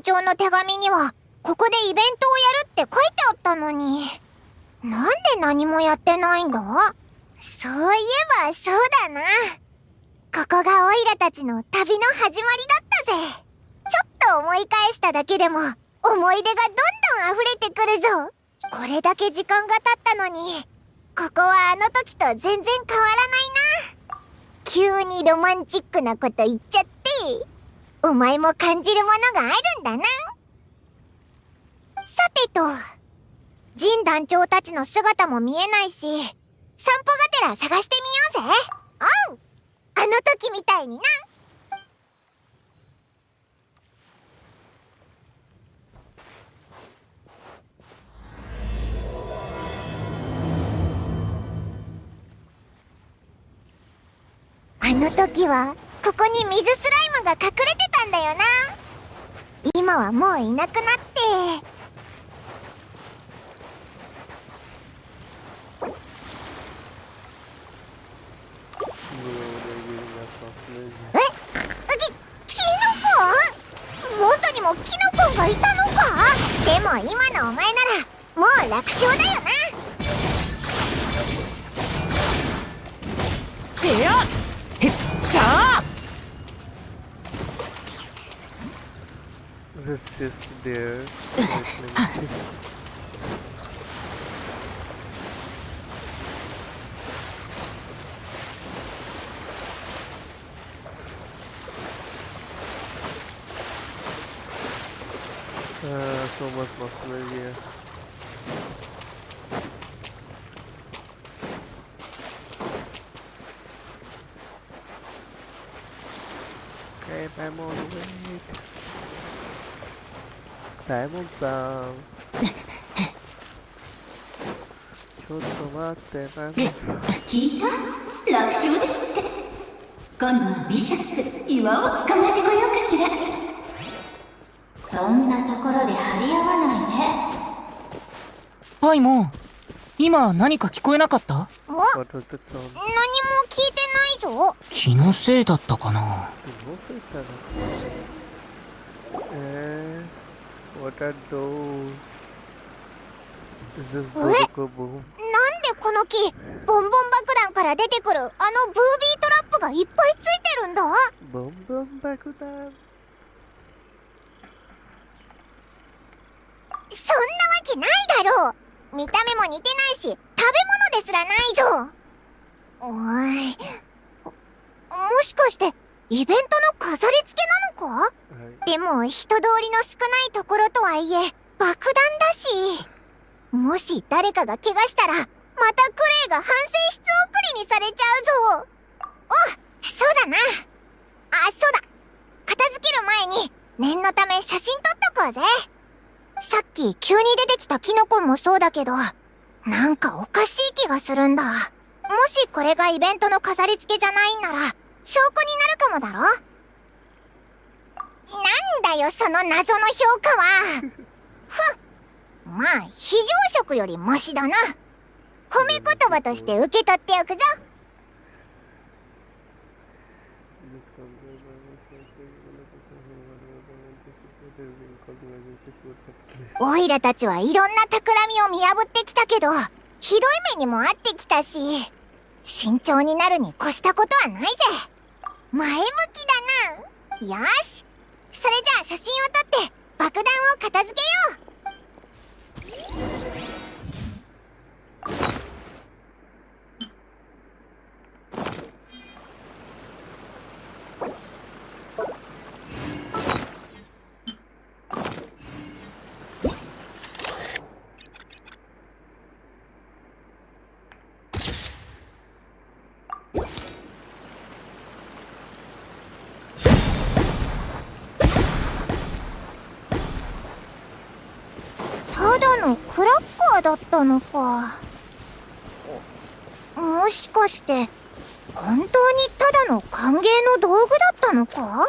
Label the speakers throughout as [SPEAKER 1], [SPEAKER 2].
[SPEAKER 1] 長の手紙にはここでイベントをやるって書いてあったのに、なんで何もやってないんだ？そういえばそうだな。ここがオイラたちの旅の始まりだったぜ。ちょっと思い返しただけでも思い出がどんどん溢れてくるぞ。これだけ時間が経ったのに、ここはあの時と全然変わらないな。急にロマンチックなこと言っちゃって、お前も感じるものがあるんだな。さてと、ジン団長たちの姿も見えないし、散歩がてら探してみようぜ。おう、あの時みたいにな。あの時はここに水スライムが隠れてたんだよな。今はもういなくなって。キノコ？モンタにもキノコがいたのか？でも今のお前ならもう楽勝だよな。
[SPEAKER 2] てやへった
[SPEAKER 3] It's just there. そうますますね。Okay, Paimon, wait. Paimon さん。ちょっと待って、Paimon さん。
[SPEAKER 4] 聞いた？楽勝ですって。今度はビシャップ、岩を捕まえてこようかしら。そんなところで張り合わないで。
[SPEAKER 2] パイモン、今何か聞こえなかった？
[SPEAKER 1] お？何も聞いてないぞ。
[SPEAKER 2] 気のせいだったかな。
[SPEAKER 3] What are those? Is this
[SPEAKER 1] なんで
[SPEAKER 3] Boom?
[SPEAKER 1] この木、ボンボン爆弾から出てくるあのブービートラップがいっぱいついてるんだ。
[SPEAKER 3] ボンボン爆弾。
[SPEAKER 1] そんなわけないだろう。見た目も似てないし、食べ物ですらないぞ。おい、もしかしてイベントの飾り付けなのか？でも人通りの少ないところとはいえ爆弾だし、もし誰かが怪我したらまたクレイが反省室送りにされちゃうぞ。お、そうだな。あ、そうだ、片付ける前に念のため写真撮っとこうぜ。さっき急に出てきたキノコもそうだけど、なんかおかしい気がするんだ。もしこれがイベントの飾り付けじゃないんなら証拠になるかもだろ。なんだよその謎の評価は。ふん、まあ非常食よりマシだな。褒め言葉として受け取っておくぞ。オイラたちはいろんな企みを見破ってきたけど、ひどい目にも遭ってきたし、慎重になるに越したことはないぜ。前向きだな。よし、それじゃあ写真を撮って爆弾を片付けよう。ただのクラッカーだったのか。もしかして本当にただの歓迎の道具だったのか？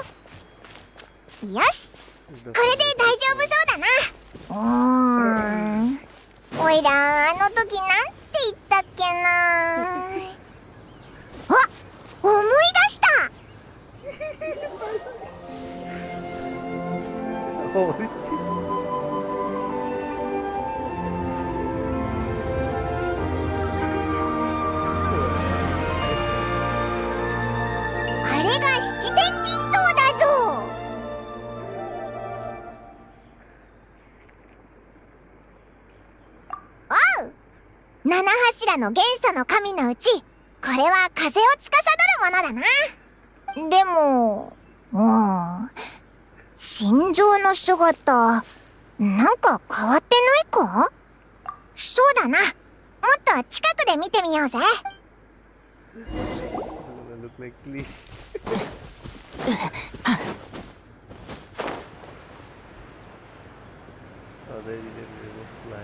[SPEAKER 1] よし、これで大丈夫そうだな。おいらあの時なんて言ったっけな。あ、思い出した。七柱の元素の神のうち、これは風を司るものだな。でも、心臓の姿、なんか変わってないか？そうだな。もっと近くで見てみようぜ。
[SPEAKER 3] look like Lee. Oh, they didn't really fly.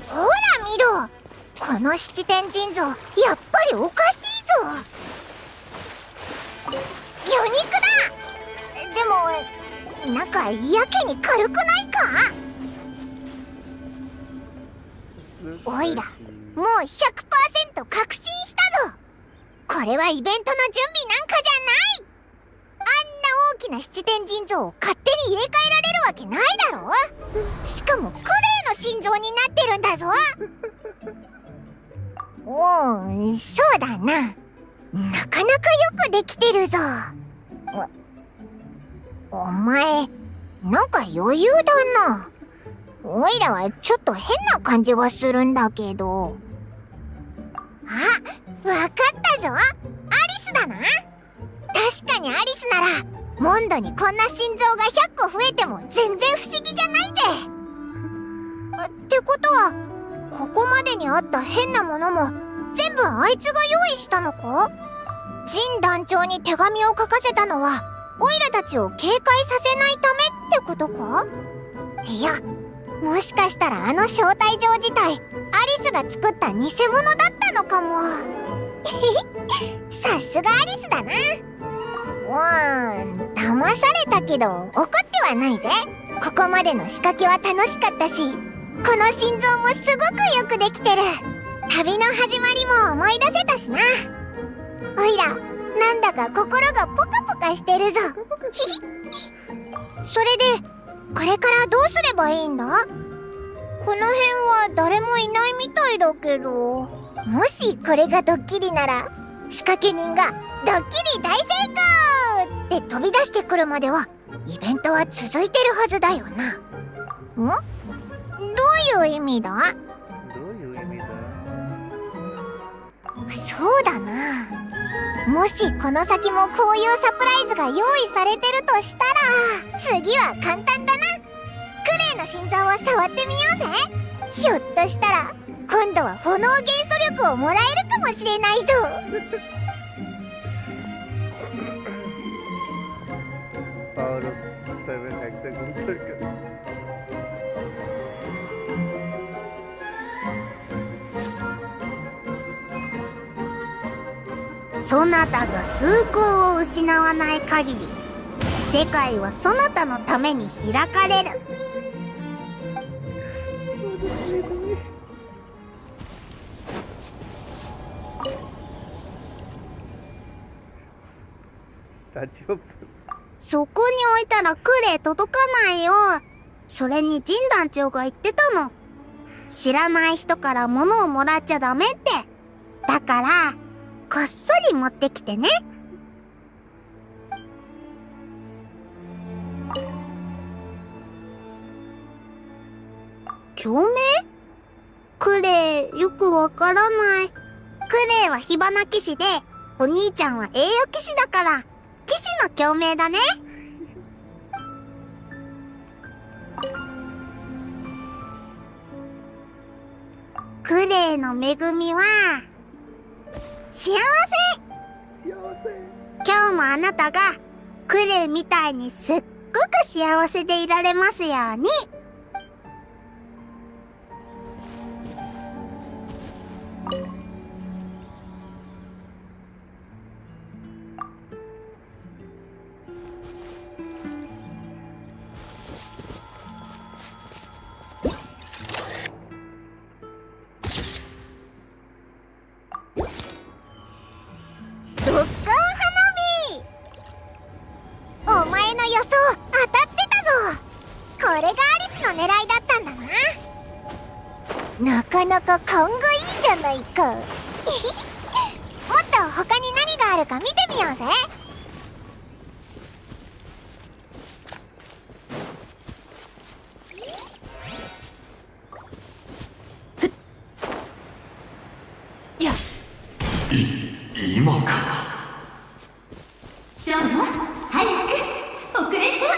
[SPEAKER 1] ほら見ろ、この七天神像、やっぱりおかしいぞ。魚肉だ。でもなんかやけに軽くないか？おいらもう 100% 確信したぞ。これはイベントの準備なんかじゃない。あんな大きな七天神像を勝手に入れ替えられるわけないだろ。しかもクレイの心臓になってるんだぞ。そうだな。なかなかよくできてるぞ。お前、なんか余裕だな。おいらはちょっと変な感じがするんだけど。あ、わかったぞ。アリスだな。確かにアリスならモンドにこんな心臓が100個増えても全然不思議じゃないぜ。ってことはここまでにあった変なものも全部あいつが用意したのか？ジン団長に手紙を書かせたのはオイラたちを警戒させないためってことか？いや、もしかしたらあの招待状自体アリスが作った偽物だったのかも。さすがアリスだな。騙されたけど怒ってはないぜ。ここまでの仕掛けは楽しかったし、この心臓もすごくよくできてる。旅の始まりも思い出せたしな。おいら、なんだか心がポカポカしてるぞ。それで、これからどうすればいいんだ？この辺は誰もいないみたいだけど。もしこれがドッキリなら、仕掛け人がドッキリ大成功って飛び出してくるまではイベントは続いてるはずだよな。どういう意味だ？
[SPEAKER 3] どういう意味だ？
[SPEAKER 1] そうだな。もしこの先もこういうサプライズが用意されてるとしたら、次は簡単だな。クレイの心臓を触ってみようぜ。ひょっとしたら今度は炎元素力をもらえるかもしれないぞ。
[SPEAKER 3] Power of 7 hexagon circle.
[SPEAKER 4] そなたが崇高を失わない限り、世界はそなたのために開かれる。そこに置いたらクレイ届かないよ。それにジン団長が言ってたの。知らない人から物をもらっちゃダメって。だからこっそり持ってきてね。共鳴？クレイよくわからない。クレイは火花騎士で、お兄ちゃんは栄誉騎士だから騎士の共鳴だね。クレイの恵みは幸せ。今日もあなたがクレイみたいにすっごく幸せでいられますように。
[SPEAKER 1] お前の予想当たってたぞ。がアリスの狙いだったんだな。なかなか勘がいいじゃないか。もっと他に何があるか見てみようぜ。
[SPEAKER 5] 今か。
[SPEAKER 6] そうよ、早く、遅れちゃう。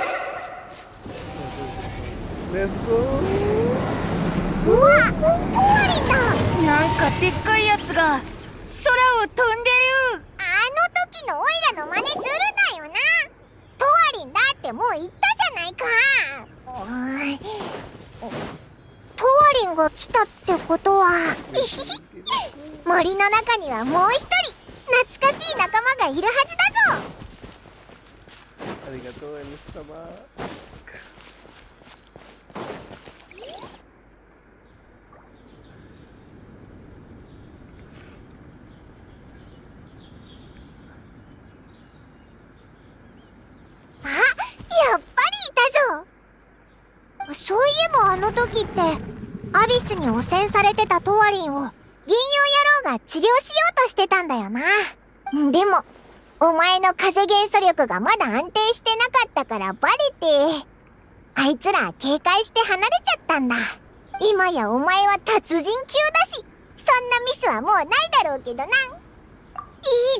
[SPEAKER 3] レッツゴ
[SPEAKER 1] うわ、トワリンだ。
[SPEAKER 2] なんかでっかいやつが空を飛んでる。
[SPEAKER 1] あの時のオイラの真似するなよな。トワリンだってもう言ったじゃないか。トワリンが来たってことは森の中にはもう一人懐かしい仲間がいるはずだぞ。
[SPEAKER 3] ー。ありがとう、エムス様。
[SPEAKER 1] あ、やっぱりいたぞ。そういえばあの時ってアビスに汚染されてたトワリンを銀葉野郎が治療しようとしてたんだよな。でもお前の風元素力がまだ安定してなかったからバレて、あいつら警戒して離れちゃったんだ。今やお前は達人級だし、そんなミスはもうないだろうけどな。いい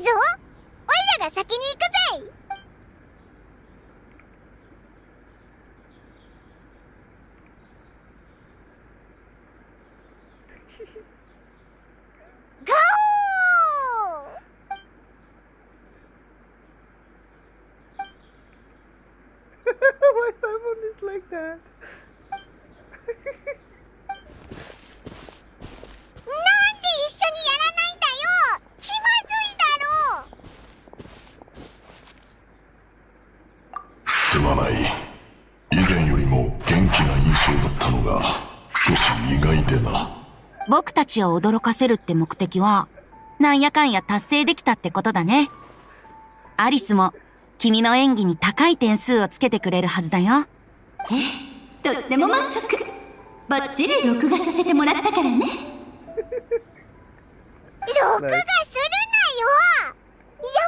[SPEAKER 1] ぞ、オイラが先に行くぜ。ゴー！
[SPEAKER 3] My Simon is like that.
[SPEAKER 1] なんで一緒にやらないんだよ。気まずいだろ。
[SPEAKER 5] すまない。以前よりも元気な印象だったのが少し意外でな。
[SPEAKER 6] 僕たちを驚かせるって目的は、なんやかんや達成できたってことだね。アリスも、君の演技に高い点数をつけてくれるはずだよ。とっても満足。バッチリ録画させてもらったからね。
[SPEAKER 1] 録画するなよ。や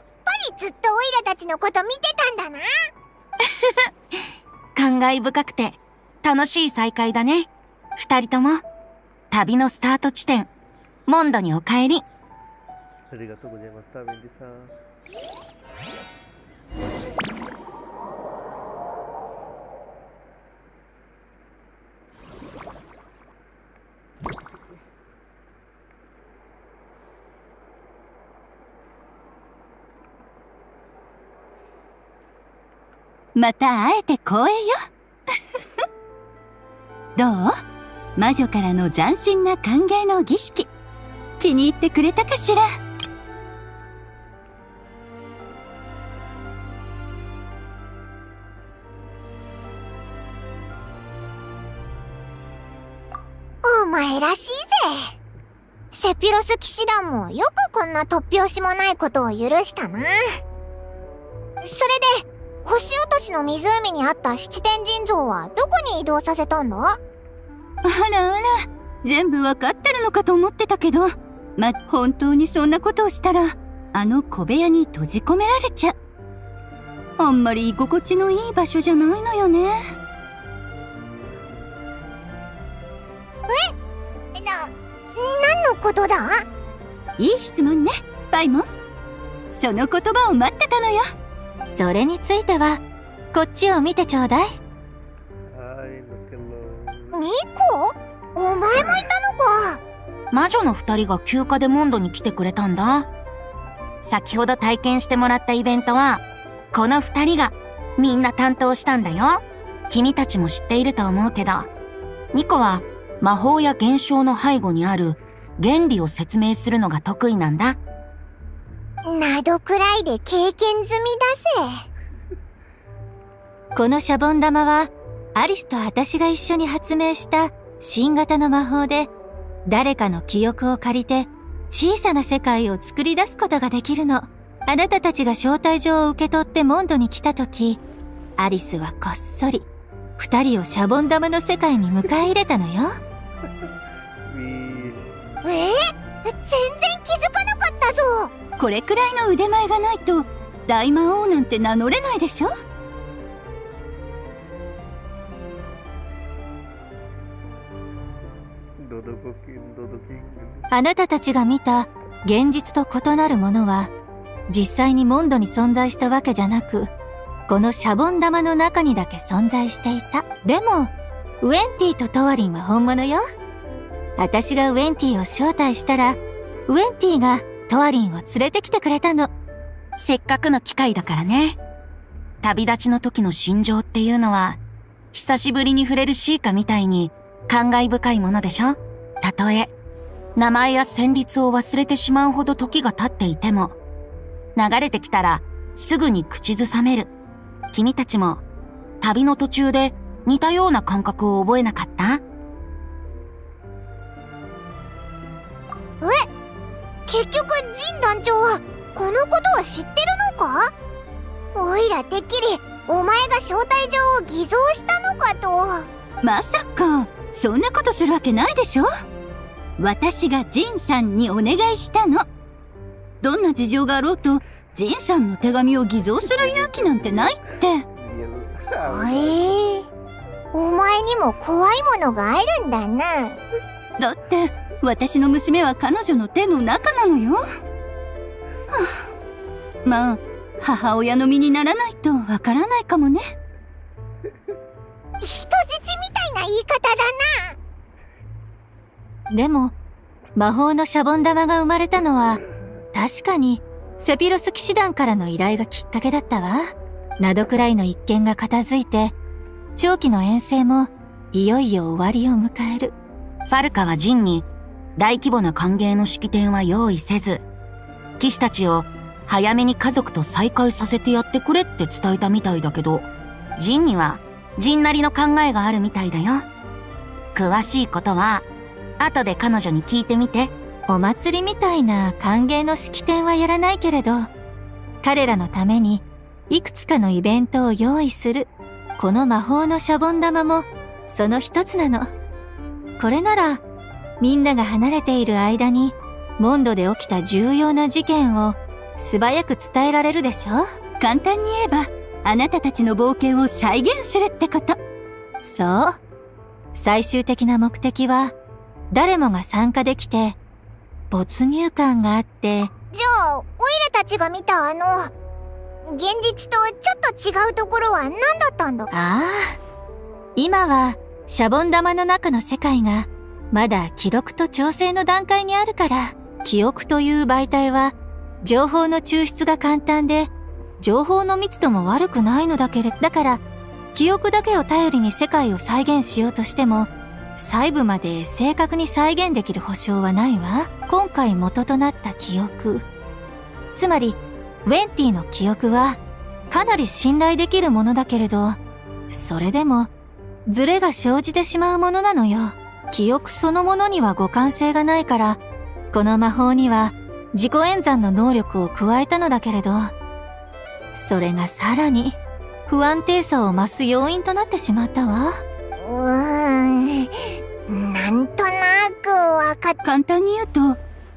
[SPEAKER 1] っぱりずっとオイラたちのこと見てたんだな。
[SPEAKER 6] 感慨深くて、楽しい再会だね。二人とも、旅のスタート地点、モンドにお帰り。
[SPEAKER 3] ありがとうございました、メンディさん。
[SPEAKER 6] また会えて光栄よ。どう？魔女からの斬新な歓迎の儀式。気に入ってくれたかしら？
[SPEAKER 1] お前らしいぜ。セピロス騎士団もよくこんな突拍子もないことを許したな。それで星落としの湖にあった七天神像はどこに移動させたんだ？
[SPEAKER 6] あらあら、全部わかってるのかと思ってたけど、本当にそんなことをしたら、あの小部屋に閉じ込められちゃう。あんまり居心地のいい場所じゃないのよね。
[SPEAKER 1] 何のことだ？
[SPEAKER 6] いい質問ね、パイモン。その言葉を待ってたのよ。
[SPEAKER 1] それについては、こっちを見てちょうだい。
[SPEAKER 3] はい、
[SPEAKER 1] ニコ？お前もいたのか。
[SPEAKER 6] 魔女の二人が休暇でモンドに来てくれたんだ。先ほど体験してもらったイベントは、この二人がみんな担当したんだよ。君たちも知っていると思うけど、ニコは魔法や現象の背後にある原理を説明するのが得意なんだ。
[SPEAKER 1] などくらいで経験済みだぜ。
[SPEAKER 7] このシャボン玉は、アリスと私が一緒に発明した新型の魔法で、誰かの記憶を借りて、小さな世界を作り出すことができるの。あなたたちが招待状を受け取ってモンドに来たとき、アリスはこっそり、二人をシャボン玉の世界に迎え入れたのよ。
[SPEAKER 1] 全然気づかなかったぞ。
[SPEAKER 8] これくらいの腕前がないと大魔王なんて名乗れないでしょ。
[SPEAKER 7] あなたたちが見た現実と異なるものは実際にモンドに存在したわけじゃなく、このシャボン玉の中にだけ存在していた。でもウェンティとトワリンは本物よ。私がウェンティを招待したら、ウェンティがトワリンを連れてきてくれたの。
[SPEAKER 6] せっかくの機会だからね。旅立ちの時の心情っていうのは、久しぶりに触れるシーカみたいに感慨深いものでしょ。たとえ、名前や旋律を忘れてしまうほど時が経っていても、流れてきたらすぐに口ずさめる。君たちも、旅の途中で似たような感覚を覚えなかった？
[SPEAKER 1] 結局ジン団長はこのことを知ってるのか？おいらてっきりお前が招待状を偽造したのかと。
[SPEAKER 8] まさかそんなことするわけないでしょ。私がジンさんにお願いしたの。どんな事情があろうとジンさんの手紙を偽造する勇気なんてないって。
[SPEAKER 1] お前にも怖いものがあるんだな。
[SPEAKER 8] だって私の娘は彼女の手の中なのよ。はあ、まあ母親の身にならないとわからないかもね。
[SPEAKER 1] 人質みたいな言い方だな。
[SPEAKER 7] でも魔法のシャボン玉が生まれたのは確かにセピロス騎士団からの依頼がきっかけだったわ。ナドくらいの一件が片付いて、長期の遠征もいよいよ終わりを迎える。
[SPEAKER 6] ファルカはジンに大規模な歓迎の式典は用意せず、騎士たちを早めに家族と再会させてやってくれって伝えたみたいだけど、ジンにはジンなりの考えがあるみたいだよ。詳しいことは後で彼女に聞いてみて。
[SPEAKER 7] お祭りみたいな歓迎の式典はやらないけれど、彼らのためにいくつかのイベントを用意する。この魔法のシャボン玉もその一つなの。これならみんなが離れている間にモンドで起きた重要な事件を素早く伝えられるでしょ。
[SPEAKER 8] 簡単に言えばあなたたちの冒険を再現するってこと。
[SPEAKER 7] そう。最終的な目的は誰もが参加できて没入感があって。
[SPEAKER 1] じゃあオイラたちが見た現実とちょっと違うところは何だったんだ？
[SPEAKER 7] ああ、今はシャボン玉の中の世界がまだ記録と調整の段階にあるから、記憶という媒体は情報の抽出が簡単で情報の密度も悪くないのだけれど、だから記憶だけを頼りに世界を再現しようとしても細部まで正確に再現できる保証はないわ。今回元となった記憶、つまりウェンティの記憶はかなり信頼できるものだけれど、それでもズレが生じてしまうものなのよ。記憶そのものには互換性がないから、この魔法には自己演算の能力を加えたのだけれど、それがさらに不安定さを増す要因となってしまったわ。
[SPEAKER 1] なんとなくわかっ。
[SPEAKER 8] 簡単に言うと、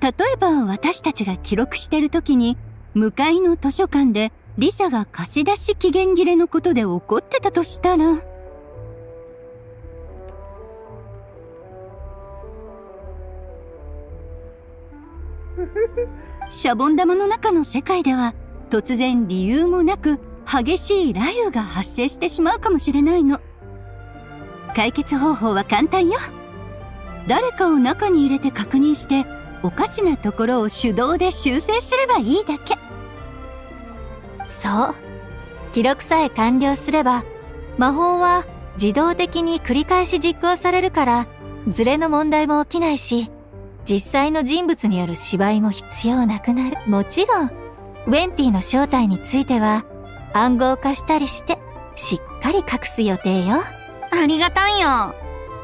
[SPEAKER 8] 例えば私たちが記録してる時に向かいの図書館でリサが貸し出し期限切れのことで怒ってたとしたら、シャボン玉の中の世界では突然理由もなく激しい雷雨が発生してしまうかもしれないの。解決方法は簡単よ。誰かを中に入れて確認しておかしなところを手動で修正すればいいだけ。
[SPEAKER 7] そう。記録さえ完了すれば魔法は自動的に繰り返し実行されるから、ズレの問題も起きないし、実際の人物による芝居も必要なくなる。もちろんウェンティの正体については暗号化したりしてしっかり隠す予定よ。
[SPEAKER 6] ありがたいよ。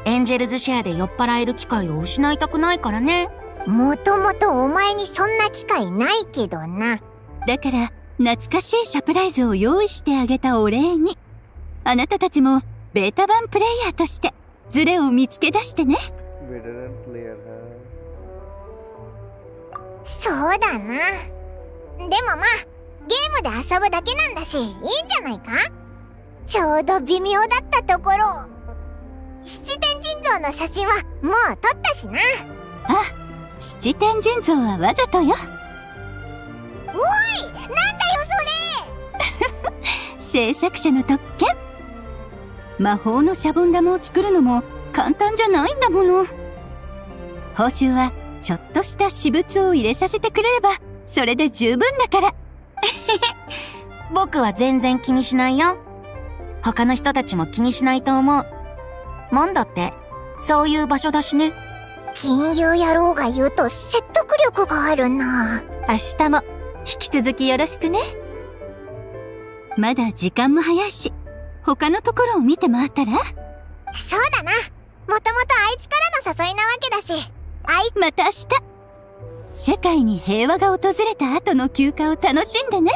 [SPEAKER 6] エンジェルズシェアで酔っ払える機会を失いたくないからね。
[SPEAKER 1] もともとお前にそんな機会ないけどな。
[SPEAKER 8] だから懐かしいサプライズを用意してあげたお礼に、あなたたちもベータ版プレイヤーとしてズレを見つけ出してね。
[SPEAKER 3] veteran player
[SPEAKER 1] そうだな。でもまあ、ゲームで遊ぶだけなんだし、いいんじゃないか。ちょうど微妙だったところ。七天神像の写真はもう撮ったしな。
[SPEAKER 8] あ、七天神像はわざとよ。
[SPEAKER 1] おい、なんだよそれ。
[SPEAKER 8] 制作者の特権。魔法のシャボン玉を作るのも簡単じゃないんだもの。報酬はちょっとした私物を入れさせてくれればそれで十分だから。
[SPEAKER 6] 僕は全然気にしないよ。他の人たちも気にしないと思う。モンドってそういう場所だしね。
[SPEAKER 1] 金融野郎が言うと説得力があるな。
[SPEAKER 7] 明日も引き続きよろしくね。
[SPEAKER 8] まだ時間も早いし、他のところを見て回ったら。
[SPEAKER 1] そうだな。もともとあいつからの誘いなわけだし。
[SPEAKER 8] また明日。世界に平和が訪れた後の休暇を楽しんでね。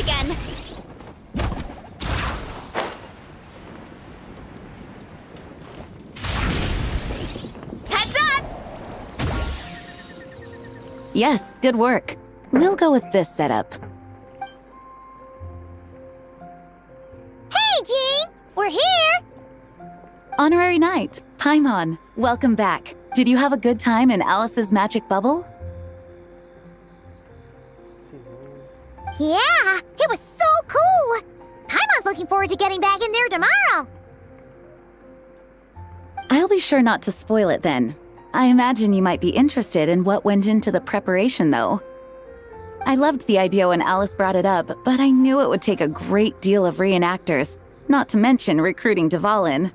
[SPEAKER 4] again. Heads up!
[SPEAKER 9] Yes, good work. We'll go with this setup.
[SPEAKER 1] Hey, Jean! We're here!
[SPEAKER 9] Honorary Knight, Paimon, welcome back. Did you have a good time in Alice's magic bubble?
[SPEAKER 1] Yeah, it was so cool! Paimon's looking forward to getting back in there tomorrow!
[SPEAKER 9] I'll be sure not to spoil it then. I imagine you might be interested in what went into the preparation, though. I loved the idea when Alice brought it up, but I knew it would take a great deal of reenactors, not to mention recruiting Dvalin.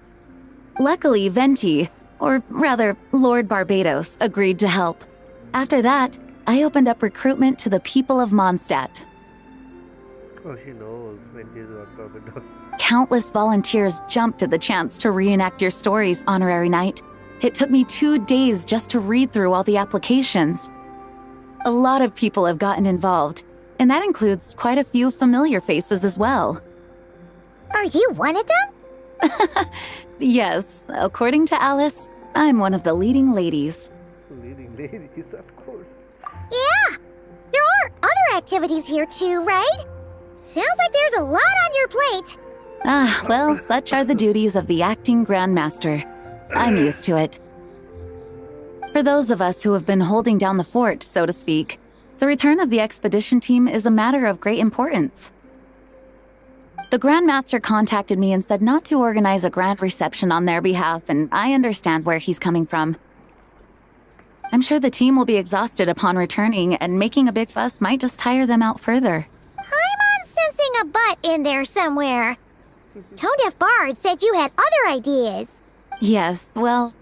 [SPEAKER 9] Luckily, Venti, or rather, Lord Barbados, agreed to help. After that, I opened up recruitment to the people of Mondstadt.
[SPEAKER 3] Oh, she knows when she's on Barbados.
[SPEAKER 9] Countless volunteers jumped at the chance to reenact your stories, Honorary Knight. It took me 2 days just to read through all the applications. A lot of people have gotten involved, and that includes quite a few familiar faces as well.
[SPEAKER 1] Are you one of them?
[SPEAKER 9] Yes, according to Alice, I'm one of the leading ladies.
[SPEAKER 3] Leading ladies, of course.
[SPEAKER 1] Yeah, there are other activities here too, right? Sounds like there's a lot on your plate.
[SPEAKER 9] Ah, well, such are the duties of the acting Grandmaster. I'm used to it. For those of us who have been holding down the fort, so to speak, the return of the expedition team is a matter of great importance. The Grandmaster contacted me and said not to organize a grand reception on their behalf, and I understand where he's coming from. I'm sure the team will be exhausted upon returning, and making a big fuss might just tire them out further.
[SPEAKER 1] I'm sensing a butt in there somewhere. Tone-deaf Bard said you had other ideas.
[SPEAKER 9] Yes, well,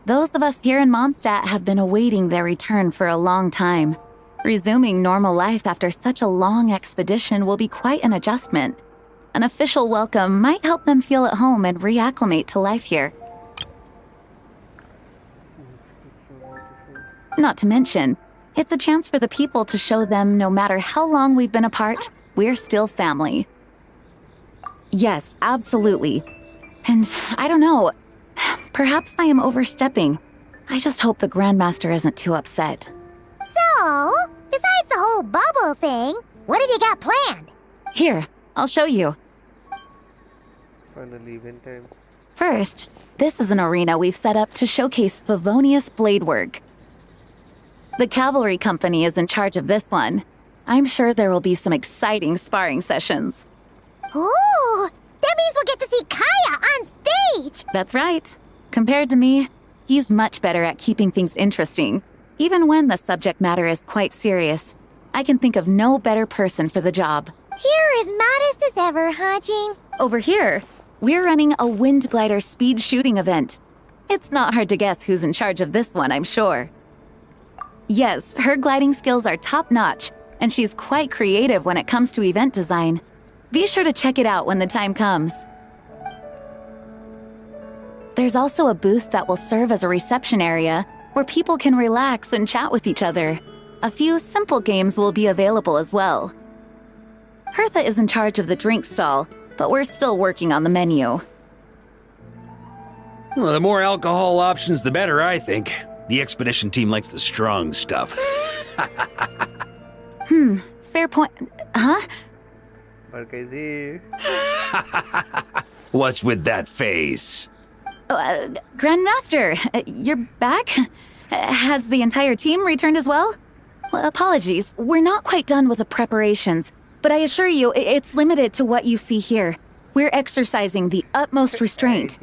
[SPEAKER 9] those of us here in Mondstadt have been awaiting their return for a long time. Resuming normal life after such a long expedition will be quite an adjustment. An official welcome might help them feel at home and reacclimate to life here. Not to mention, it's a chance for the people to show them no matter how long we've been apart, we're still family. Yes, absolutely. And I don't know, perhaps I am overstepping. I just hope the Grandmaster isn't too upset.
[SPEAKER 1] So, besides the whole bubble thing, what have you got planned?
[SPEAKER 9] Here, I'll show you.
[SPEAKER 3] Finally, event time.
[SPEAKER 9] First, this is an arena we've set up to showcase Favonius blade work. The cavalry company is in charge of this one. I'm sure there will be some exciting sparring sessions.
[SPEAKER 1] Ooh, that means we'll get to see Kaya on stage!
[SPEAKER 9] That's right. Compared to me, he's much better at keeping things interesting, even when the subject matter is quite serious. I can think of no better person for the job.
[SPEAKER 1] You're as modest as ever, huh, Jean?
[SPEAKER 9] Over here, we're running a wind glider speed shooting event. It's not hard to guess who's in charge of this one, I'm sure. Yes, her gliding skills are top-notch, and she's quite creative when it comes to event design. Be sure to check it out when the time comes. There's also a booth that will serve as a reception area where people can relax and chat with each other. A few simple games will be available as well. Hertha is in charge of the drink stall, but we're still working on the menu.
[SPEAKER 10] Well, the more alcohol options, the better, I think. The expedition team likes the strong stuff.
[SPEAKER 9] Fair point. Huh?
[SPEAKER 3] और कैसे?
[SPEAKER 10] What's with that face?
[SPEAKER 9] Grandmaster, you're back? Has the entire team returned as well? Well, apologies, we're not quite done with the preparations, but I assure you, it's limited to what you see here. We're exercising the utmost restraint.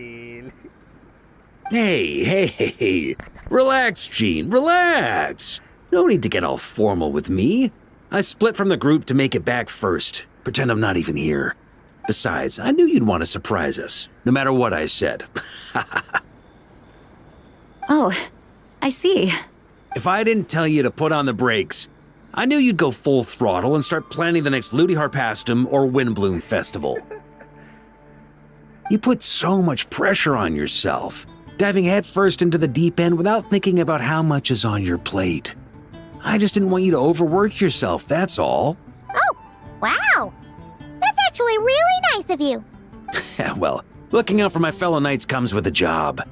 [SPEAKER 10] Hey. Relax, Gene, relax. No need to get all formal with me. I split from the group to make it back first. Pretend I'm not even here. Besides, I knew you'd want to surprise us, no matter what I said.
[SPEAKER 9] Oh, I see.
[SPEAKER 10] If I didn't tell you to put on the brakes, I knew you'd go full throttle and start planning the next Ludi Harpastum or Windbloom Festival. You put so much pressure on yourself, diving headfirst into the deep end without thinking about how much is on your plate. I just didn't want you to overwork yourself, that's all.
[SPEAKER 1] Oh, wow! That's actually really nice of you.
[SPEAKER 10] Well, looking out for my fellow knights comes with a job.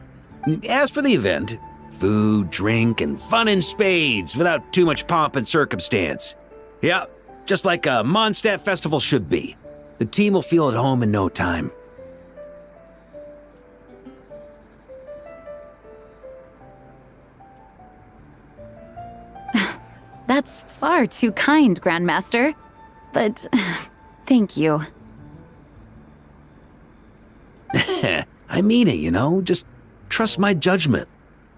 [SPEAKER 10] As for the event, food, drink, and fun in spades without too much pomp and circumstance. Yeah, just like a Mondstadt festival should be. The team will feel at home in no time.
[SPEAKER 9] That's far too kind, Grandmaster. But thank you.
[SPEAKER 10] I mean it, you know? Just trust my judgment.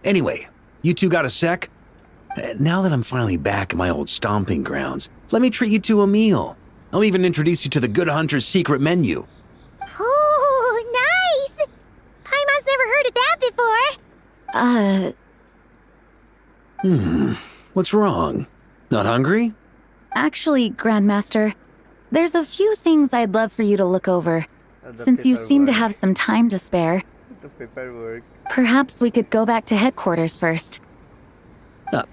[SPEAKER 10] Anyway, you two got a sec? Now that I'm finally back in my old stomping grounds, let me treat you to a meal. I'll even introduce you to the Good Hunter's secret menu.
[SPEAKER 1] Oh, nice! Paimon's never heard of that before.
[SPEAKER 10] What's wrong? Not hungry?
[SPEAKER 9] Actually, Grandmaster, there's a few things I'd love for you to look over. Since you seem to have some time to spare,
[SPEAKER 3] The paperwork.
[SPEAKER 9] perhaps we could go back to headquarters first.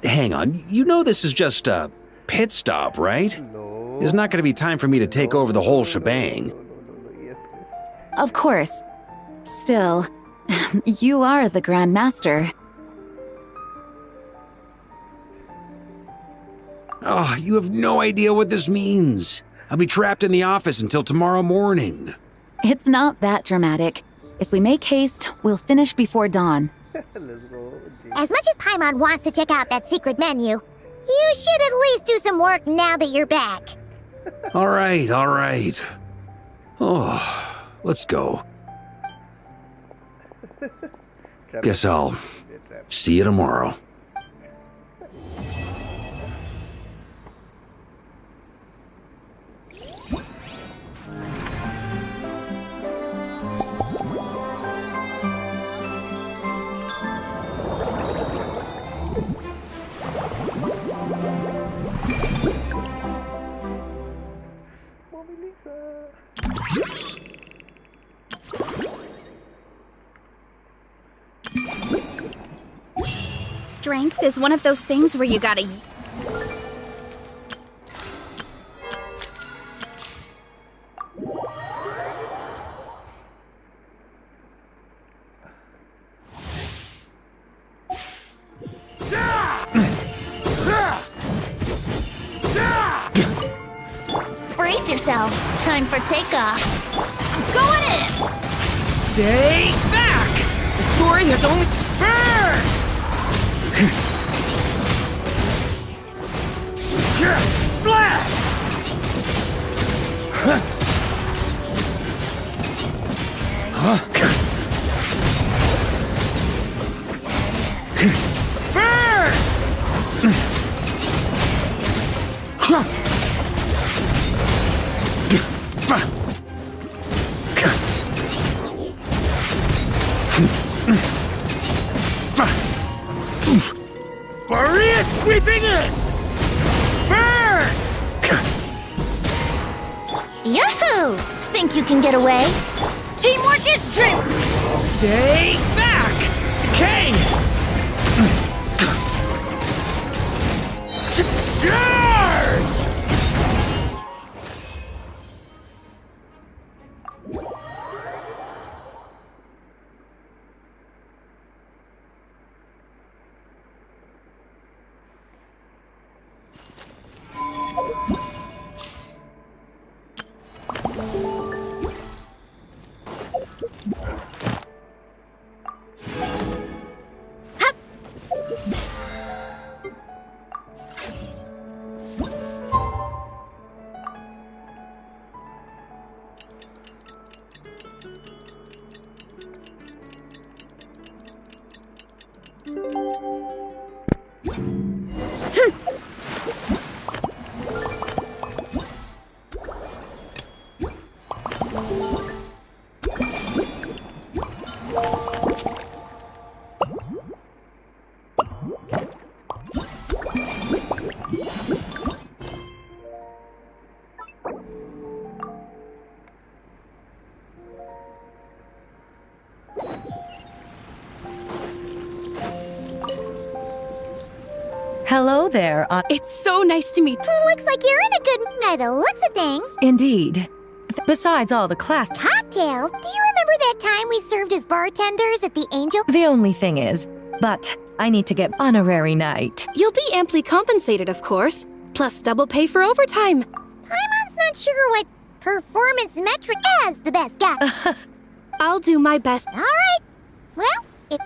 [SPEAKER 10] Hang on, you know this is just a pit stop, right?
[SPEAKER 3] No.
[SPEAKER 10] There's not going to be time for me to take over the whole shebang.
[SPEAKER 3] No. Yes.
[SPEAKER 9] Of course. Still, you are the Grandmaster.
[SPEAKER 10] Oh, you have no idea what this means. I'll be trapped in the office until tomorrow morning.
[SPEAKER 9] It's not that dramatic. If we make haste, we'll finish before dawn.
[SPEAKER 3] Let's go.
[SPEAKER 1] As much as Paimon wants to check out that secret menu, you should at least do some work now that you're back.
[SPEAKER 10] All right, all right. Oh, let's go. Guess I'll see you tomorrow.
[SPEAKER 3] Mommy Lisa.
[SPEAKER 11] Strength is one of those things where you gotta.
[SPEAKER 1] Brace yourself. Time for takeoff.
[SPEAKER 11] Going in!
[SPEAKER 2] Stay back! The story has only. Burn! Splash! Burn! Maria sweeping in! Burn!
[SPEAKER 1] Yahoo! Think you can get away?
[SPEAKER 11] Teamwork is dream!
[SPEAKER 2] Stay back! Okay! Charge!
[SPEAKER 12] Hello there.
[SPEAKER 11] It's so nice to meet.
[SPEAKER 1] Looks like you're in a good by the looks of things.
[SPEAKER 12] Indeed. Besides all the class,
[SPEAKER 1] Cocktails? Do you remember that time we served as bartenders at the Angel?
[SPEAKER 12] the only thing is, but I need to get honorary night.
[SPEAKER 11] You'll be amply compensated, of course, plus double pay for overtime.
[SPEAKER 1] Paimon's not sure what performance metric as the best guy.
[SPEAKER 11] I'll do my best.
[SPEAKER 1] All right. Well, if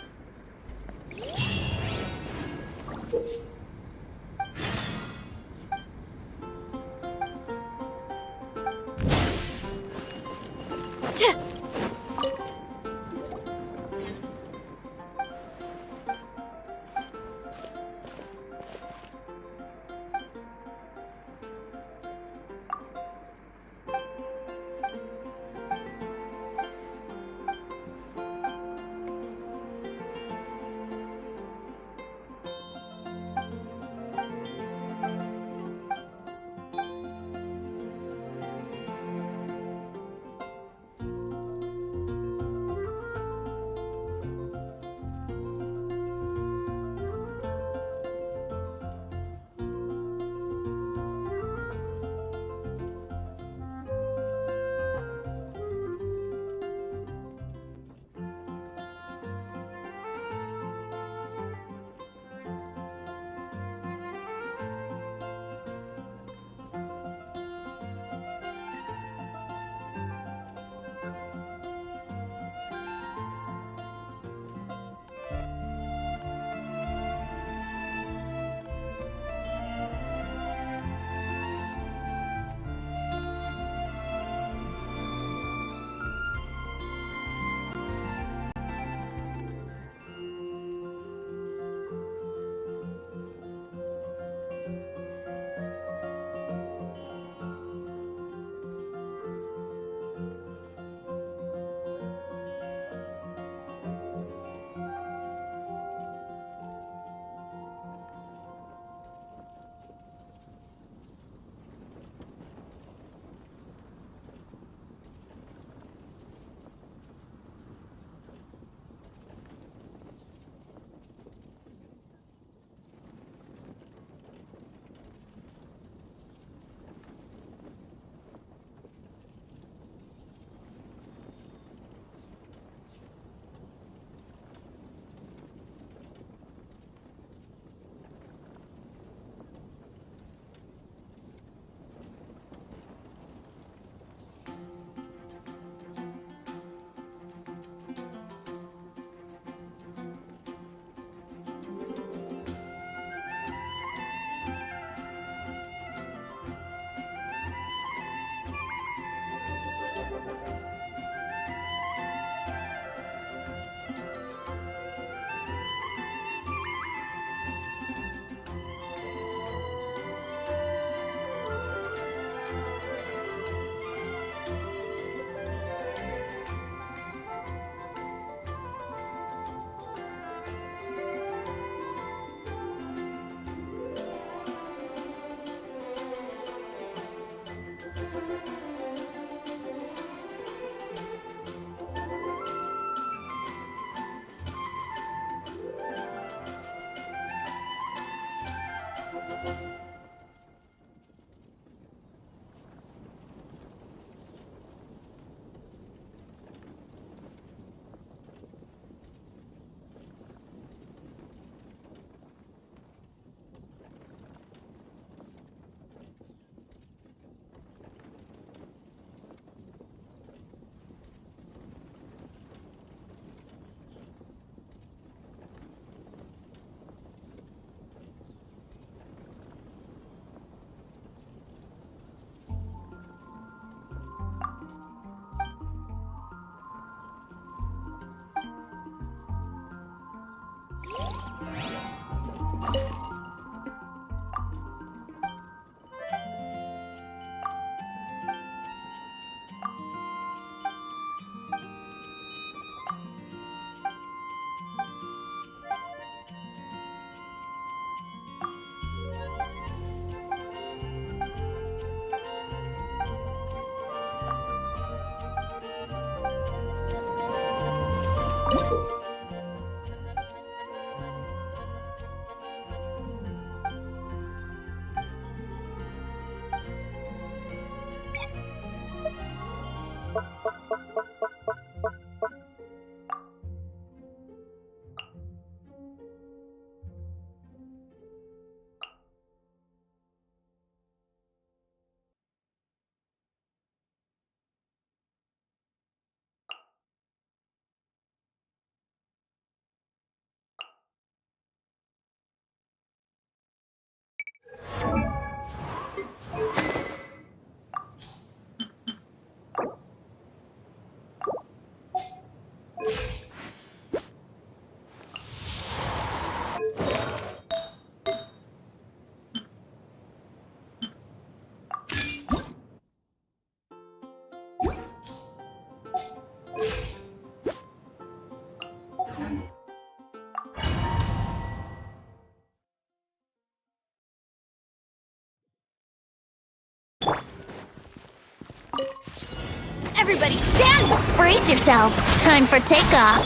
[SPEAKER 1] Everybody stand! Brace yourselves. Time for takeoff.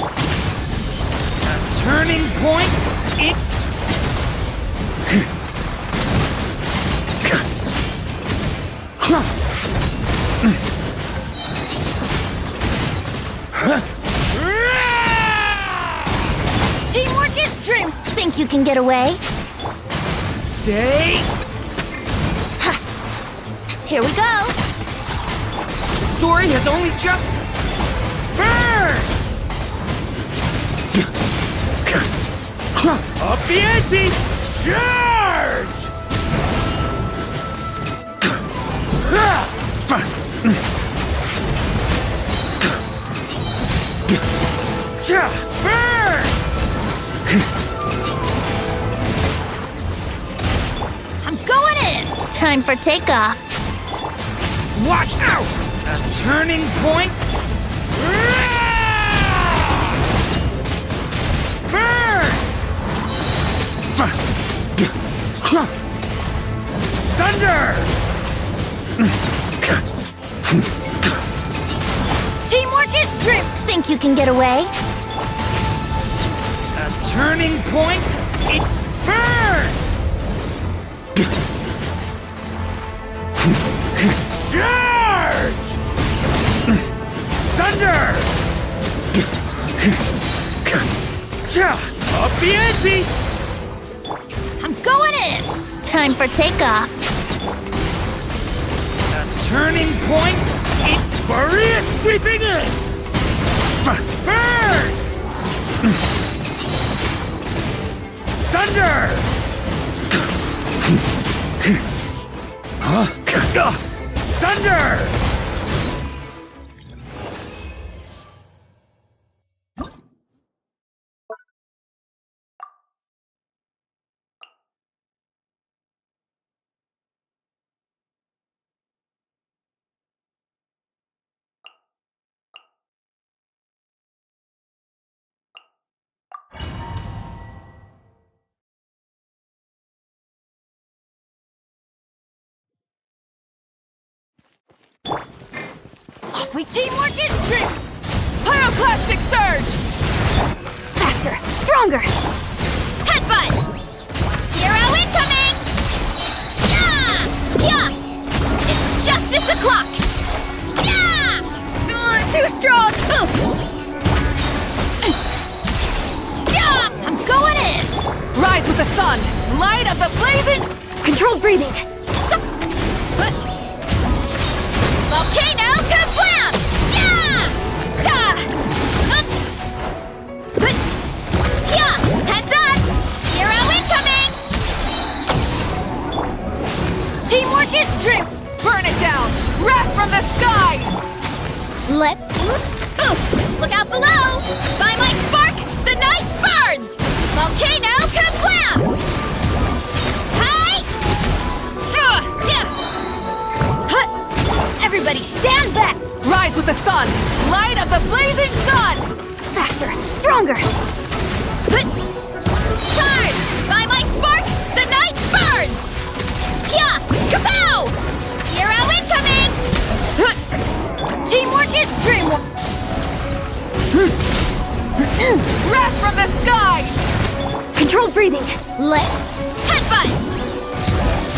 [SPEAKER 2] A turning point? It...
[SPEAKER 1] Teamwork is strength. Think you can get away?
[SPEAKER 2] Stay...
[SPEAKER 1] Here we go.
[SPEAKER 2] The story has only just... Burn! Up the ante! Charge! Burn!
[SPEAKER 1] I'm going in. Time for takeoff.
[SPEAKER 2] Watch out! A turning point? Burn! Thunder!
[SPEAKER 1] Teamwork is strength. Think you can get away?
[SPEAKER 2] A turning point? It burns! Charge! Thunder! Up the ante!
[SPEAKER 1] I'm going in. Time for takeoff.
[SPEAKER 2] A turning point? It Maria sweeping in! Burn! Thunder! Thunder!
[SPEAKER 1] Off we teamwork is strength. Pyroclastic surge. Faster, stronger. Headbutt. Hero incoming.
[SPEAKER 11] blazing! Controlled breathing! Stop!
[SPEAKER 1] Volcano kablam! Yeah! Da! Yeah! Heads up! Hero incoming!
[SPEAKER 11] Teamwork is strength! Burn it down! Wrath from the skies!
[SPEAKER 1] Let's boost! Look out below! By my spark, the night burns! Volcano kablam! Hi! Everybody stand back!
[SPEAKER 11] Rise with the sun! Light of the blazing sun!
[SPEAKER 1] Faster! Stronger! Charge! By my spark, the night burns! Pya! Kapow! Hero incoming!
[SPEAKER 11] Teamwork is dreamwork! Wrath from the skies!
[SPEAKER 1] Controlled breathing! Let's headbutt!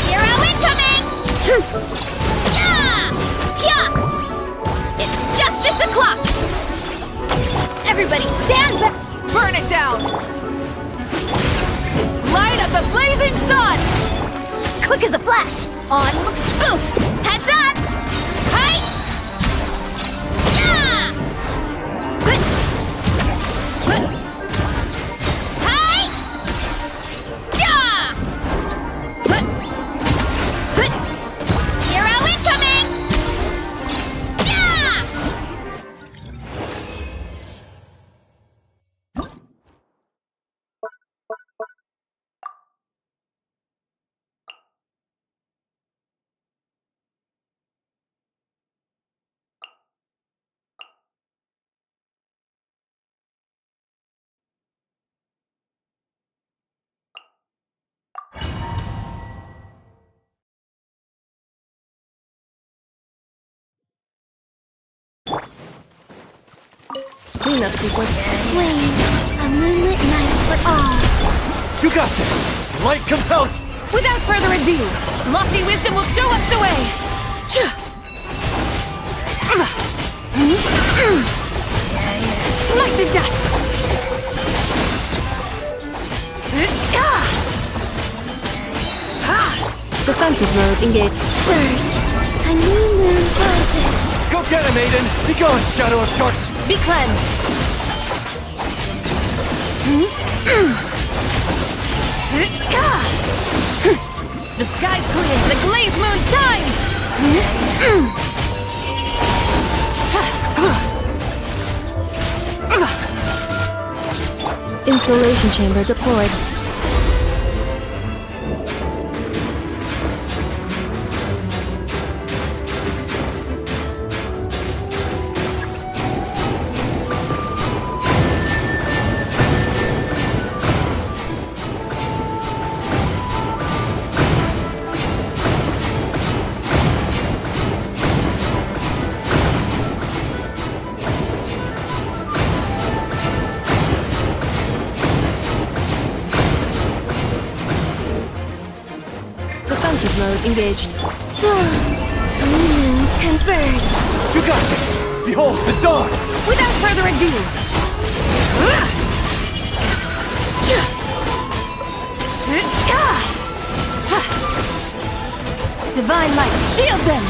[SPEAKER 1] Hero incoming! Yeah! Yeah! It's justice o'clock! Everybody stand back!
[SPEAKER 11] Burn it down! Light of the blazing sun!
[SPEAKER 1] Quick as a flash! On boost! Heads up! Hi! Yeah! Hi! Yeah! Hero incoming! Yeah!
[SPEAKER 11] Cleanup sequence.
[SPEAKER 4] Wait, a moonlit night for all.
[SPEAKER 3] You got this! Light compels!
[SPEAKER 11] Without further ado, lofty wisdom will show us the way! Like the dust! Defensive mode engaged.
[SPEAKER 4] Surge, a new moon rises.
[SPEAKER 3] Go get him, Aiden! Be gone, Shadow of Dark!
[SPEAKER 11] Be cleansed! The sky's clear, the glazed moon shines! Insulation chamber deployed. Defensive mode engaged.
[SPEAKER 4] Moons converge.
[SPEAKER 3] You got this! Behold the dawn!
[SPEAKER 11] Without further ado! Divine light, shield them!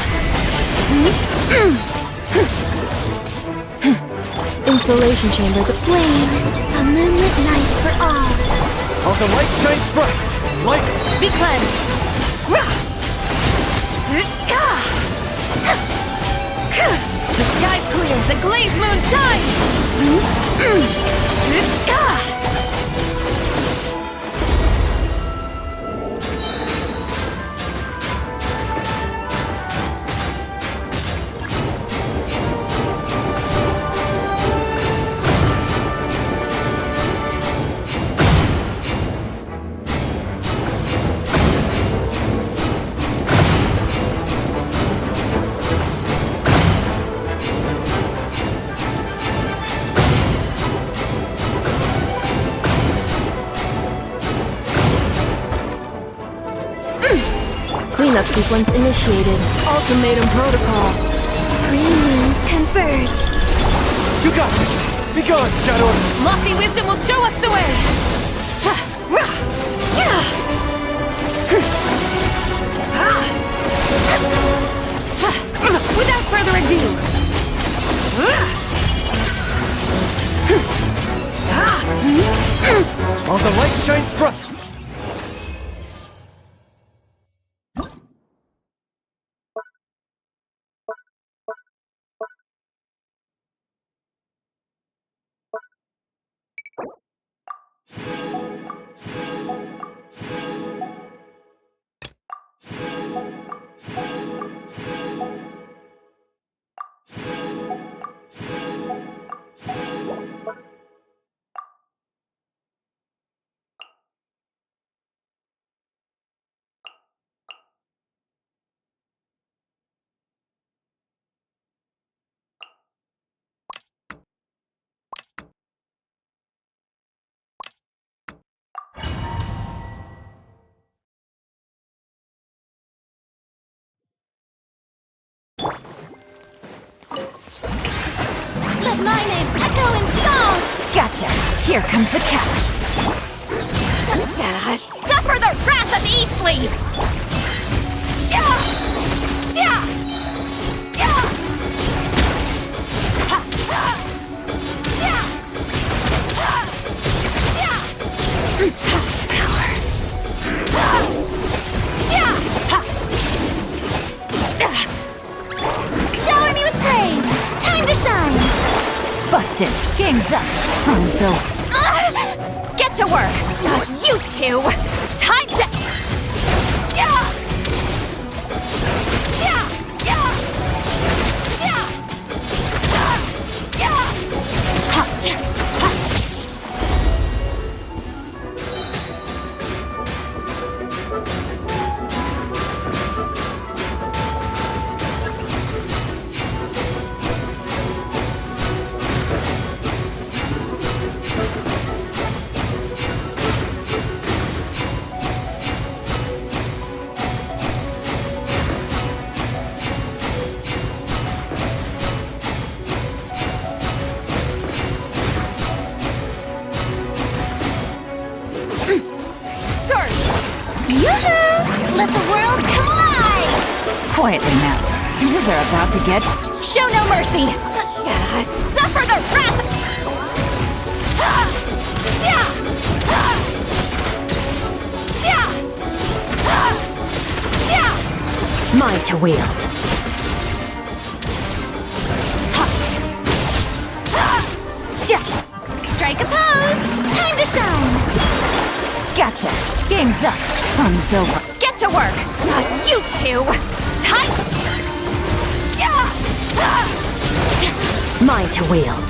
[SPEAKER 11] Insulation chamber deployed.
[SPEAKER 4] A moonlit night for all.
[SPEAKER 3] All the light shines bright! Light!
[SPEAKER 11] Be cleansed! The sky's clear, the glazed moon shines! Cleanup sequence initiated. Ultimatum protocol.
[SPEAKER 4] Three moons converge.
[SPEAKER 3] You got this! Be gone, Shadow of...
[SPEAKER 11] Lofty wisdom will show us the way! While the light shines bright.
[SPEAKER 1] Let my name echo in song!
[SPEAKER 11] Gotcha. Here comes the catch.
[SPEAKER 1] Suffer the wrath of Eastleaf! Shower me with praise! Time to shine!
[SPEAKER 11] Busted. Game's up. Time's over.
[SPEAKER 1] Get to work! You two! Time to... Yoo-hoo! Let the world come alive!
[SPEAKER 11] Quietly now. Things are about to get...
[SPEAKER 1] Show no mercy! Suffer the wrath!
[SPEAKER 11] Mine to wield.
[SPEAKER 1] Strike a pose! Time to shine!
[SPEAKER 11] Gotcha. Game's up. Fun's over.
[SPEAKER 1] Get to work! You two! Time to...
[SPEAKER 11] Mine to wield.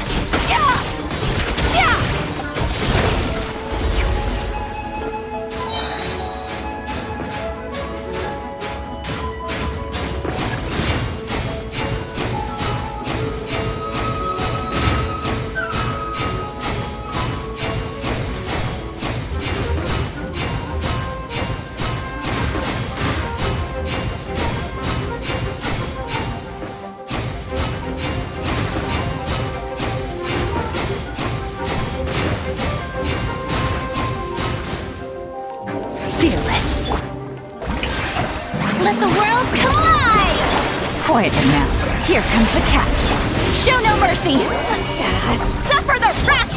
[SPEAKER 1] Fearless! Let the world come alive!
[SPEAKER 11] Quietly now. Here comes the catch.
[SPEAKER 1] Show no mercy! Suffer the wrath!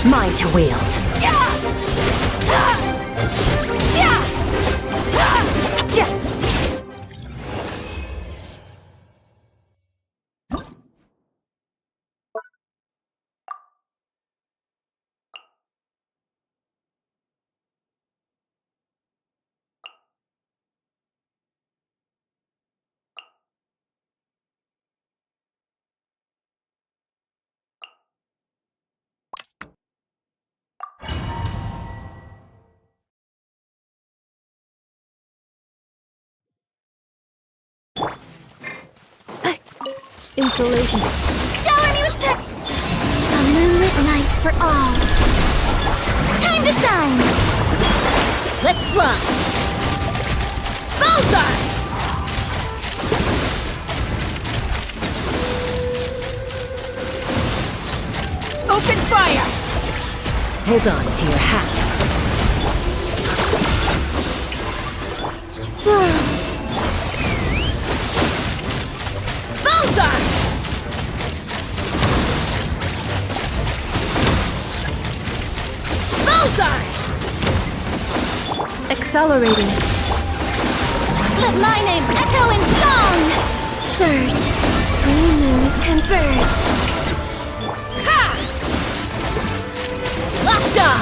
[SPEAKER 11] Mine to wield.
[SPEAKER 1] Insulation. Shower me with a moonlit night for all. Time to shine! Let's fly! Bullseye! Open fire!
[SPEAKER 11] Hold on to your hats.
[SPEAKER 12] Accelerating.
[SPEAKER 11] Let my name echo in song!
[SPEAKER 4] Surge. Green moons converge.
[SPEAKER 11] Ha! Locked on!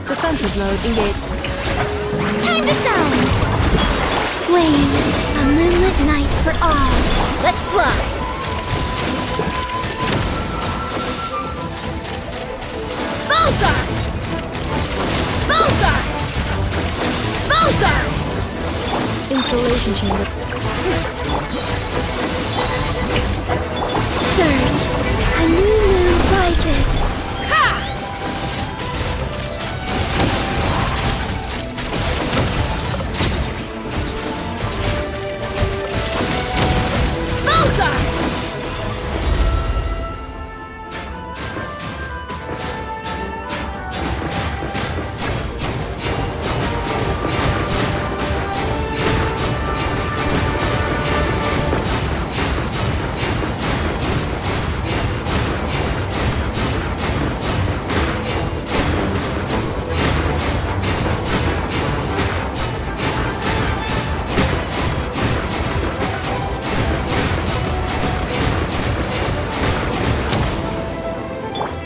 [SPEAKER 12] Defensive mode engaged.
[SPEAKER 11] Time to shine!
[SPEAKER 4] Wave. A moonlit night for all.
[SPEAKER 11] Let's fly! Bullseye! Bullseye! Bullseye!
[SPEAKER 12] Installation chamber.
[SPEAKER 4] Surge. A new moon rises.
[SPEAKER 11] Ha! Bullseye!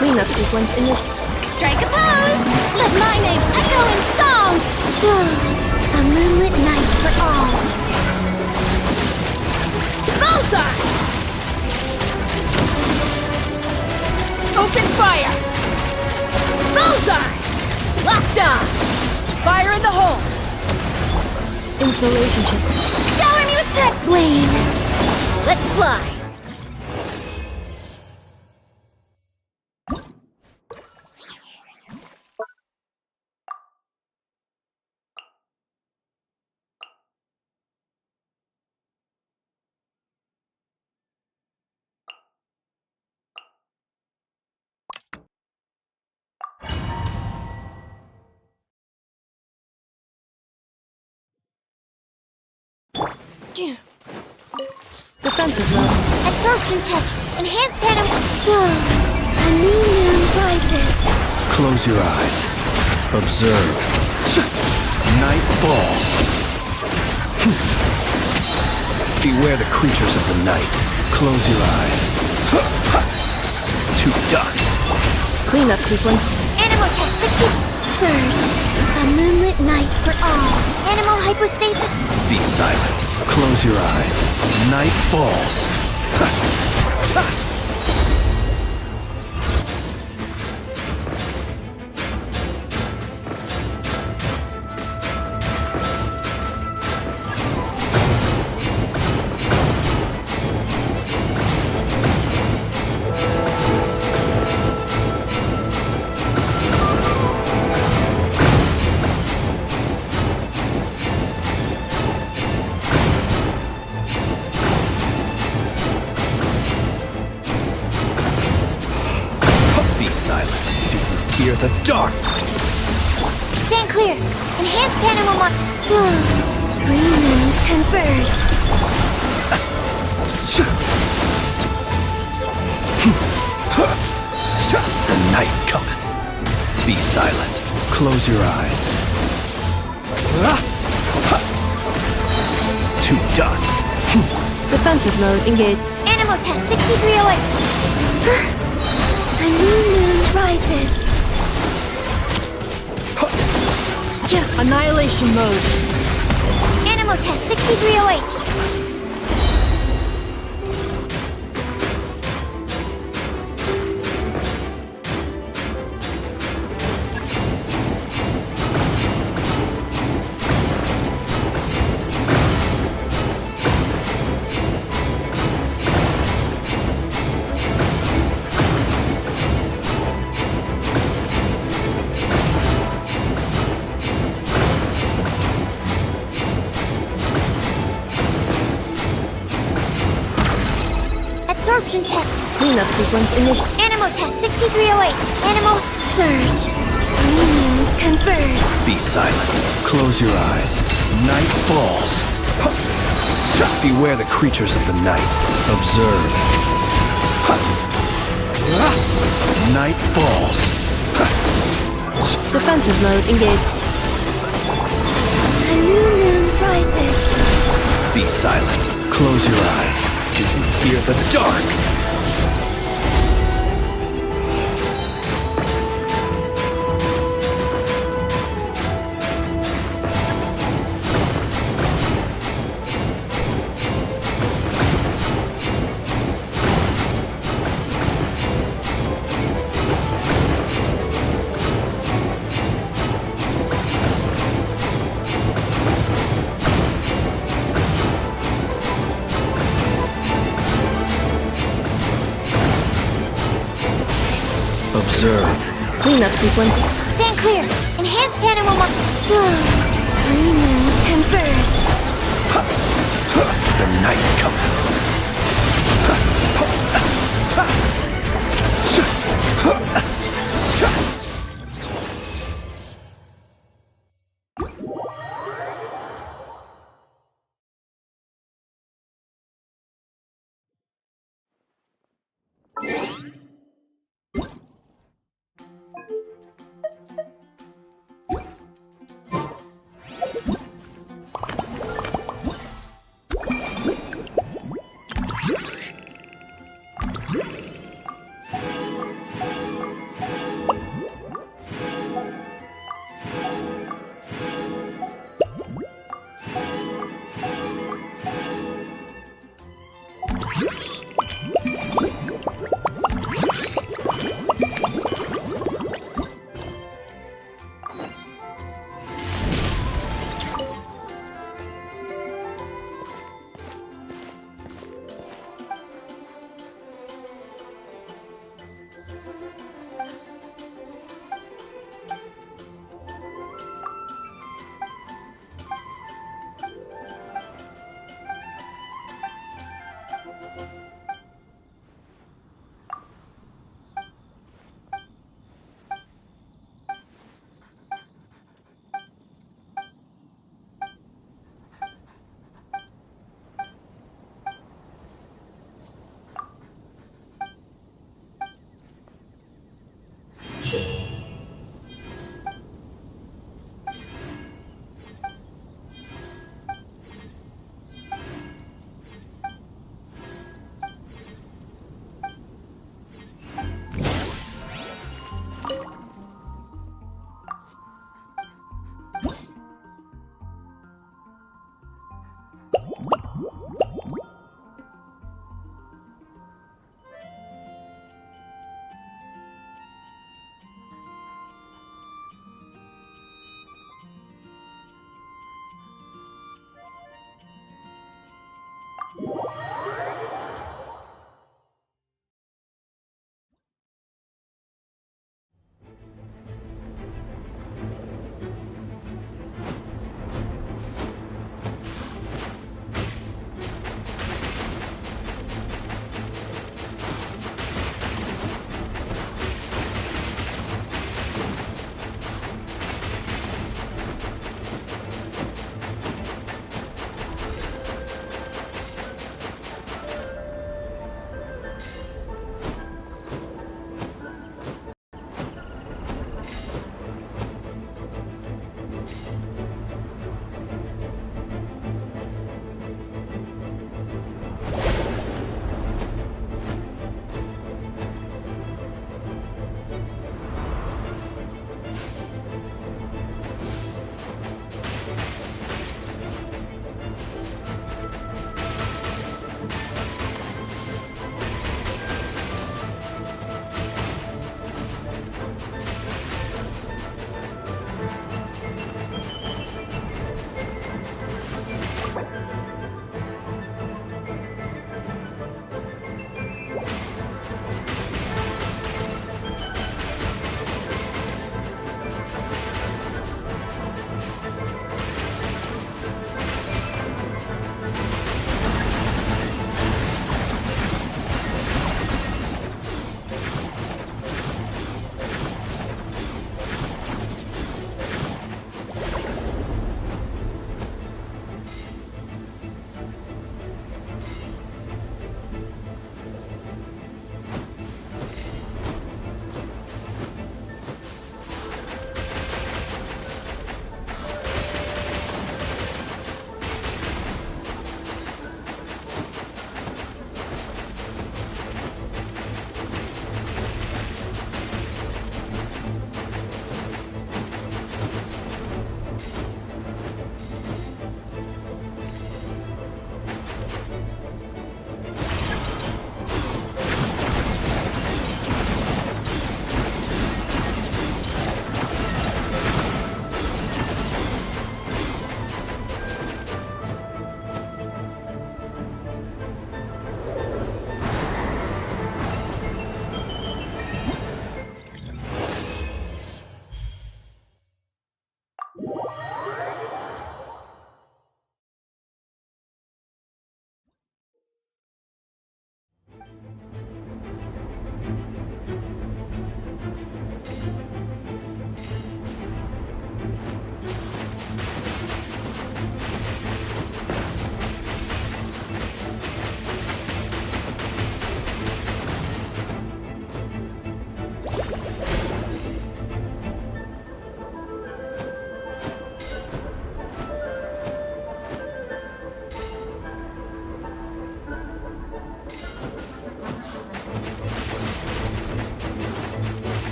[SPEAKER 12] Cleanup sequence initiated.
[SPEAKER 11] Strike a pose! Let my name echo in song!
[SPEAKER 4] A moonlit night for all.
[SPEAKER 11] Bullseye! Open fire! Bullseye! Locked on! Fire in the hole!
[SPEAKER 12] Installation chamber.
[SPEAKER 11] Shower me with threat!
[SPEAKER 4] Wave.
[SPEAKER 11] Let's fly!
[SPEAKER 12] Defensive mode.
[SPEAKER 1] Absorption test. Enhanced phantom.
[SPEAKER 4] A new moon rises.
[SPEAKER 5] Close your eyes. Observe. Night falls. Beware the creatures of the night. Close your eyes. To dust.
[SPEAKER 12] Cleanup sequence.
[SPEAKER 1] Animal test 60.
[SPEAKER 4] Surge. A moonlit night for all.
[SPEAKER 1] Animal hypostasis.
[SPEAKER 5] Be silent. Close your eyes. Night falls. Be silent. Do you fear the dark?
[SPEAKER 1] Stand clear. Enhanced animal mark.
[SPEAKER 4] Green moons converge.
[SPEAKER 5] The night cometh. Be silent. Close your eyes. To dust.
[SPEAKER 12] Defensive mode engaged.
[SPEAKER 1] Animal test 6308.
[SPEAKER 4] A new moon rises.
[SPEAKER 12] Annihilation mode.
[SPEAKER 1] Animal test 6308. absorption tech.
[SPEAKER 7] Cleanup sequence initial.
[SPEAKER 1] Animal test 6308. Animal surge. Unions converge.
[SPEAKER 13] Be silent. Close your eyes. Night falls. Beware the creatures of the night. Observe. Night falls.
[SPEAKER 7] Defensive mode engaged.
[SPEAKER 1] A new moon rises.
[SPEAKER 13] Be silent. Close your eyes. Do you fear the dark? Observe.
[SPEAKER 7] Cleanup sequence.
[SPEAKER 1] Stand clear. Enhanced animal New moons converge.
[SPEAKER 13] The night cometh.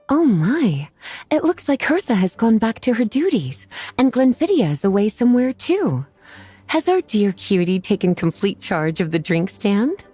[SPEAKER 14] Oh my, it looks like Hertha has gone back to her duties, and Glenfidia is away somewhere too. Has our dear cutie taken complete charge of the drink stand?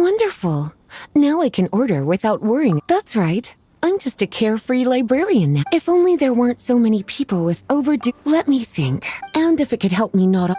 [SPEAKER 14] Wonderful. Now I can order without worrying. That's right. I'm just a carefree librarian now. If only there weren't so many people with overdue. Let me think. And if it could help me not.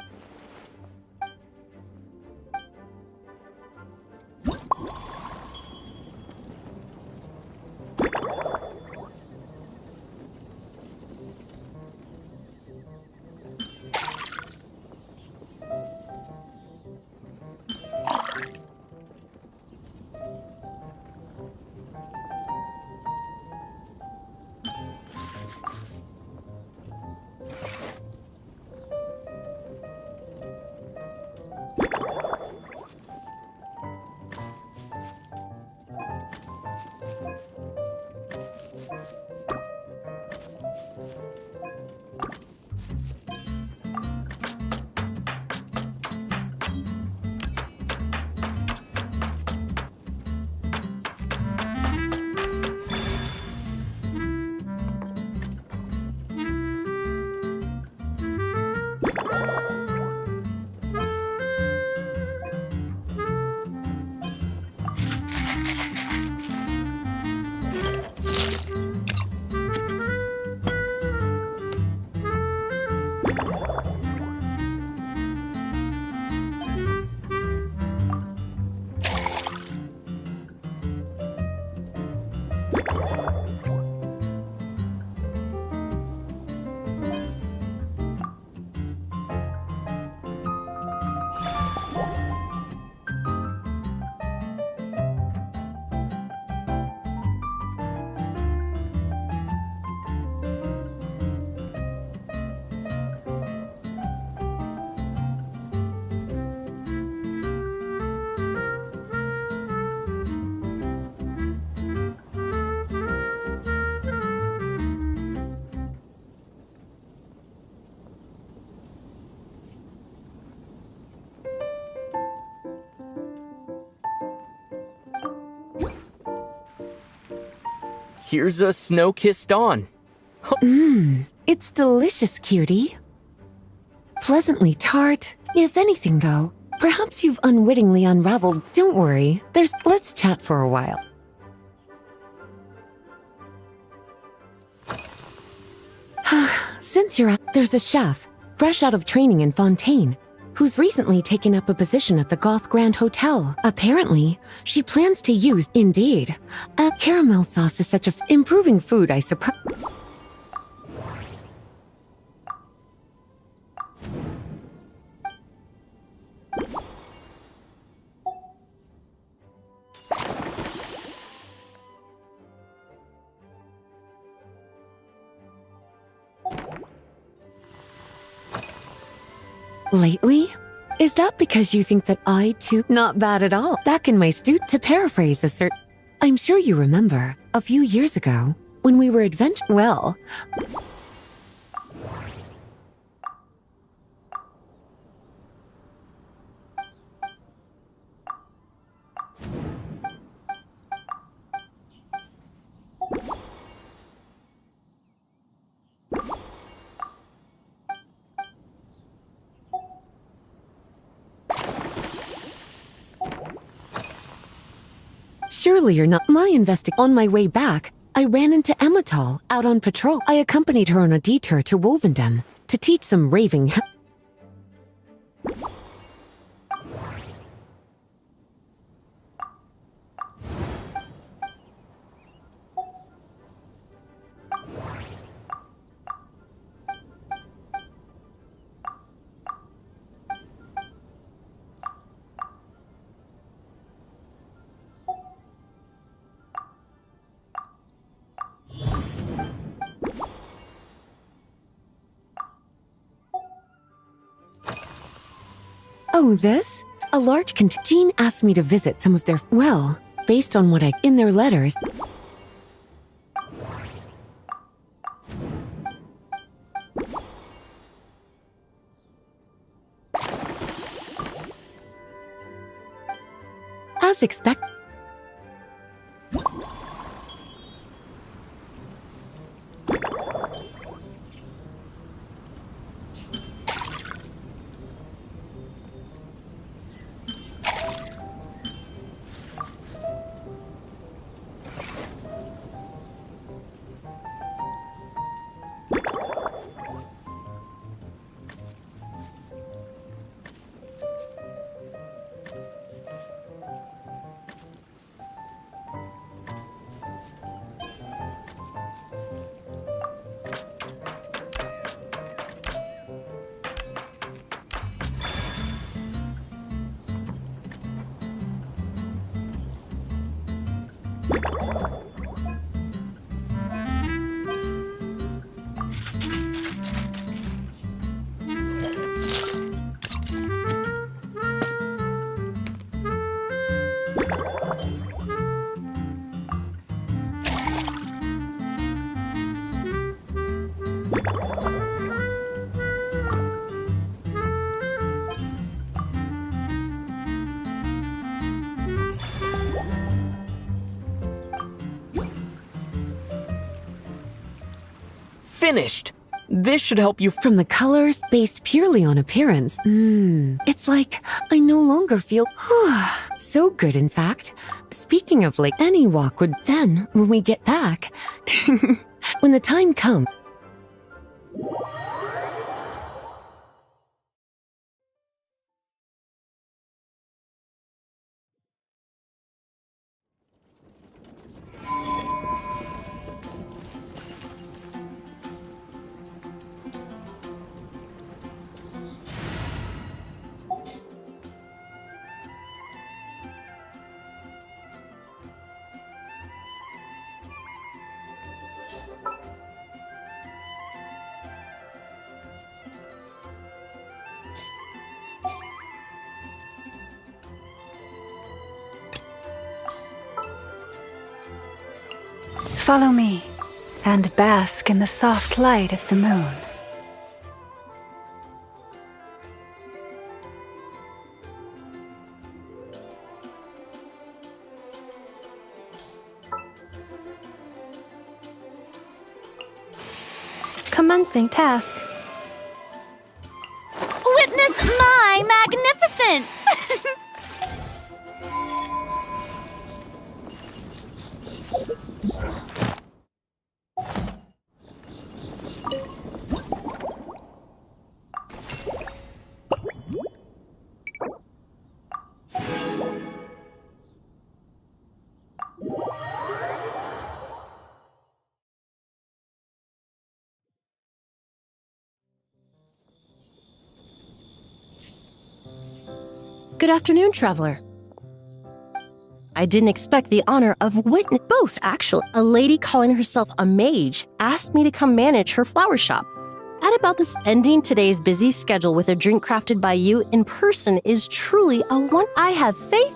[SPEAKER 15] Here's a snow-kissed dawn.
[SPEAKER 14] It's delicious, cutie. Pleasantly tart. If anything, though, perhaps you've unwittingly unraveled. Don't worry. Let's chat for a while. Since you're out, there's a chef, fresh out of training in Fontaine, who's recently taken up a position at the Goth Grand Hotel. Apparently, she plans to use, indeed, a caramel sauce is such improving food, I suppose. Lately? Is that because you think that I, too, not bad at all? Back in my to paraphrase a certain... I'm sure you remember, a few years ago, when we were well... Surely you're not on my way back, I ran into Emmetall out on patrol. I accompanied her on a detour to Wolvendam to teach some raving Oh, this? A large Jean asked me to visit some of their, well, based on what in their letters. As expected.
[SPEAKER 15] Finished! This should help you.
[SPEAKER 14] From the colors based purely on appearance, it's like I no longer feel so good, in fact. Speaking of like any walk would then, when we get back, when the time comes.
[SPEAKER 16] Follow me, and bask in the soft light of the moon.
[SPEAKER 17] Commencing task.
[SPEAKER 6] Witness my magnificence!
[SPEAKER 17] Good afternoon, traveler. I didn't expect the honor of witness both, actually. A lady calling herself a mage asked me to come manage her flower shop. At about this, ending today's busy schedule with a drink crafted by you in person is truly a one. I have faith.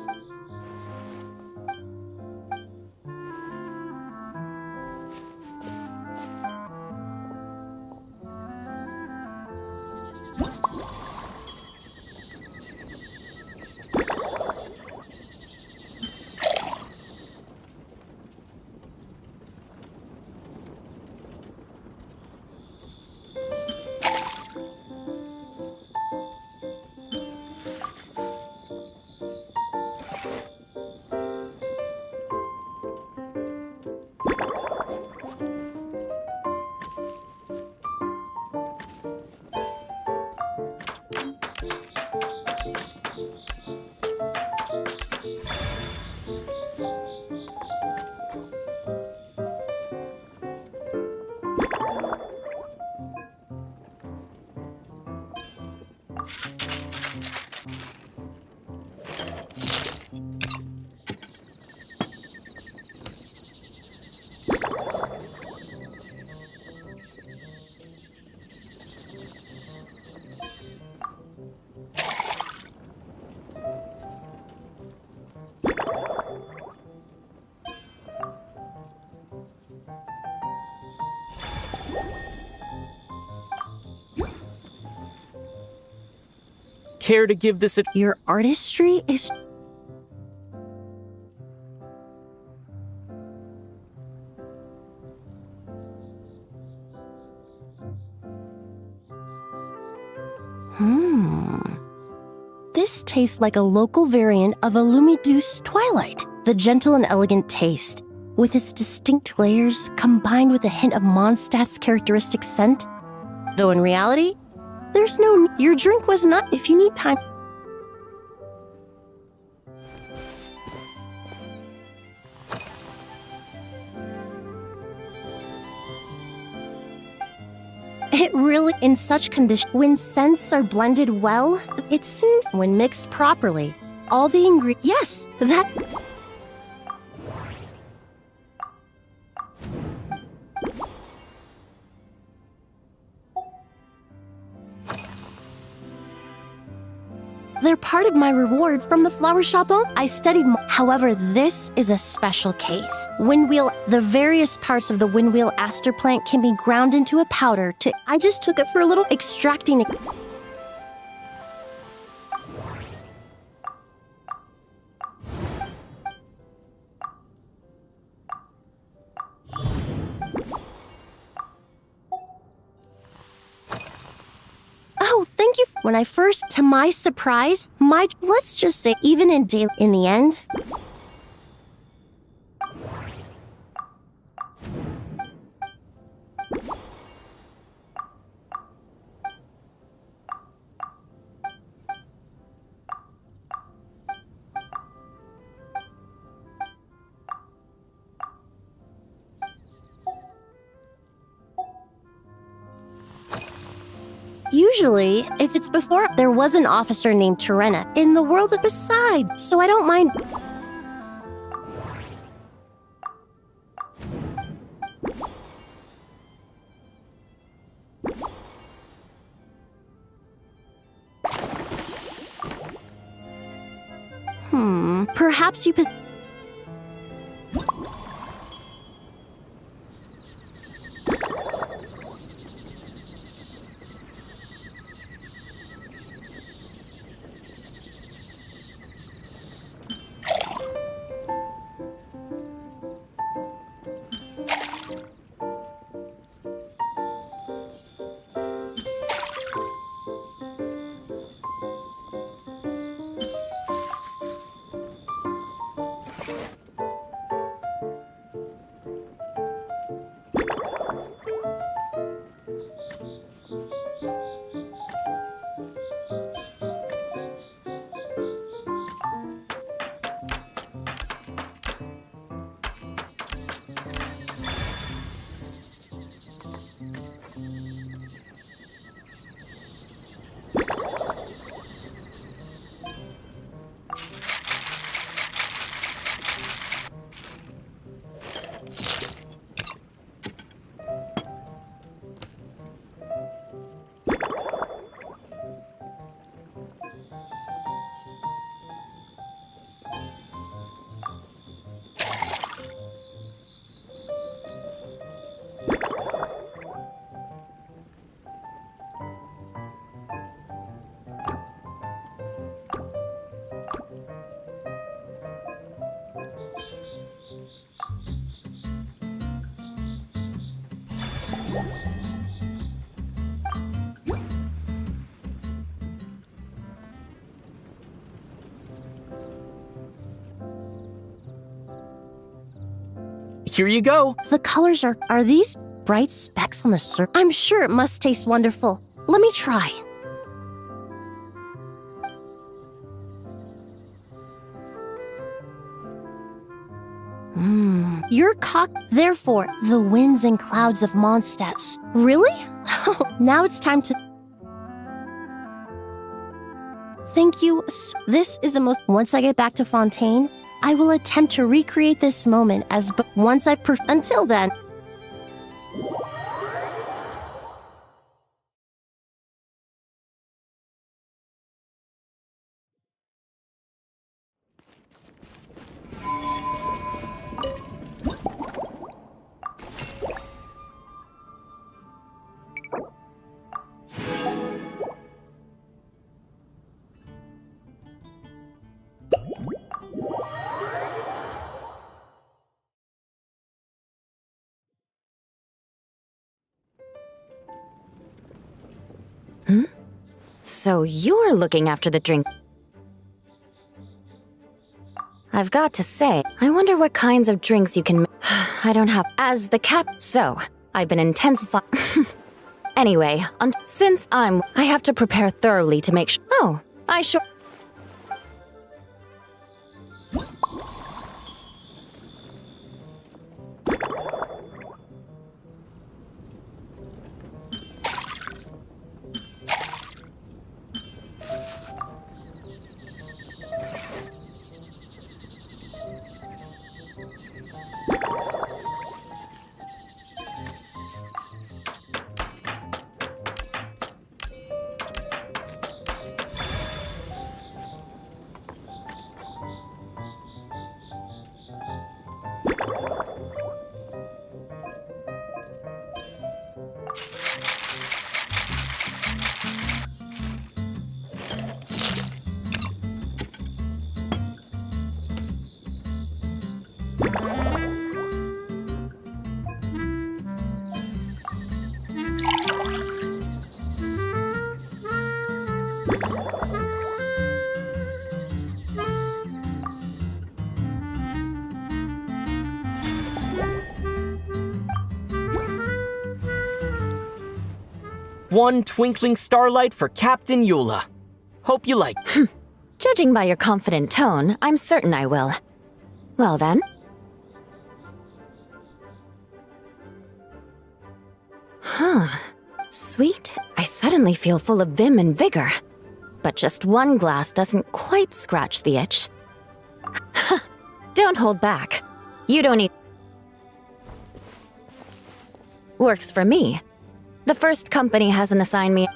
[SPEAKER 15] Care to give this a...
[SPEAKER 17] Your artistry is... This tastes like a local variant of a Lumideuse Twilight. The gentle and elegant taste, with its distinct layers combined with a hint of Mondstadt's characteristic scent. Though in reality, there's no... Your drink was not... If you need time... It really, in such conditions, when scents are blended well, it seems when mixed properly, all the ingredients. Yes, that. They're part of my reward from the flower shop. I studied. However, this is a special case. Windwheel, the various parts of the windwheel aster plant can be ground into a powder to. I just took it for a little extracting. Oh, thank you. When I first, to my surprise, let's just say, even in the end. Usually, if it's before, there was an officer named Terena in the world besides, so I don't mind. Perhaps you.
[SPEAKER 15] Here you go.
[SPEAKER 17] The colors are these bright specks on the surface? I'm sure it must taste wonderful. Let me try. Your therefore, the winds and clouds of Mondstadt. Really? Now it's time to. Thank you. This is the most. Once I get back to Fontaine, I will attempt to recreate this moment as. Once I. Until then.
[SPEAKER 18] So you're looking after the drink. I've got to say, I wonder what kinds of drinks you can I don't have as the cap. So, I've been intensifying. Anyway, since I have to prepare thoroughly to make sure. Oh, I sure.
[SPEAKER 15] One twinkling starlight for Captain Eula. Hope you like.
[SPEAKER 18] Judging by your confident tone, I'm certain I will. Well then. Huh. Sweet, I suddenly feel full of vim and vigor. But just one glass doesn't quite scratch the itch. Don't hold back. You don't need... Works for me. The first company hasn't assigned me...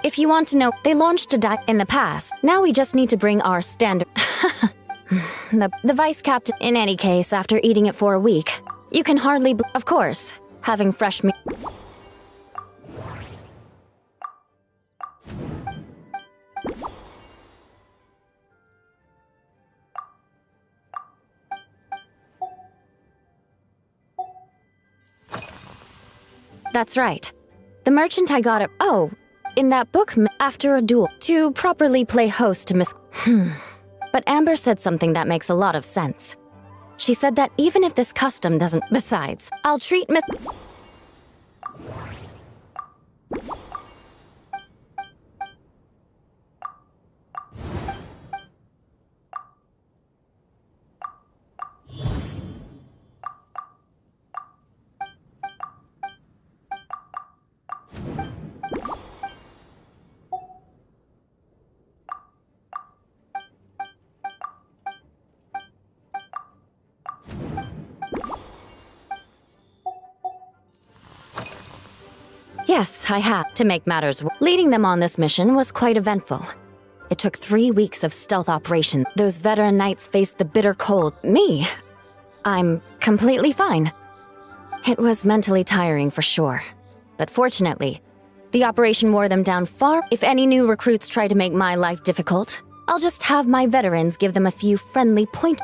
[SPEAKER 18] If you want to know, they launched a diet in the past. Now we just need to bring our standard... the vice captain... In any case, after eating it for a week, you can hardly... Of course, having fresh meat... That's right. The merchant I got it. Oh, in that book, after a duel, to properly play host to Miss... But Amber said something that makes a lot of sense. She said that even if this custom doesn't... Besides, I'll treat Miss... Yes, I have. To make matters worse, leading them on this mission was quite eventful. It took 3 weeks of stealth operation. Those veteran knights faced the bitter cold. Me? I'm completely fine. It was mentally tiring for sure. But fortunately, the operation wore them down far. If any new recruits try to make my life difficult, I'll just have my veterans give them a few friendly points.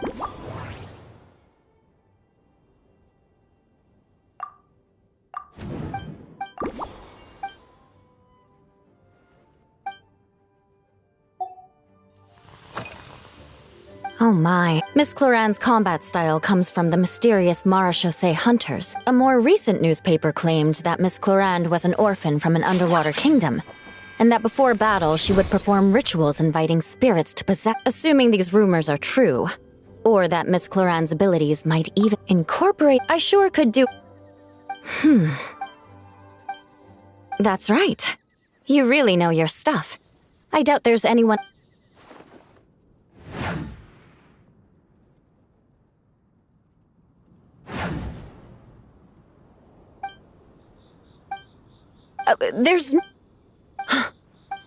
[SPEAKER 18] Oh my. Miss Cloran's combat style comes from the mysterious Marechaussee hunters. A more recent newspaper claimed that Miss Cloran was an orphan from an underwater kingdom, and that before battle she would perform rituals inviting spirits to possess. Assuming these rumors are true, or that Miss Cloran's abilities might even incorporate... I sure could do... That's right. You really know your stuff. I doubt there's anyone...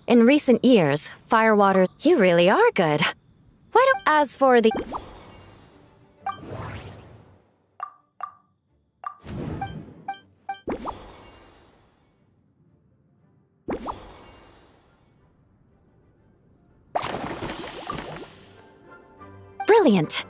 [SPEAKER 18] In recent years, Firewater, you really are good. Why don't... As for the... Brilliant.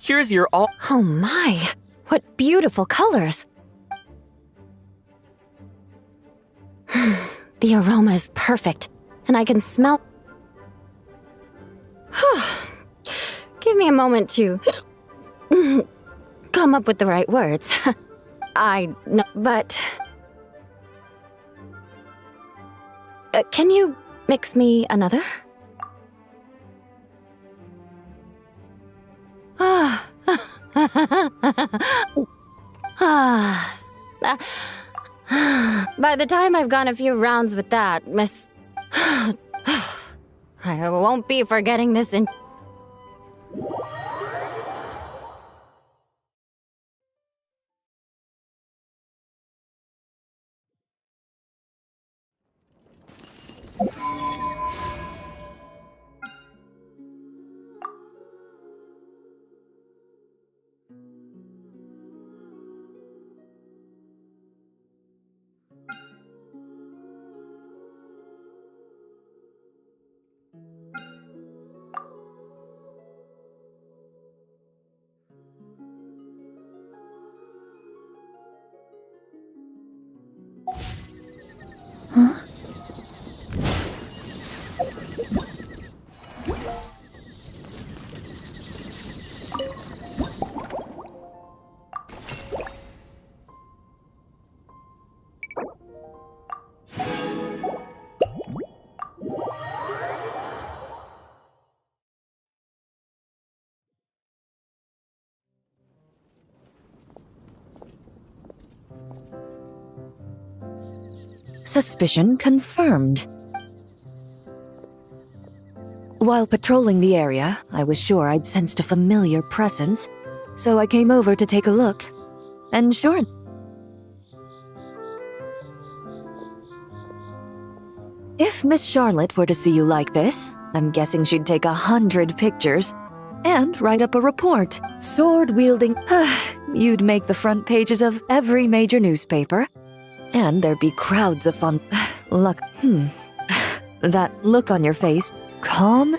[SPEAKER 15] Here's your all...
[SPEAKER 18] Oh my, what beautiful colors. The aroma is perfect, and I can smell... Give me a moment to come up with the right words. I know, but... can you mix me another? By the time I've gone a few rounds with that, Miss... I won't be forgetting this in...
[SPEAKER 12] Suspicion confirmed. While patrolling the area, I was sure I'd sensed a familiar presence, so I came over to take a look. And sure, if Miss Charlotte were to see you like this, I'm guessing she'd take 100 pictures and write up a report. Sword-wielding, you'd make the front pages of every major newspaper. And there'd be crowds of fun. Look, that look on your face, calm.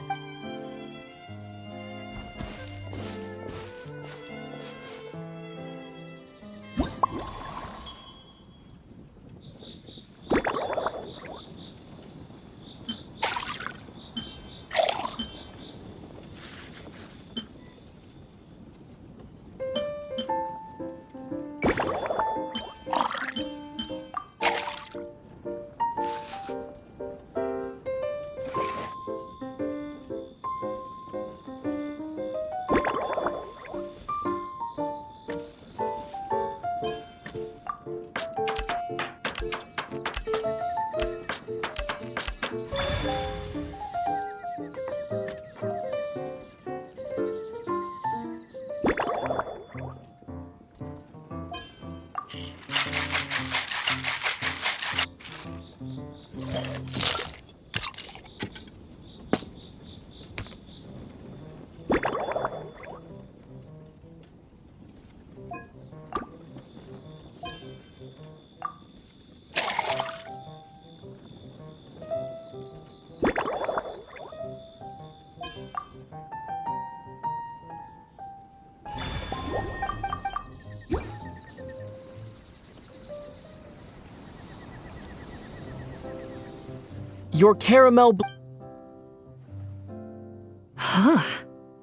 [SPEAKER 15] Your caramel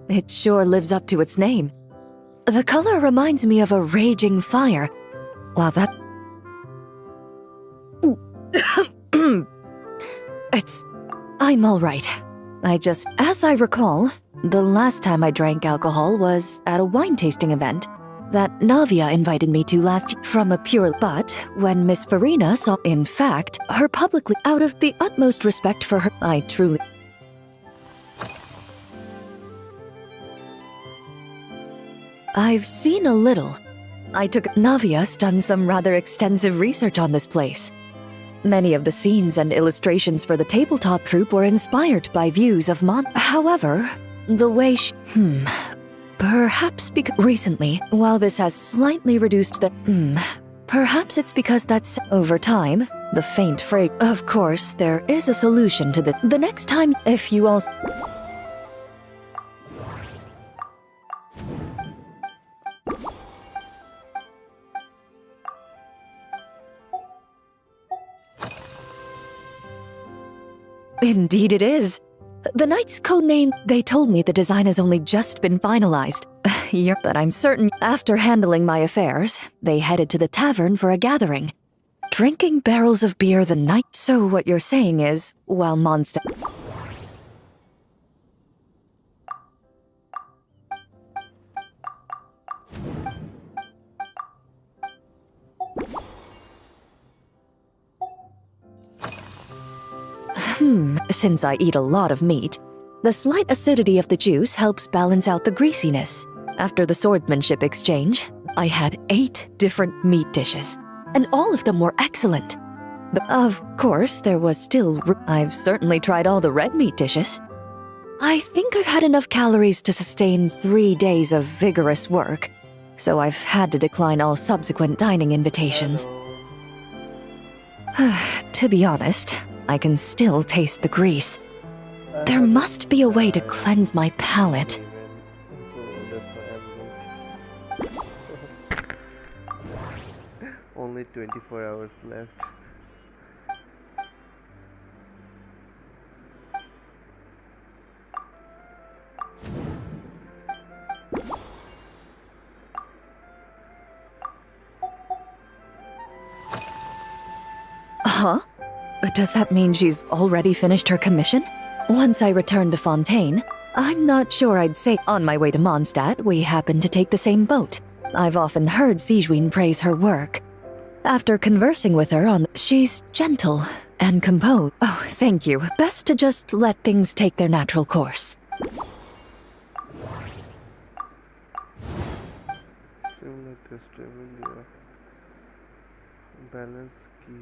[SPEAKER 12] It sure lives up to its name. The color reminds me of a raging fire, while that... I'm all right. As I recall, the last time I drank alcohol was at a wine tasting event that Navia invited me to last year from a pure... But when Miss Farina saw, in fact, her publicly, out of the utmost respect for her, I truly... I've seen a little. Navia's done some rather extensive research on this place. Many of the scenes and illustrations for the tabletop troupe were inspired by views of However, the way she... Perhaps because... Recently, while this has slightly reduced the... Perhaps it's because that's... Over time, the faint fragrance... Of course, there is a solution to the next time, if you all... Indeed it is. The knight's codename, they told me the design has only just been finalized. But I'm certain after handling my affairs, they headed to the tavern for a gathering. Drinking barrels of beer the night. So what you're saying is, while Mondstadt... Since I eat a lot of meat, the slight acidity of the juice helps balance out the greasiness. After the swordsmanship exchange, I had 8 different meat dishes, and all of them were excellent. But of course, there was still... I've certainly tried all the red meat dishes. I think I've had enough calories to sustain 3 days of vigorous work, so I've had to decline all subsequent dining invitations. To be honest, I can still taste the grease. There must be a way to cleanse my palate.
[SPEAKER 3] Only 24 hours left.
[SPEAKER 12] Huh? Does that mean she's already finished her commission? Once I return to Fontaine, I'm not sure I'd say on my way to Mondstadt we happened to take the same boat. I've often heard Sigewinne praise her work. After conversing with her she's gentle and composed. Oh, thank you. Best to just let things take their natural course.
[SPEAKER 3] Similar to Australia. Balance key.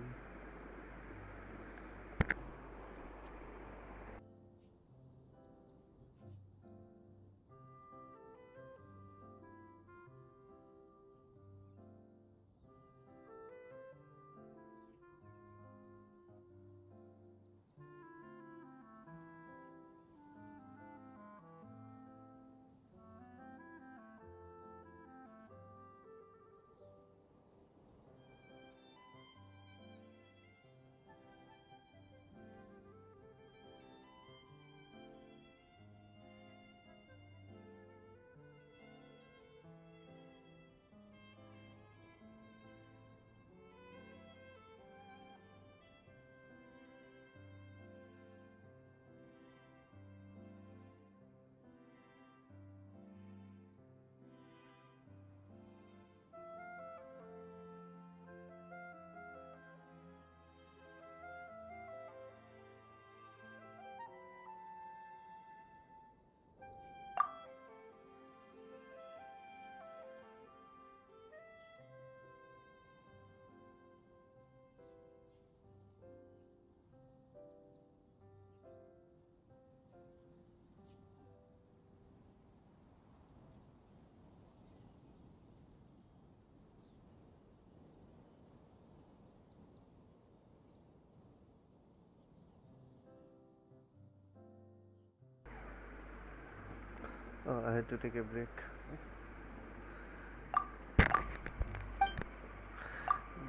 [SPEAKER 3] Oh, I had to take a break.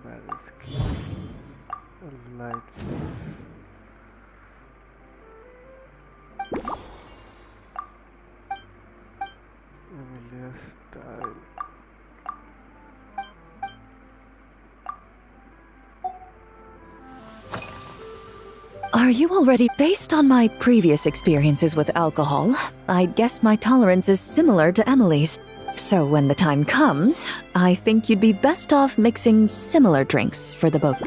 [SPEAKER 3] Balance key. A light face. Emilia style.
[SPEAKER 12] Are you already... Based on my previous experiences with alcohol, I guess my tolerance is similar to Emily's. So when the time comes, I think you'd be best off mixing similar drinks for the boat.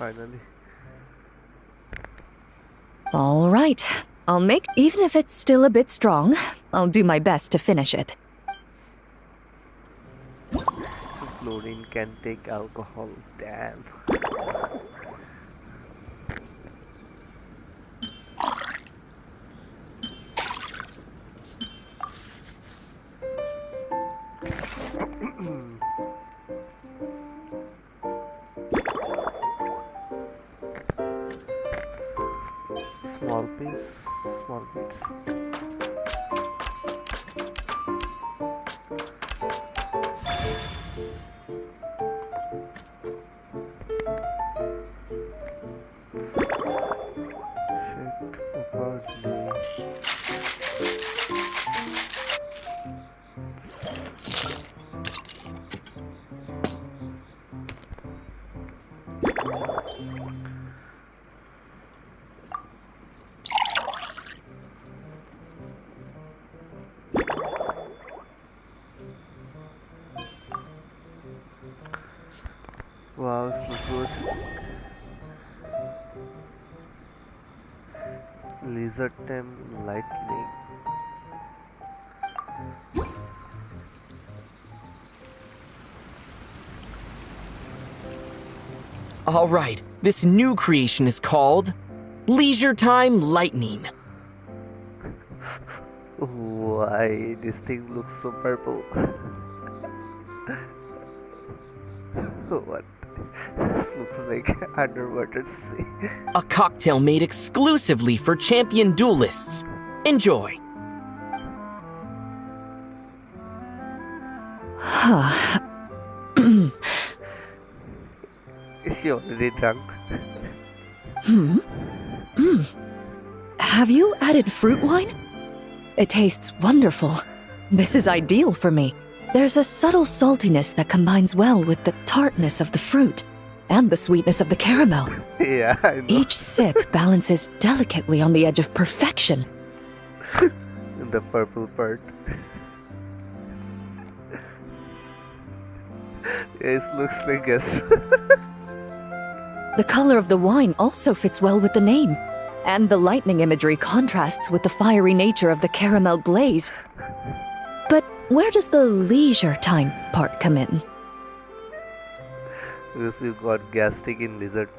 [SPEAKER 3] Finally.
[SPEAKER 12] All right. Even if it's still a bit strong, I'll do my best to finish it.
[SPEAKER 3] Chlorine can take alcohol. Damn. Small piece, small bits. Wow, so good. Lizard time lightning.
[SPEAKER 15] Alright, this new creation is called Leisure Time Lightning.
[SPEAKER 3] Why this thing looks so purple? What? This looks like underwater sea.
[SPEAKER 15] A cocktail made exclusively for champion duelists. Enjoy.
[SPEAKER 3] Is she already drunk?
[SPEAKER 12] Have you added fruit wine? It tastes wonderful. This is ideal for me. There's a subtle saltiness that combines well with the tartness of the fruit and the sweetness of the caramel.
[SPEAKER 3] Yeah, I know.
[SPEAKER 12] Each sip balances delicately on the edge of perfection.
[SPEAKER 3] The purple part. It looks like a...
[SPEAKER 12] The color of the wine also fits well with the name, and the lightning imagery contrasts with the fiery nature of the caramel glaze. But where does the leisure time part come in?
[SPEAKER 3] Because you got gastric in lizard.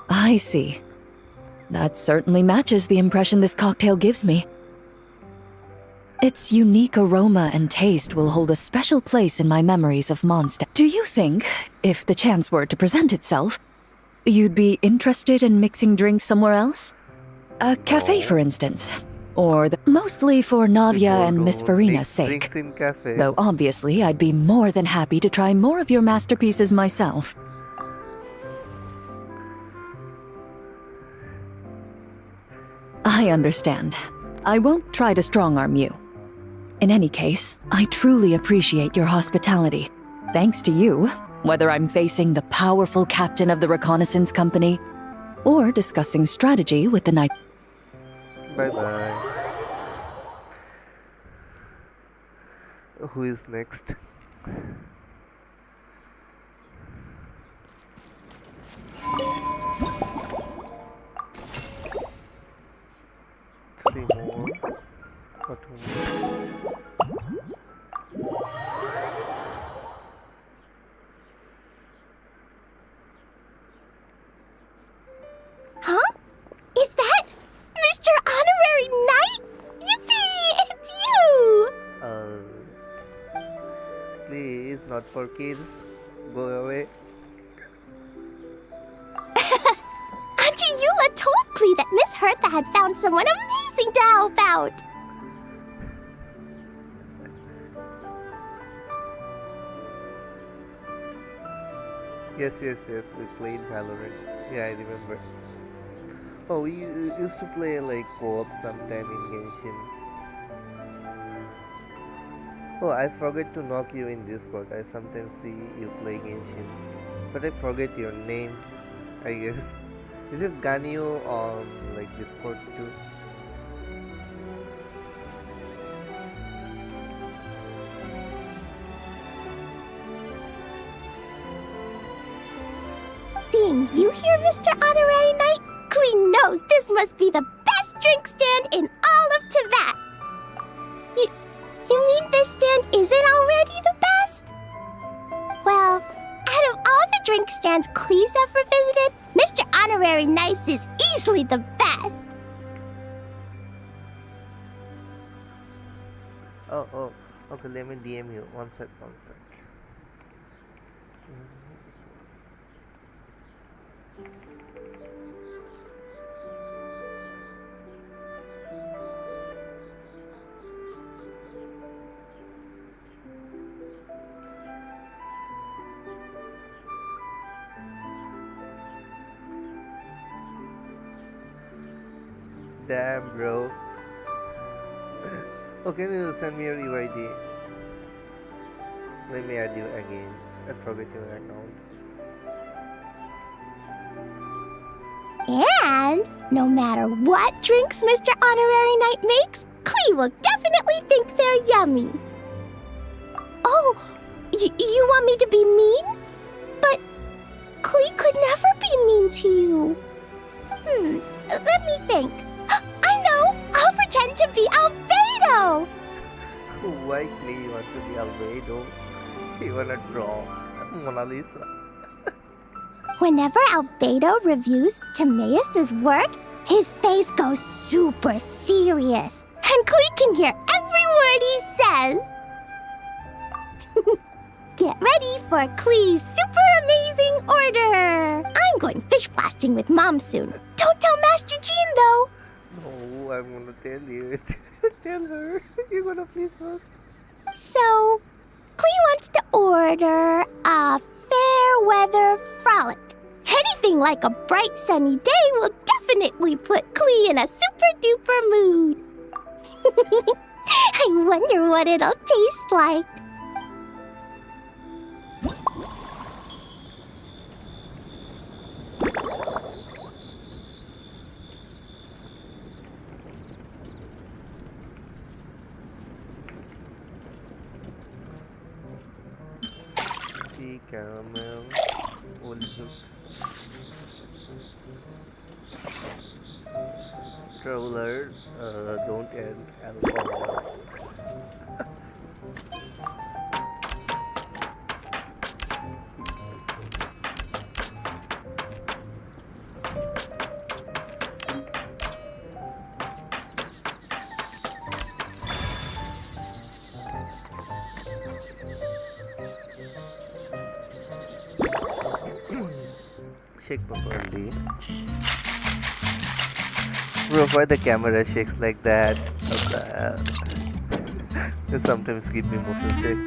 [SPEAKER 12] I see. That certainly matches the impression this cocktail gives me. Its unique aroma and taste will hold a special place in my memories of Mondstadt. Do you think, if the chance were to present itself, you'd be interested in mixing drinks somewhere else? A cafe, for instance. Or mostly for Navia and Miss Farina's sake. Though obviously I'd be more than happy to try more of your masterpieces myself. I understand. I won't try to strong-arm you. In any case, I truly appreciate your hospitality. Thanks to you, whether I'm facing the powerful captain of the reconnaissance company or discussing strategy with the knight.
[SPEAKER 3] Bye-bye. Who is next? Three more. Or two more.
[SPEAKER 4] Huh? Is that Mr. Honorary Knight? Yippee! It's you!
[SPEAKER 3] Please, not for kids. Go away.
[SPEAKER 4] Auntie Eula told Klee that Miss Hertha had found someone amazing to help out.
[SPEAKER 3] Yes, we played Valorant. Yeah, I remember. Oh, we used to play like co-op sometime in Genshin. Oh, I forget to knock you in Discord. I sometimes see you play Genshin. But I forget your name, I guess. Is it Ganyu on like Discord too?
[SPEAKER 4] Seeing you here, Mr. Honorary Knight, Klee knows this must be the best drink stand in all of Tibet. You mean this stand isn't already the best? Well, out of all the drink stands Clee's ever visited, Mr. Honorary Knights is easily the best.
[SPEAKER 3] Oh, okay, let me DM you. One sec. Damn, bro. Oh, can you send me your UID? Let me add you again. I forget your account.
[SPEAKER 4] And no matter what drinks Mr. Honorary Knight makes, Clee will definitely think they're yummy. Oh, you want me to be mean? But Clee could never be mean to you. Let me think. I know! I'll pretend to be Albedo!
[SPEAKER 3] Why Clay want to be Albedo? He wanna draw Mona Lisa.
[SPEAKER 4] Whenever Albedo reviews Timaeus' work, his face goes super serious, and Clee can hear every word he says. Get ready for Clee's super amazing order! I'm going fish blasting with Mom soon. Don't tell Master Jean, though!
[SPEAKER 3] No, I'm gonna tell you. Tell her. You're gonna please us.
[SPEAKER 4] So, Clee wants to order a fair weather frolic. Anything like a bright sunny day will definitely put Clee in a super duper mood. I wonder what it'll taste like.
[SPEAKER 3] Tea, caramel, old milk. Traveler, don't add alcohol. Shake properly. Bro, why the camera shakes like that? It sometimes give me motion sick.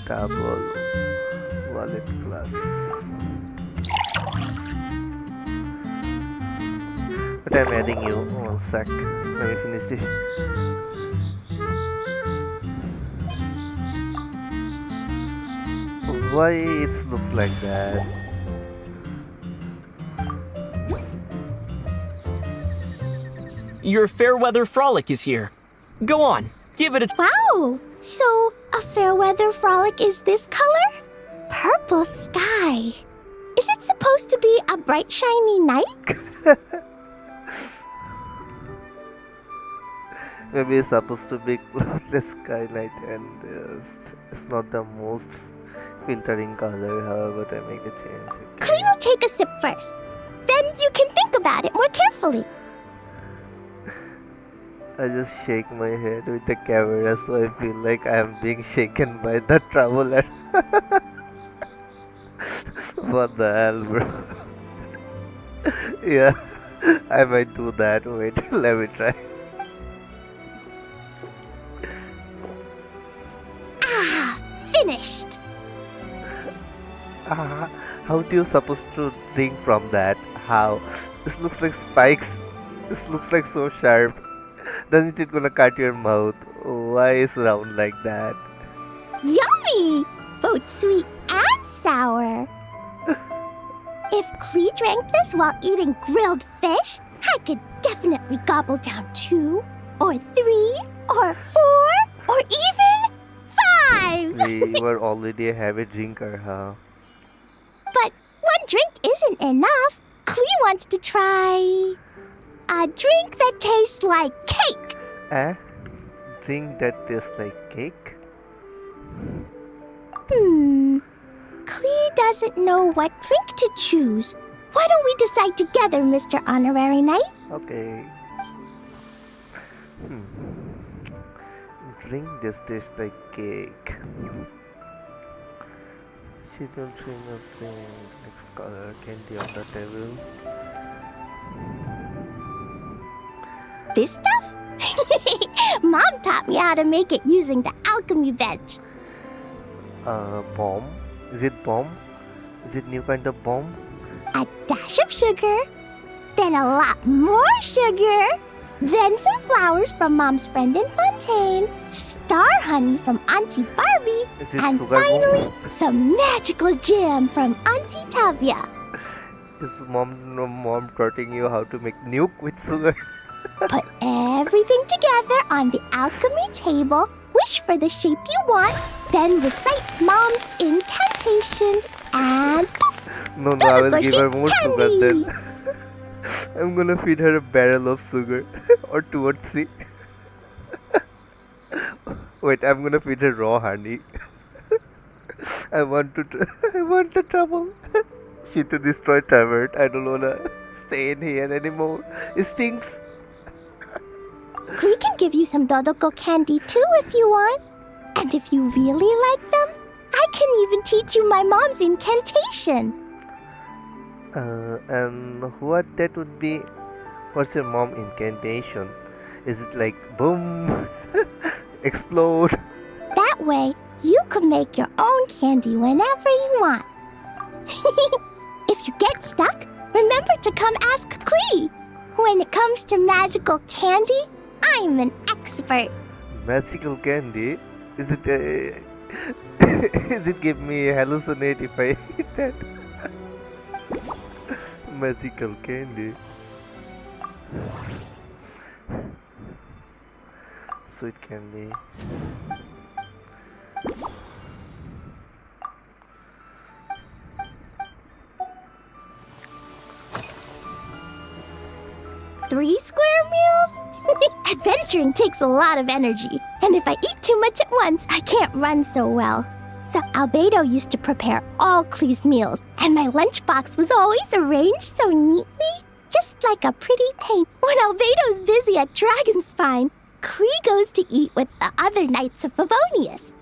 [SPEAKER 3] Double wallet class. But I'm adding you. One sec. Let me finish this. Why it looks like that?
[SPEAKER 15] Your Fairweather Frolic is here. Go on, give it a...
[SPEAKER 4] Wow! So, a fair weather frolic is this color? Purple sky. Is it supposed to be a bright shiny night?
[SPEAKER 3] Maybe it's supposed to be cloudless skylight and it's not the most filtering color, however I make a change.
[SPEAKER 4] Clee will take a sip first. Then you can think about it more carefully.
[SPEAKER 3] I just shake my head with the camera so I feel like I am being shaken by the traveler. What the hell, bro? Yeah, I might do that. Wait, let me try.
[SPEAKER 4] Ah, finished!
[SPEAKER 3] How do you supposed to drink from that? How? This looks like spikes. This looks like so sharp. Doesn't it gonna cut your mouth? Why is round like that?
[SPEAKER 4] Yummy! Both sweet and sour. If Clee drank this while eating grilled fish, I could definitely gobble down 2, or 3, or 4, or even 5! time!
[SPEAKER 3] We were already a heavy drinker, huh?
[SPEAKER 4] But one drink isn't enough. Klee wants to try a drink that tastes like cake.
[SPEAKER 3] Drink that tastes like cake?
[SPEAKER 4] Klee doesn't know what drink to choose. Why don't we decide together, Mr. Honorary Knight?
[SPEAKER 3] Okay. Drink this tastes like cake. She don't see nothing. Next color candy on the table.
[SPEAKER 4] This stuff? Mom taught me how to make it using the alchemy bench.
[SPEAKER 3] Bomb? Is it bomb? Is it new kind of bomb?
[SPEAKER 4] A dash of sugar, then a lot more sugar, then some flowers from Mom's friend in Fontaine, star honey from Auntie Barbie, and finally, some magical jam from Auntie Tavia.
[SPEAKER 3] Is mom taughting you how to make nuke with sugar?
[SPEAKER 4] Put everything together on the alchemy table, wish for the shape you want, then recite Mom's incantation, and
[SPEAKER 3] No, I will give her more sugar then. I'm gonna feed her a barrel of sugar. Or 2 or 3. Wait, I'm gonna feed her raw honey. I want the trouble. She to destroy Tavert. I don't wanna stay in here anymore. It stinks.
[SPEAKER 4] Klee can give you some Dodoko candy too if you want. And if you really like them, I can even teach you my mom's incantation.
[SPEAKER 3] And what that would be? What's your mom incantation? Is it like boom, explode?
[SPEAKER 4] That way, you can make your own candy whenever you want. If you get stuck, remember to come ask Klee. When it comes to magical candy, I'm an expert.
[SPEAKER 3] Magical candy? Is it is it give me hallucinate if I eat that? Magical candy. Sweet candy.
[SPEAKER 4] Three square meals? Adventuring takes a lot of energy, and if I eat too much at once, I can't run so well. So Albedo used to prepare all Klee's meals, and my lunchbox was always arranged so neatly, just like a pretty paint. When Albedo's busy at Dragonspine, Klee goes to eat with the other Knights of Favonius.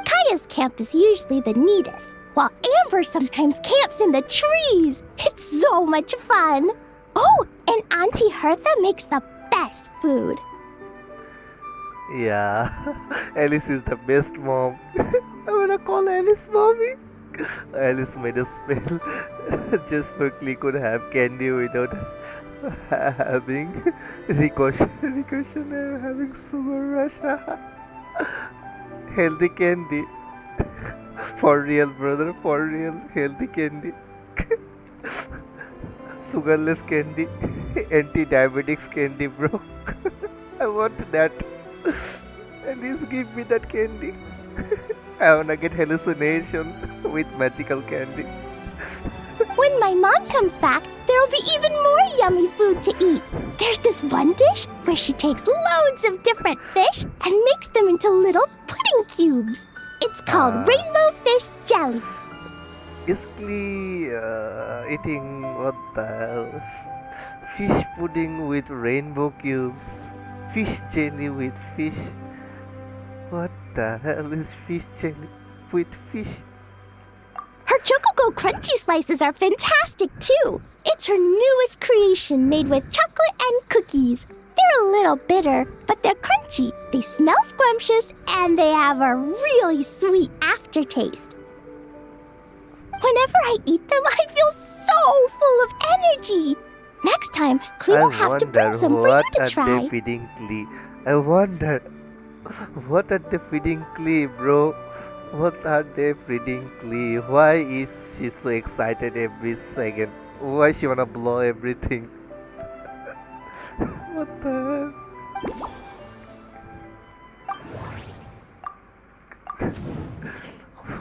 [SPEAKER 4] Kaya's camp is usually the neatest, while Amber sometimes camps in the trees. It's so much fun. Oh, and Auntie Hertha makes the best food.
[SPEAKER 3] Yeah, Alice is the best mom. I'm gonna call Alice mommy. Alice made a spell just for Klee could have candy without having ricochet having sugar rush. Healthy candy. For real, brother, for real. Healthy candy. Sugarless candy. Anti-diabetics candy, bro. I want that. At least give me that candy. I wanna get hallucination with magical candy.
[SPEAKER 4] When my mom comes back, there'll be even more yummy food to eat. There's this one dish where she takes loads of different fish and makes them into little pudding cubes. It's called rainbow fish jelly.
[SPEAKER 3] Is Klee eating what the hell? Fish pudding with rainbow cubes. Fish jelly with fish. What the hell is fish jelly with fish?
[SPEAKER 4] Her Chocogo Crunchy Slices are fantastic too. It's her newest creation made with chocolate and cookies. They're a little bitter, but they're crunchy. They smell scrumptious, and they have a really sweet aftertaste. Whenever I eat them, I feel so full of energy. Next time, Klee will have to bring some for you to try.
[SPEAKER 3] What are they feeding Klee? I wonder. What are they feeding Klee, bro? What are they feeding Klee? Why is she so excited every second? Why she wanna blow everything? What the hell?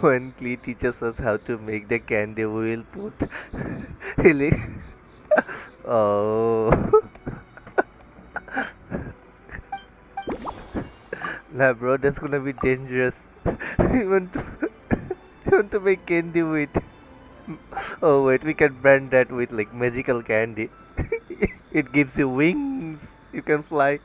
[SPEAKER 3] when Klee teaches us how to make the candy, we will put really. Oh, nah, bro, that's gonna be dangerous. you want to you want to make candy with? Oh wait, we can brand that with like magical candy. It gives you wings. You can fly.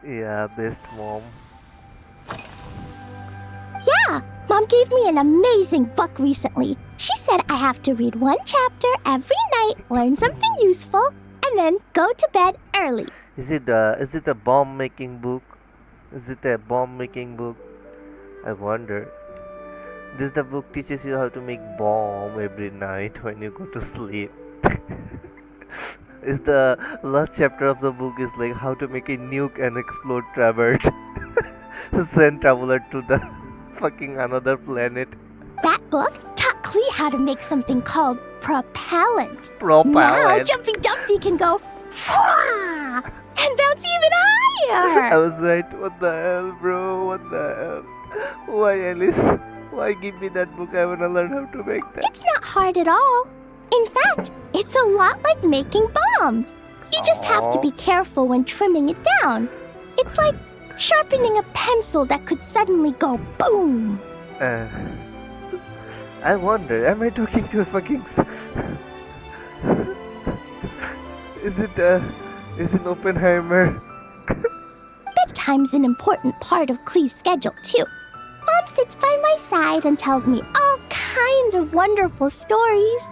[SPEAKER 3] Yeah, best mom.
[SPEAKER 4] Yeah, Mom gave me an amazing book recently. She said I have to read one chapter every night, learn something useful, and then go to bed early.
[SPEAKER 3] Is it a bomb making book? Is it a bomb making book? I wonder. This the book teaches you how to make bomb every night when you go to sleep. Is the last chapter of the book is like how to make a nuke and explode Trevor. Send Traveler to the fucking another planet.
[SPEAKER 4] That book taught Klee how to make something called propellant. Now
[SPEAKER 3] Propellant.
[SPEAKER 4] Jumpy Dumpty can go "Fwah!" and bounce even higher.
[SPEAKER 3] I was right. What the hell, bro? What the hell? Why, Alice? Why give me that book? I wanna learn how to make that.
[SPEAKER 4] It's not hard at all. In fact, it's a lot like making bombs. You just have to be careful when trimming it down. It's like sharpening a pencil that could suddenly go boom.
[SPEAKER 3] I wonder, am I talking to a fucking... Is it Oppenheimer?
[SPEAKER 4] Bedtime's an important part of Klee's schedule, too. Mom sits by my side and tells me all kinds of wonderful stories.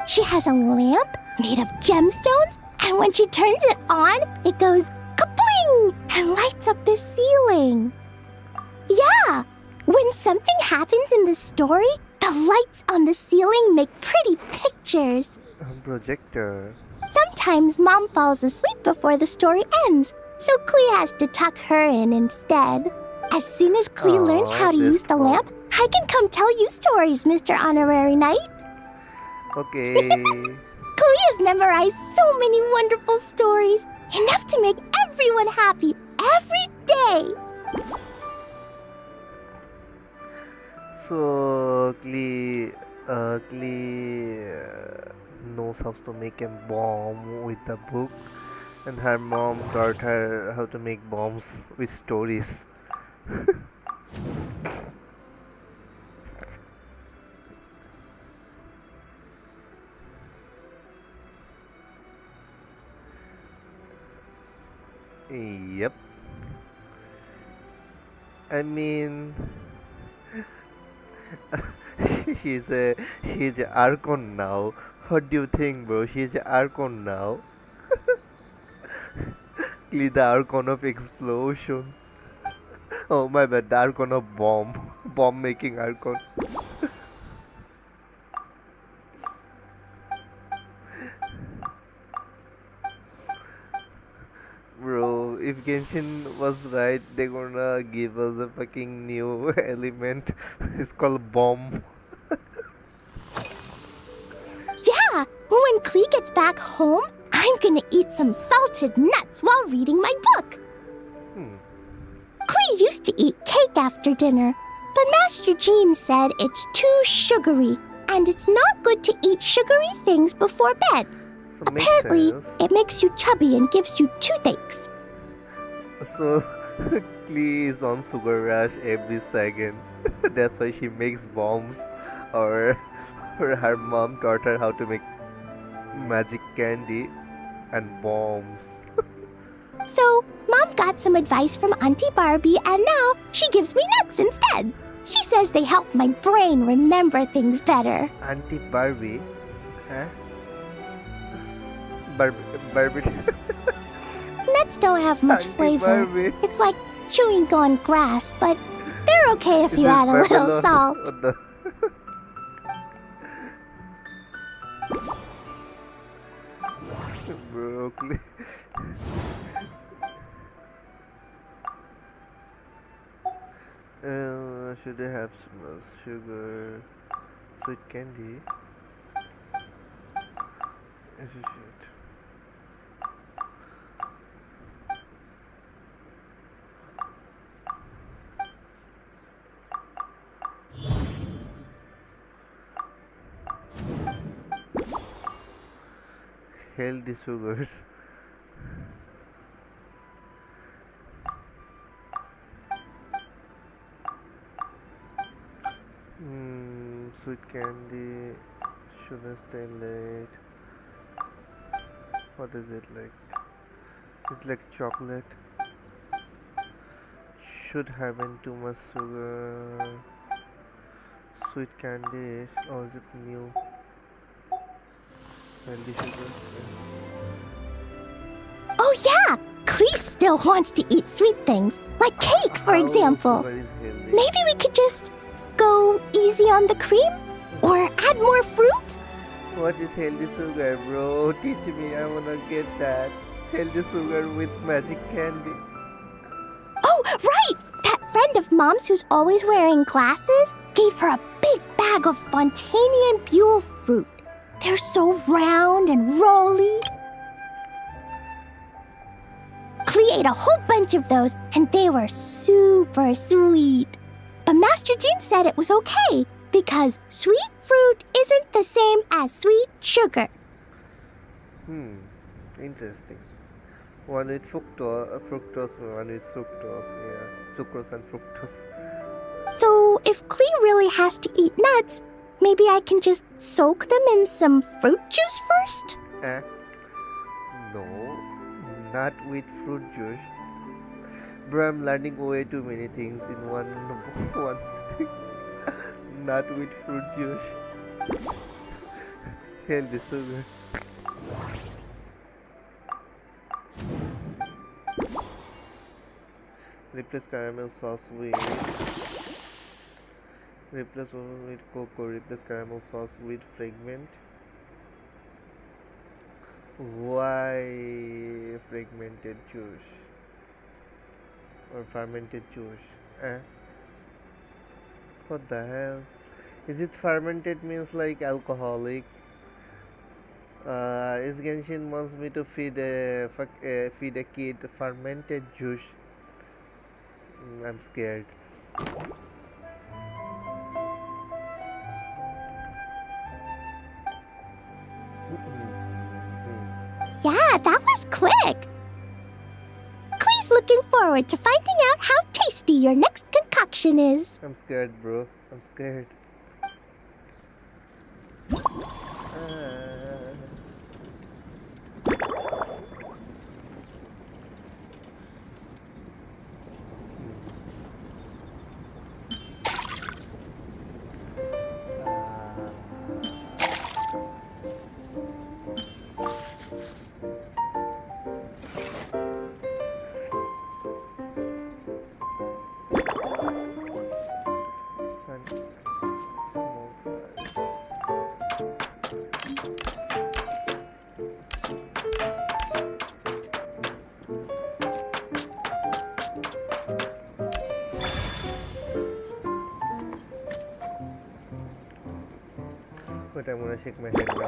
[SPEAKER 4] She has a lamp made of gemstones, and when she turns it on, it goes kabling and lights up the ceiling. Yeah, when something happens in the story, the lights on the ceiling make pretty pictures.
[SPEAKER 3] Projector.
[SPEAKER 4] Sometimes Mom falls asleep before the story ends, so Klee has to tuck her in instead. As soon as Klee learns how to use the lamp, I can come tell you stories, Mr. Honorary Knight.
[SPEAKER 3] Okay.
[SPEAKER 4] Klee has memorized so many wonderful stories, enough to make everyone happy every day.
[SPEAKER 3] So Klee knows how to make a bomb with the book, and her mom taught her how to make bombs with stories. Yep. I mean, she's a Archon now. What do you think, bro? She's a Archon now. The Archon of explosion. Oh my bad, the Archon of bomb making Archon. Bro, if Genshin was right, they're gonna give us a fucking new element. It's called bomb.
[SPEAKER 4] Yeah, when Klee gets back home, I'm gonna eat some salted nuts while reading my book. Klee used to eat cake after dinner, but Master Jean said it's too sugary, and it's not good to eat sugary things before bed.
[SPEAKER 3] So
[SPEAKER 4] Apparently, it makes you chubby and gives you toothaches.
[SPEAKER 3] So, Klee is on sugar rush every second. That's why she makes bombs. Or her mom taught her how to make magic candy and bombs.
[SPEAKER 4] So, Mom got some advice from Auntie Barbie, and now she gives me nuts instead. She says they help my brain remember things better.
[SPEAKER 3] Auntie Barbie? Huh? Barbie.
[SPEAKER 4] Nuts don't have much
[SPEAKER 3] Auntie
[SPEAKER 4] flavor.
[SPEAKER 3] Barbie.
[SPEAKER 4] It's like chewing on grass, but they're okay if you add a little salt.
[SPEAKER 3] What the? Broccoli. Should I have some sugar, sweet candy? Yes, you should. Healthy sugars. Sweet candy. Shouldn't stay late. What is it like? It's like chocolate. Should having too much sugar. Sweet candy. Oh, is it new? Healthy sugar.
[SPEAKER 4] Oh yeah! Clee still wants to eat sweet things, like cake, for example.
[SPEAKER 3] Sugar is healthy.
[SPEAKER 4] Maybe we could just go easy on the cream? Or add more fruit?
[SPEAKER 3] What is healthy sugar, bro? Teach me, I wanna get that. Healthy sugar with magic candy.
[SPEAKER 4] Oh, right! That friend of Mom's who's always wearing glasses gave her a big bag of Fontanian Buell fruit. They're so round and rolly. Clee ate a whole bunch of those, and they were super sweet. But Master Jean said it was okay, because sweet fruit isn't the same as sweet sugar.
[SPEAKER 3] Interesting. One with fructose, one with fructose, yeah. Sucrose and fructose.
[SPEAKER 4] So if Clee really has to eat nuts, maybe I can just soak them in some fruit juice first?
[SPEAKER 3] No, not with fruit juice. Bro, I'm learning way too many things in one sitting. Not with fruit juice. Healthy sugar. Replace caramel sauce with cocoa. Replace caramel sauce with fragment. Why fragmented juice or fermented juice? What the hell? Is it fermented means like alcoholic? Is Genshin wants me to feed a kid fermented juice? I'm scared.
[SPEAKER 4] Yeah, that was quick. Clee's looking forward to finding out how tasty your next concoction is.
[SPEAKER 3] I'm scared, bro. I'm scared. But I'm gonna shake my head now.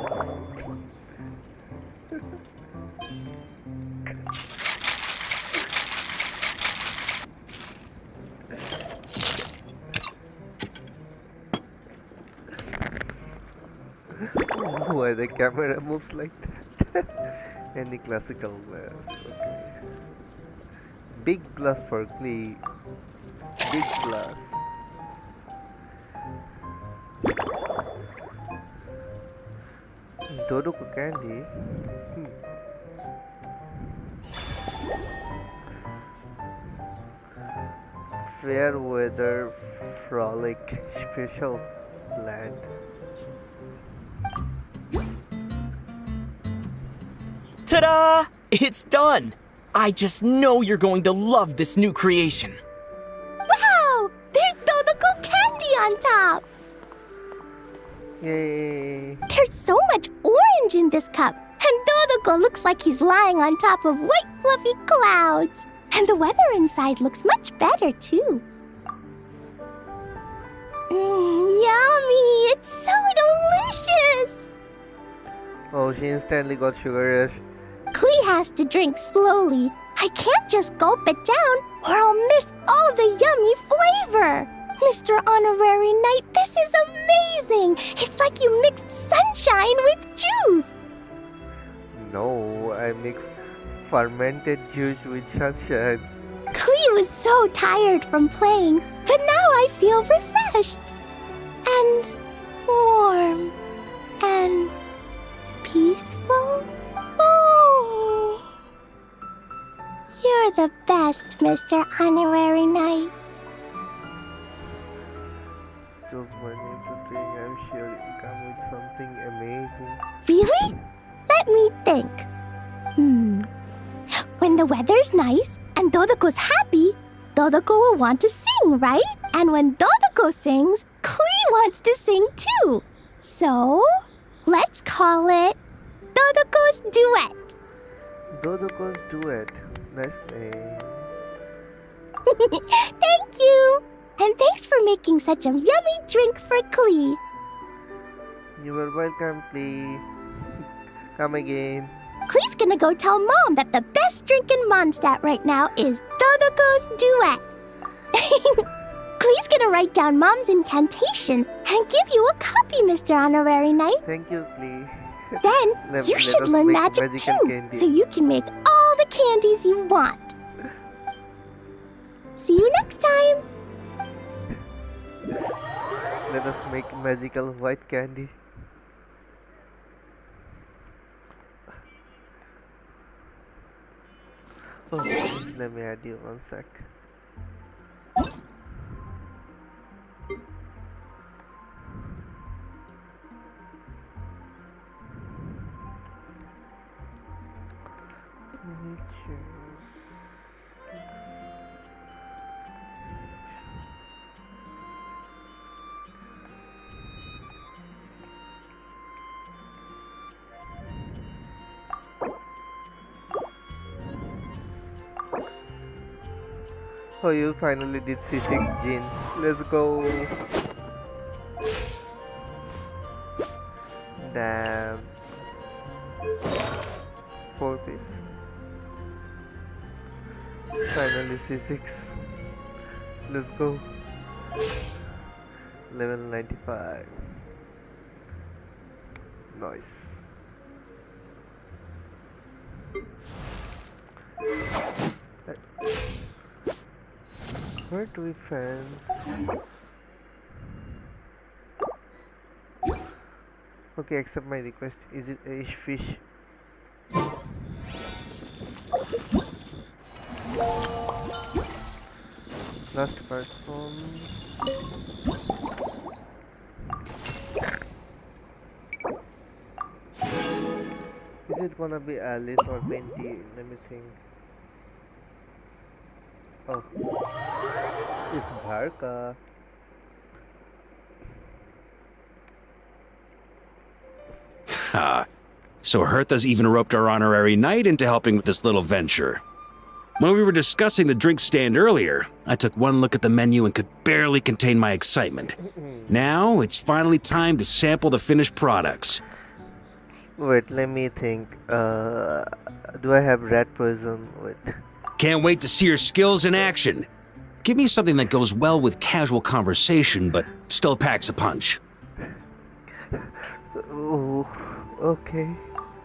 [SPEAKER 3] Why the camera moves like that? Any classical glass? Okay. Big glass for Clee. Big glass. Dodoku candy. Fair weather frolic special land.
[SPEAKER 15] Ta-da! It's done! I just know you're going to love this new creation.
[SPEAKER 4] Wow! There's Dodoco candy on top!
[SPEAKER 3] Yay!
[SPEAKER 4] There's so much orange in this cup, and Dodoco looks like he's lying on top of white fluffy clouds. And the weather inside looks much better, too. Yummy! It's so delicious!
[SPEAKER 3] Oh, she instantly got sugar rush.
[SPEAKER 4] Clee has to drink slowly. I can't just gulp it down, or I'll miss all the yummy flavor. Mr. Honorary Knight, this is amazing! It's like you mixed sunshine with juice!
[SPEAKER 3] No, I mix fermented juice with sunshine.
[SPEAKER 4] Klee was so tired from playing, but now I feel refreshed. And warm. And peaceful. Oh. You're the best, Mr. Honorary Knight.
[SPEAKER 3] Choose my name to drink. I'm sure you'll come with something amazing.
[SPEAKER 4] Really? Let me think. When the weather's nice and Dodoko happy, Dodoko will want to sing, right? And when Dodoko sings, Klee wants to sing too. So, let's call it Dodoko's Duet.
[SPEAKER 3] Dodoko's Duet. Nice name.
[SPEAKER 4] Thank you! And thanks for making such a yummy drink for Klee.
[SPEAKER 3] You are welcome, please. Come again.
[SPEAKER 4] Klee's gonna go tell Mom that the best drink in Mondstadt right now is Dodoko's Duet. Klee's gonna write down Mom's incantation and give you a copy, Mr. Honorary Knight.
[SPEAKER 3] Thank you, please.
[SPEAKER 4] Then you
[SPEAKER 3] Let
[SPEAKER 4] should
[SPEAKER 3] us
[SPEAKER 4] learn
[SPEAKER 3] make
[SPEAKER 4] magic
[SPEAKER 3] magical
[SPEAKER 4] too,
[SPEAKER 3] candy.
[SPEAKER 4] so you can make all the candies you want. See you next time.
[SPEAKER 3] Let us make magical white candy. Oh, let me add you 1 sec. Let me choose. Oh, you finally did C6, Jin. Let's go. Damn. 4 piece. Finally C6. Let's go. Level 95. Nice. Where do we fence? Okay, accept my request. Is it a fish? Last person. Is it gonna be Alice or Benty? Let me think. Oh, it's Barca.
[SPEAKER 10] Ha! So Hertha's even roped our honorary knight into helping with this little venture. When we were discussing the drink stand earlier, I took one look at the menu and could barely contain my excitement. Now, it's finally time to sample the finished products.
[SPEAKER 3] Wait, let me think. Do I have rat poison? Wait.
[SPEAKER 10] Can't wait to see your skills in action. Give me something that goes well with casual conversation, but still packs a punch.
[SPEAKER 3] Oh, okay.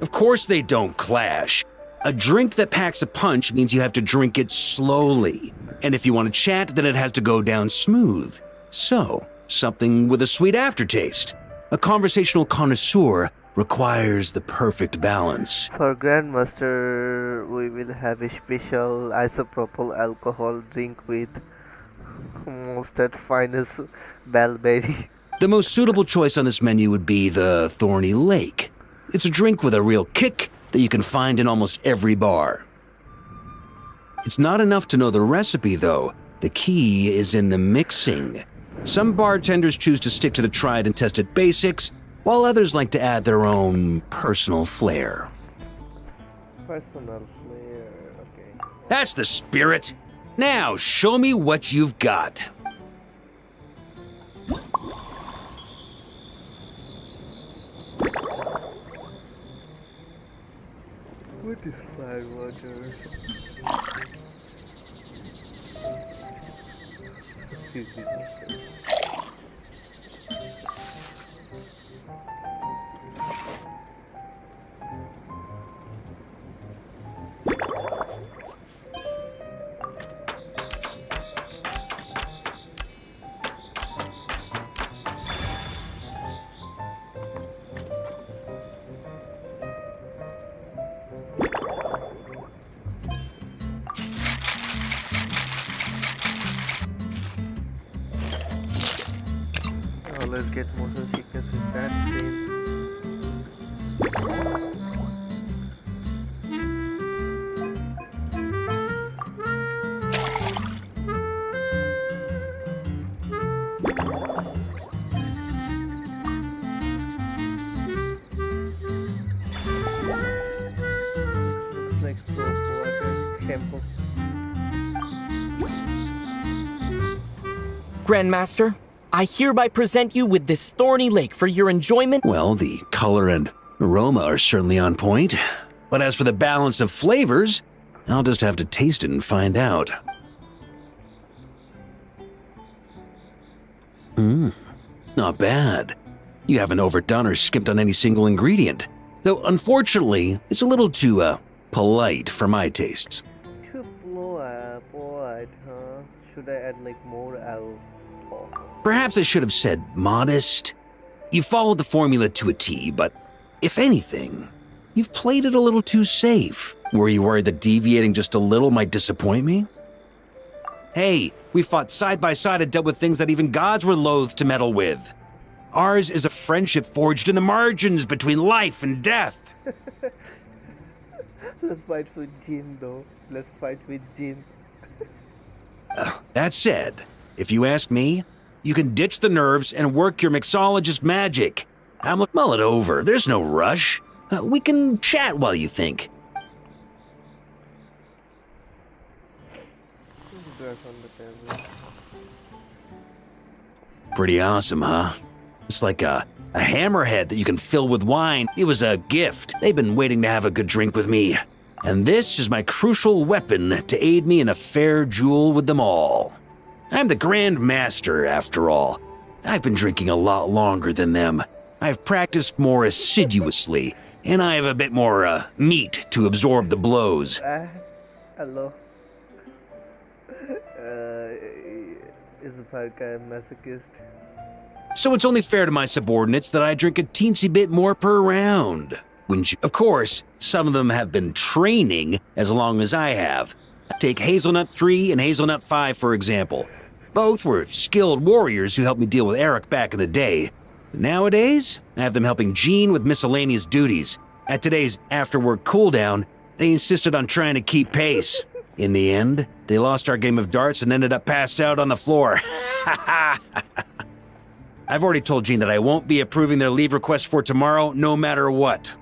[SPEAKER 10] Of course they don't clash. A drink that packs a punch means you have to drink it slowly. And if you want to chat, then it has to go down smooth. So, something with a sweet aftertaste. A conversational connoisseur requires the perfect balance.
[SPEAKER 3] For Grandmaster, we will have a special isopropyl alcohol drink with Mondstadt finest bellberry.
[SPEAKER 10] The most suitable choice on this menu would be the Thorny Lake. It's a drink with a real kick that you can find in almost every bar. It's not enough to know the recipe, though. The key is in the mixing. Some bartenders choose to stick to the tried and tested basics, while others like to add their own personal flair.
[SPEAKER 3] Personal flair, okay.
[SPEAKER 10] That's the spirit. Now, show me what you've got.
[SPEAKER 3] What is fire water? always get motion sickness with that scene. Looks like soap water, shampoo.
[SPEAKER 15] Grandmaster, I hereby present you with this thorny lake for your enjoyment.
[SPEAKER 10] Well, the color and aroma are certainly on point. But as for the balance of flavors, I'll just have to taste it and find out. Not bad. You haven't overdone or skimped on any single ingredient. Though, unfortunately, it's a little too, polite for my tastes.
[SPEAKER 3] Too polite, huh? Should I add like more alcohol?
[SPEAKER 10] Perhaps I should have said modest. You followed the formula to a T, but if anything, you've played it a little too safe. Were you worried that deviating just a little might disappoint me? Hey, we fought side by side and dealt with things that even gods were loath to meddle with. Ours is a friendship forged in the margins between life and death.
[SPEAKER 3] Let's fight for Jin though. Let's fight with Jin.
[SPEAKER 10] That said, if you ask me, you can ditch the nerves and work your mixologist magic. Mull it over. There's no rush. We can chat while you think. Pretty awesome, huh? It's like a hammerhead that you can fill with wine. It was a gift. They've been waiting to have a good drink with me. And this is my crucial weapon to aid me in a fair duel with them all. I'm the Grand Master, after all. I've been drinking a lot longer than them. I've practiced more assiduously, and I have a bit more, meat to absorb the blows.
[SPEAKER 3] Hello. Is Parka a masochist?
[SPEAKER 10] So it's only fair to my subordinates that I drink a teensy bit more per round. Wouldn't you? Of course, some of them have been training as long as I have. Take Hazelnut 3 and Hazelnut 5, for example. Both were skilled warriors who helped me deal with Eric back in the day. Nowadays, I have them helping Jean with miscellaneous duties. At today's after-work cooldown, they insisted on trying to keep pace. In the end, they lost our game of darts and ended up passed out on the floor. I've already told Jean that I won't be approving their leave request for tomorrow, no matter what.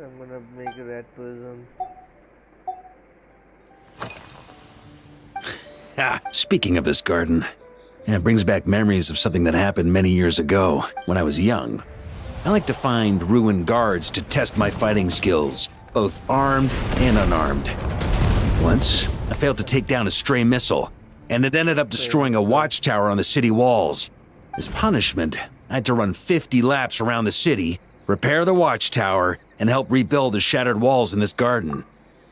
[SPEAKER 3] I'm gonna make a red person.
[SPEAKER 10] Speaking of this garden, it brings back memories of something that happened many years ago when I was young. I like to find ruined guards to test my fighting skills, both armed and unarmed. Once, I failed to take down a stray missile, and it ended up destroying a watchtower on the city walls. As punishment, I had to run 50 laps around the city, repair the watchtower, and help rebuild the shattered walls in this garden.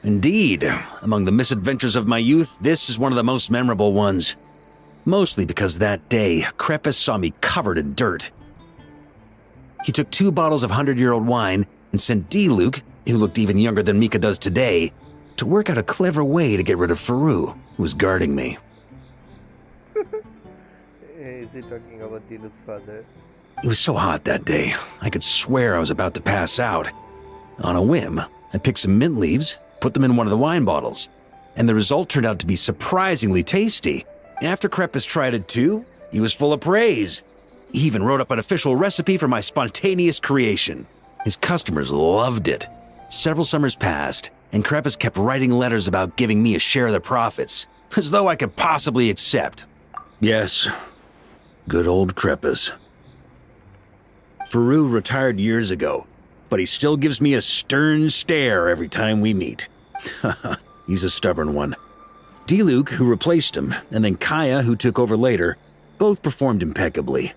[SPEAKER 10] Indeed, among the misadventures of my youth, this is one of the most memorable ones. Mostly because that day, Crepus saw me covered in dirt. He took 2 bottles of 100-year-old wine and sent D-Luke, who looked even younger than Mika does today, to work out a clever way to get rid of Faru, who was guarding me.
[SPEAKER 3] Is he talking about D-Luke's father?
[SPEAKER 10] It was so hot that day, I could swear I was about to pass out. On a whim, I picked some mint leaves, put them in one of the wine bottles, and the result turned out to be surprisingly tasty. After Crepus tried it too, he was full of praise. He even wrote up an official recipe for my spontaneous creation. His customers loved it. Several summers passed, and Crepus kept writing letters about giving me a share of the profits, as though I could possibly accept. Yes, good old Crepus. Faru retired years ago, but he still gives me a stern stare every time we meet. He's a stubborn one. D-Luke, who replaced him, and then Kaya, who took over later, both performed impeccably.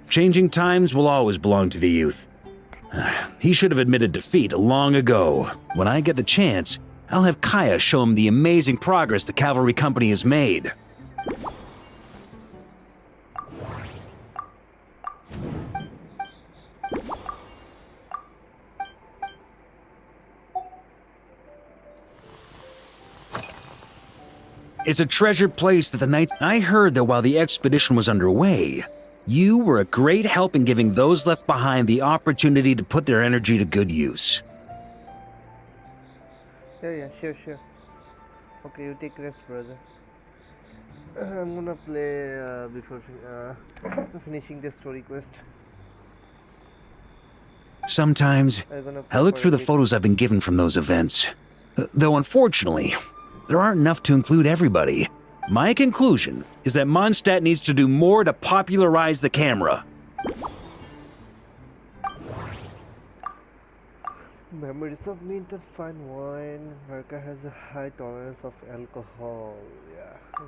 [SPEAKER 10] Changing times will always belong to the youth. He should have admitted defeat long ago. When I get the chance, I'll have Kaya show him the amazing progress the cavalry company has made. It's a treasured place that the Knights... I heard that while the expedition was underway, you were a great help in giving those left behind the opportunity to put their energy to good use.
[SPEAKER 3] Yeah, sure. Okay, you take rest, brother. I'm gonna play before finishing the story quest.
[SPEAKER 10] Sometimes, I look through the photos I've been given from those events. Though unfortunately, there aren't enough to include everybody. My conclusion is that Mondstadt needs to do more to popularize the camera.
[SPEAKER 3] Memories of mint and fine wine. America has a high tolerance of alcohol. Yeah.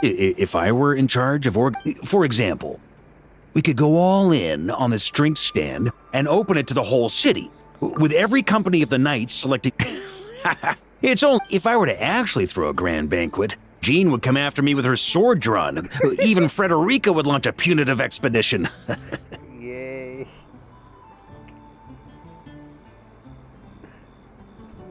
[SPEAKER 10] If I were in charge of for example, we could go all in on this drink stand and open it to the whole city, with every company of the Knights selecting... It's only if I were to actually throw a grand banquet, Jean would come after me with her sword drawn. Even Frederica would launch a punitive expedition.
[SPEAKER 3] Yay.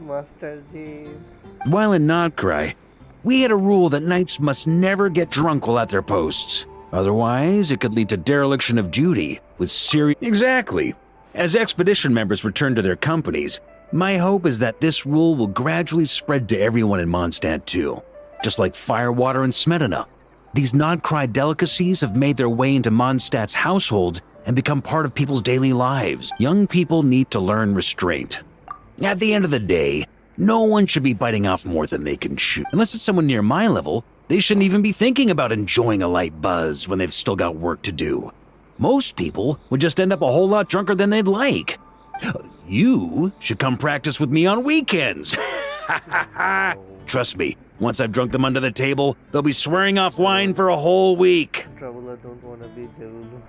[SPEAKER 3] Master Jean.
[SPEAKER 10] While in Notcry, we had a rule that knights must never get drunk while at their posts. Otherwise, it could lead to dereliction of duty, with serious... Exactly. As expedition members return to their companies, my hope is that this rule will gradually spread to everyone in Mondstadt too. Just like firewater and Smedina. These Notcry delicacies have made their way into Mondstadt's households and become part of people's daily lives. Young people need to learn restraint. At the end of the day, no one should be biting off more than they can chew. Unless it's someone near my level, they shouldn't even be thinking about enjoying a light buzz when they've still got work to do. Most people would just end up a whole lot drunker than they'd like. You should come practice with me on weekends. Trust me, once I've drunk them under the table, they'll be swearing off wine for a whole week.
[SPEAKER 3] Trouble, I don't wanna be Derulu.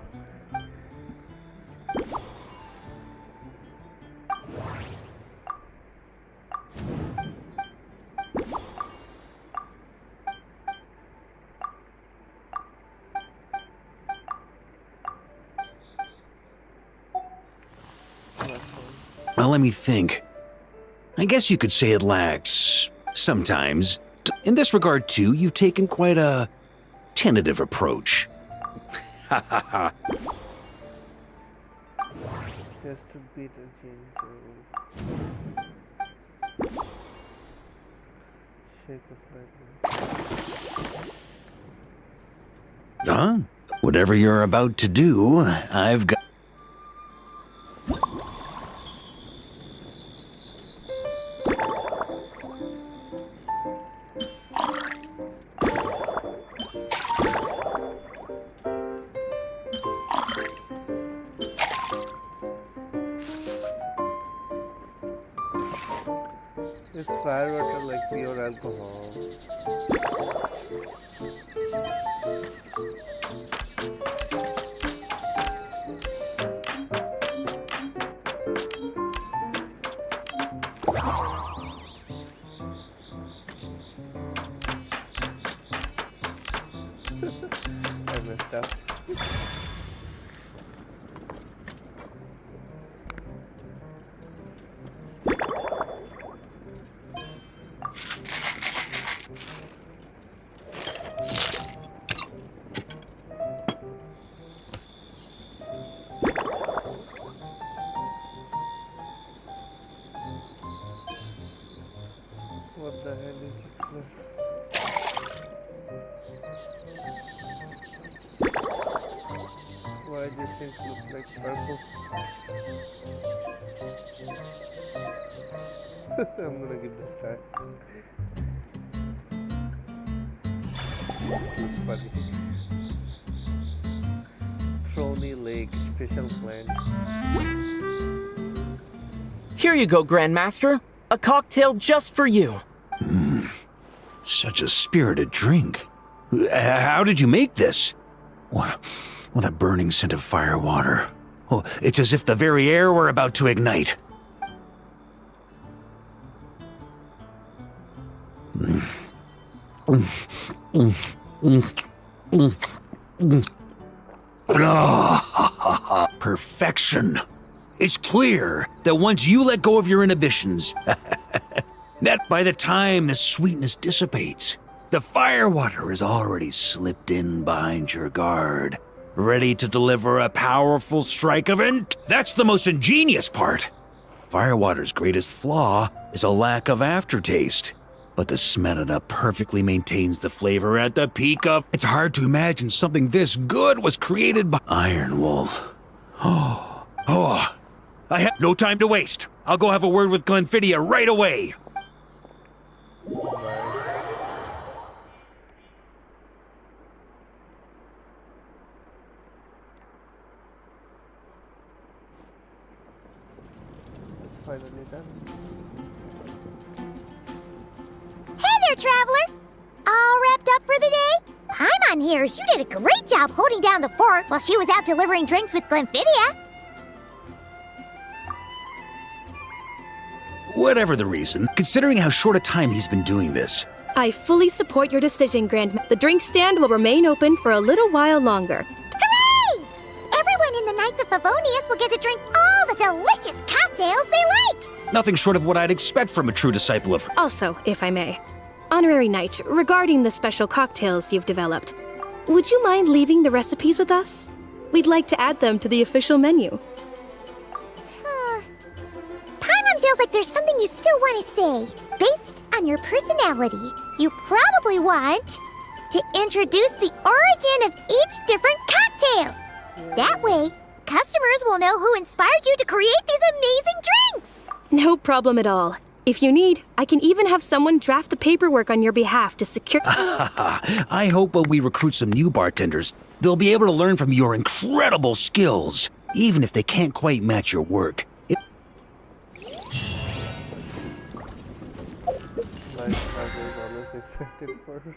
[SPEAKER 10] Well, let me think. I guess you could say it lacks, sometimes. In this regard, too, you've taken quite a tentative approach. Ha ha ha.
[SPEAKER 3] Just to beat a Jean to shake a flag.
[SPEAKER 10] Huh? Whatever you're about to do, I've got...
[SPEAKER 3] It's firewater like pure alcohol. I messed up. What the hell is this? Why these things look like purple? I'm gonna give this a try. Looks funny. Throny Lake Special Plant.
[SPEAKER 15] Here you go, Grandmaster. A cocktail just for you.
[SPEAKER 10] Such a spirited drink. How did you make this? What a burning scent of firewater. Oh, it's as if the very air were about to ignite. Perfection. It's clear that once you let go of your inhibitions, that by the time the sweetness dissipates, the firewater has already slipped in behind your guard, ready to deliver a powerful strike of That's the most ingenious part. Firewater's greatest flaw is a lack of aftertaste. But the Smetana perfectly maintains the flavor at the peak of... It's hard to imagine something this good was created by Iron Wolf. I have no time to waste. I'll go have a word with Glenfiddich right away.
[SPEAKER 3] It's finally done.
[SPEAKER 1] Hey there, Traveler! All wrapped up for the day? Paimon hears you did a great job holding down the fort while she was out delivering drinks with Glenfiddich.
[SPEAKER 10] Whatever the reason, considering how short a time he's been doing this.
[SPEAKER 19] I fully support your decision, Grandma. The drink stand will remain open for a little while longer.
[SPEAKER 1] Hooray! Everyone in the Knights of Favonius will get to drink all the delicious cocktails they like!
[SPEAKER 10] Nothing short of what I'd expect from a true disciple of her.
[SPEAKER 19] Also, if I may, Honorary Knight, regarding the special cocktails you've developed, would you mind leaving the recipes with us? We'd like to add them to the official menu.
[SPEAKER 1] Paimon feels like there's something you still want to say. Based on your personality, you probably want to introduce the origin of each different cocktail. That way, customers will know who inspired you to create these amazing drinks.
[SPEAKER 19] No problem at all. If you need, I can even have someone draft the paperwork on your behalf to secure...
[SPEAKER 10] I hope when we recruit some new bartenders, they'll be able to learn from your incredible skills, even if they can't quite match your work.
[SPEAKER 3] My father is always excited for her.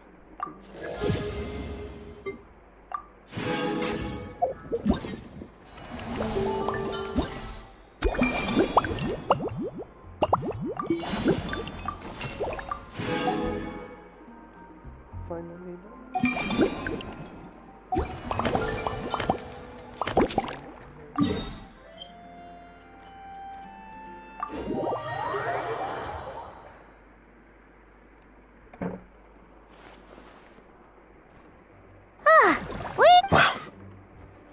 [SPEAKER 3] Finally done.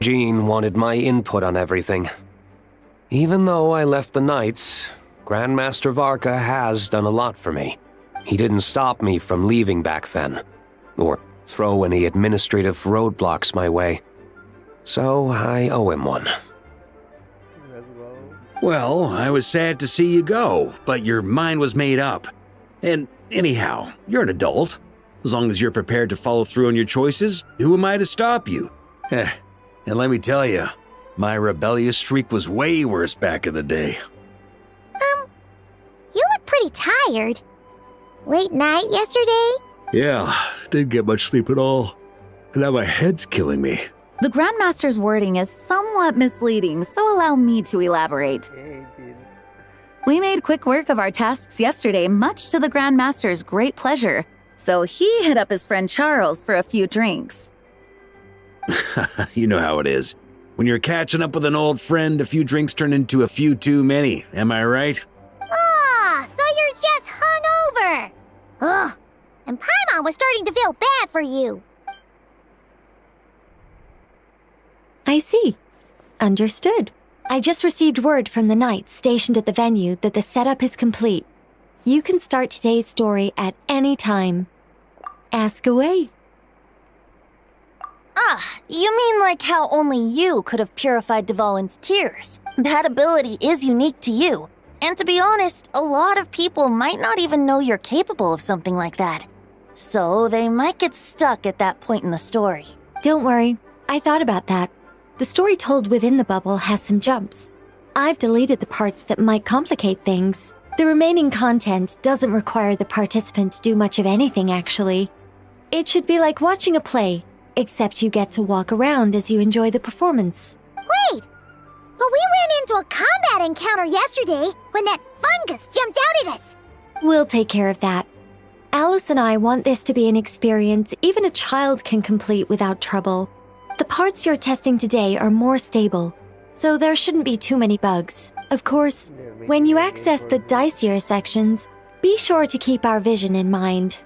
[SPEAKER 13] Jean wanted my input on everything. Even though I left the Knights, Grandmaster Varka has done a lot for me. He didn't stop me from leaving back then, or throw any administrative roadblocks my way. So I owe him one.
[SPEAKER 10] Well, I was sad to see you go, but your mind was made up. And anyhow, you're an adult. As long as you're prepared to follow through on your choices, who am I to stop you? And let me tell you, my rebellious streak was way worse back in the day.
[SPEAKER 1] You look pretty tired. Late night yesterday?
[SPEAKER 10] Yeah, didn't get much sleep at all. And now my head's killing me.
[SPEAKER 9] The Grandmaster's wording is somewhat misleading, so allow me to elaborate. We made quick work of our tasks yesterday, much to the Grandmaster's great pleasure, so he hit up his friend Charles for a few drinks.
[SPEAKER 10] You know how it is. When you're catching up with an old friend, a few drinks turn into a few too many, am I right?
[SPEAKER 1] So you're just hungover! Ugh, and Paimon was starting to feel bad for you.
[SPEAKER 20] I see. Understood. I just received word from the Knights stationed at the venue that the setup is complete. You can start today's story at any time. Ask away.
[SPEAKER 21] You mean like how only you could have purified Dvalin's tears? That ability is unique to you. And to be honest, a lot of people might not even know you're capable of something like that. So they might get stuck at that point in the story.
[SPEAKER 20] Don't worry. I thought about that. The story told within the bubble has some jumps. I've deleted the parts that might complicate things. The remaining content doesn't require the participant to do much of anything, actually. It should be like watching a play, except you get to walk around as you enjoy the performance.
[SPEAKER 1] Wait! But we ran into a combat encounter yesterday when that fungus jumped out at us!
[SPEAKER 20] We'll take care of that. Alice and I want this to be an experience even a child can complete without trouble. The parts you're testing today are more stable, so there shouldn't be too many bugs. Of course, when you access the dicier sections, be sure to keep our vision in mind.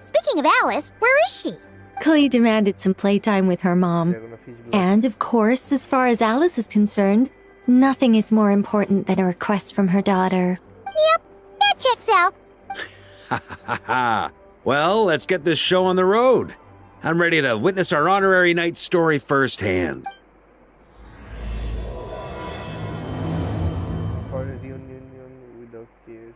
[SPEAKER 1] Speaking of Alice, where is she?
[SPEAKER 20] Klee demanded some playtime with her mom. And of course, as far as Alice is concerned, nothing is more important than a request from her daughter.
[SPEAKER 1] Yep, that checks out.
[SPEAKER 10] Ha ha ha! Well, let's get this show on the road. I'm ready to witness our honorary knight story firsthand.
[SPEAKER 3] For a reunion without tears.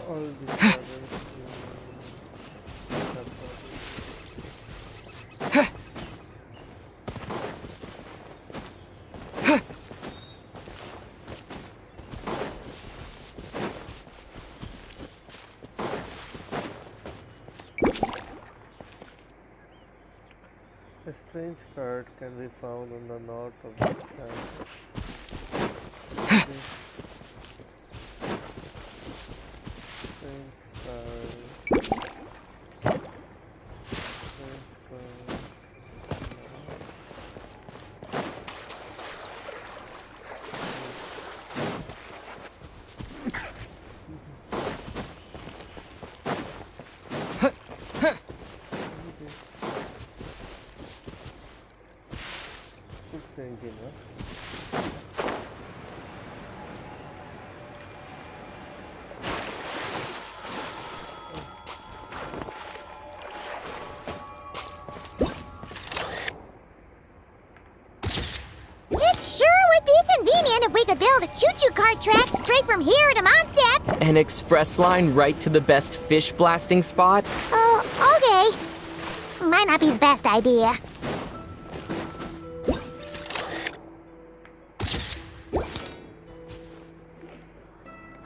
[SPEAKER 3] All these levels a strange card can be found on the north of the town.
[SPEAKER 1] It sure would be convenient if we could build a choo-choo cart track straight from here to Mondstadt.
[SPEAKER 15] An express line right to the best fish blasting spot?
[SPEAKER 1] Oh, okay. Might not be the best idea.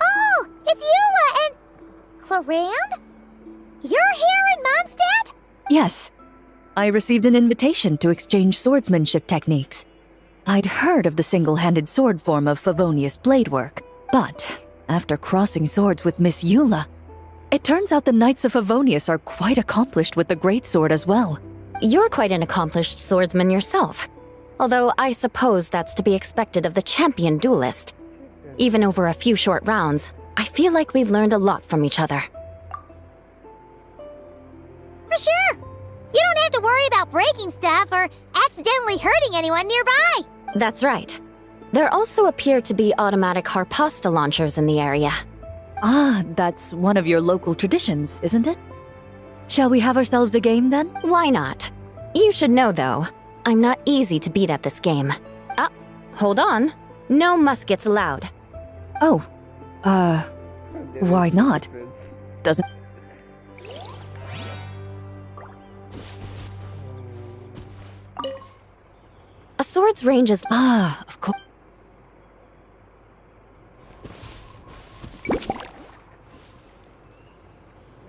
[SPEAKER 1] Oh, it's Eula and... Clarand? You're here in Mondstadt?
[SPEAKER 12] Yes. I received an invitation to exchange swordsmanship techniques. I'd heard of the single-handed sword form of Favonius blade work, but after crossing swords with Miss Eula, it turns out the Knights of Favonius are quite accomplished with the greatsword as well.
[SPEAKER 18] You're quite an accomplished swordsman yourself. Although I suppose that's to be expected of the champion duelist. Even over a few short rounds, I feel like we've learned a lot from each other.
[SPEAKER 1] For sure. You don't have to worry about breaking stuff or accidentally hurting anyone nearby.
[SPEAKER 18] That's right. There also appear to be automatic harpasta launchers in the area.
[SPEAKER 12] Ah, that's one of your local traditions, isn't it? Shall we have ourselves a game then?
[SPEAKER 18] Why not? You should know, though, I'm not easy to beat at this game. Ah, hold on. No muskets allowed.
[SPEAKER 12] Oh, why not? Doesn't.
[SPEAKER 18] A sword's range is.
[SPEAKER 12] Ah, of course.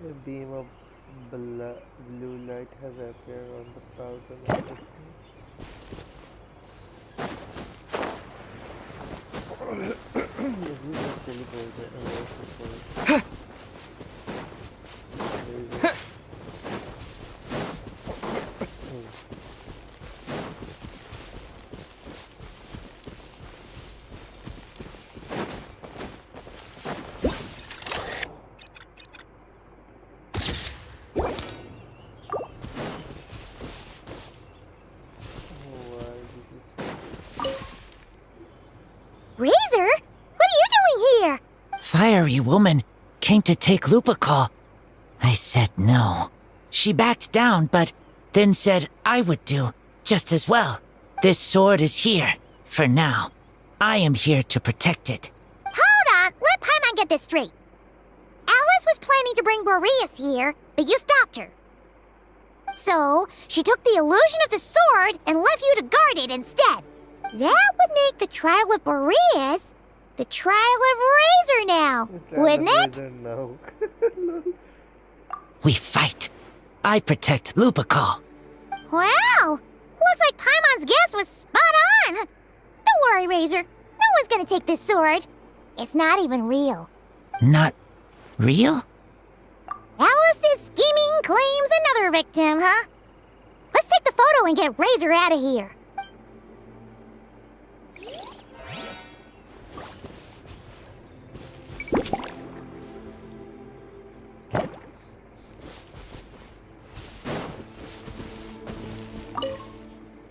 [SPEAKER 3] A beam of blue light has appeared on the southern of the
[SPEAKER 1] Razor? What are you doing here?
[SPEAKER 8] Fiery woman came to take Lupical. I said no. She backed down, but then said I would do just as well. This sword is here, for now. I am here to protect it.
[SPEAKER 1] Hold on, let Paimon get this straight. Alice was planning to bring Boreas here, but you stopped her. So, she took the illusion of the sword and left you to guard it instead. That would make the trial of Boreas the trial of Razor now, wouldn't it?
[SPEAKER 8] We fight. I protect Lupical.
[SPEAKER 1] Wow! Looks like Paimon's guess was spot on. Don't worry, Razor. No one's gonna take this sword. It's not even real.
[SPEAKER 8] Not real?
[SPEAKER 1] Alice's scheming claims another victim, huh? Let's take the photo and get Razor out of here.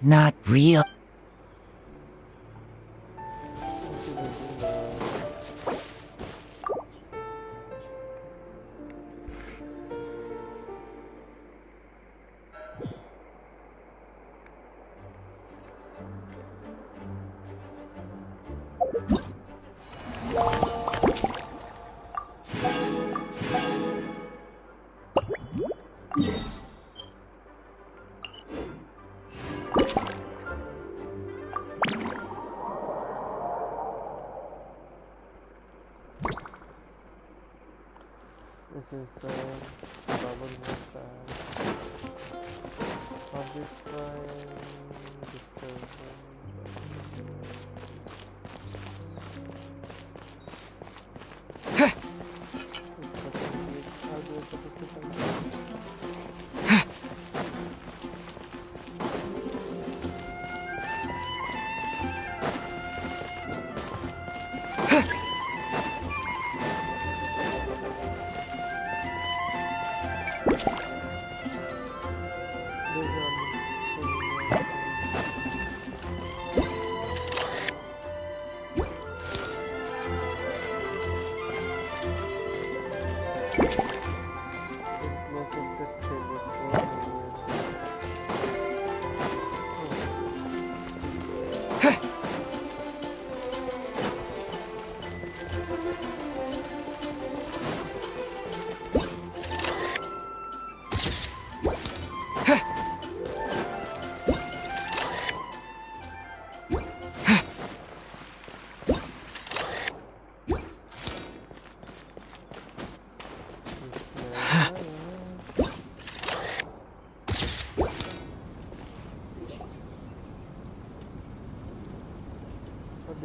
[SPEAKER 8] Not real.
[SPEAKER 3] This is bubble mustache. Object prime.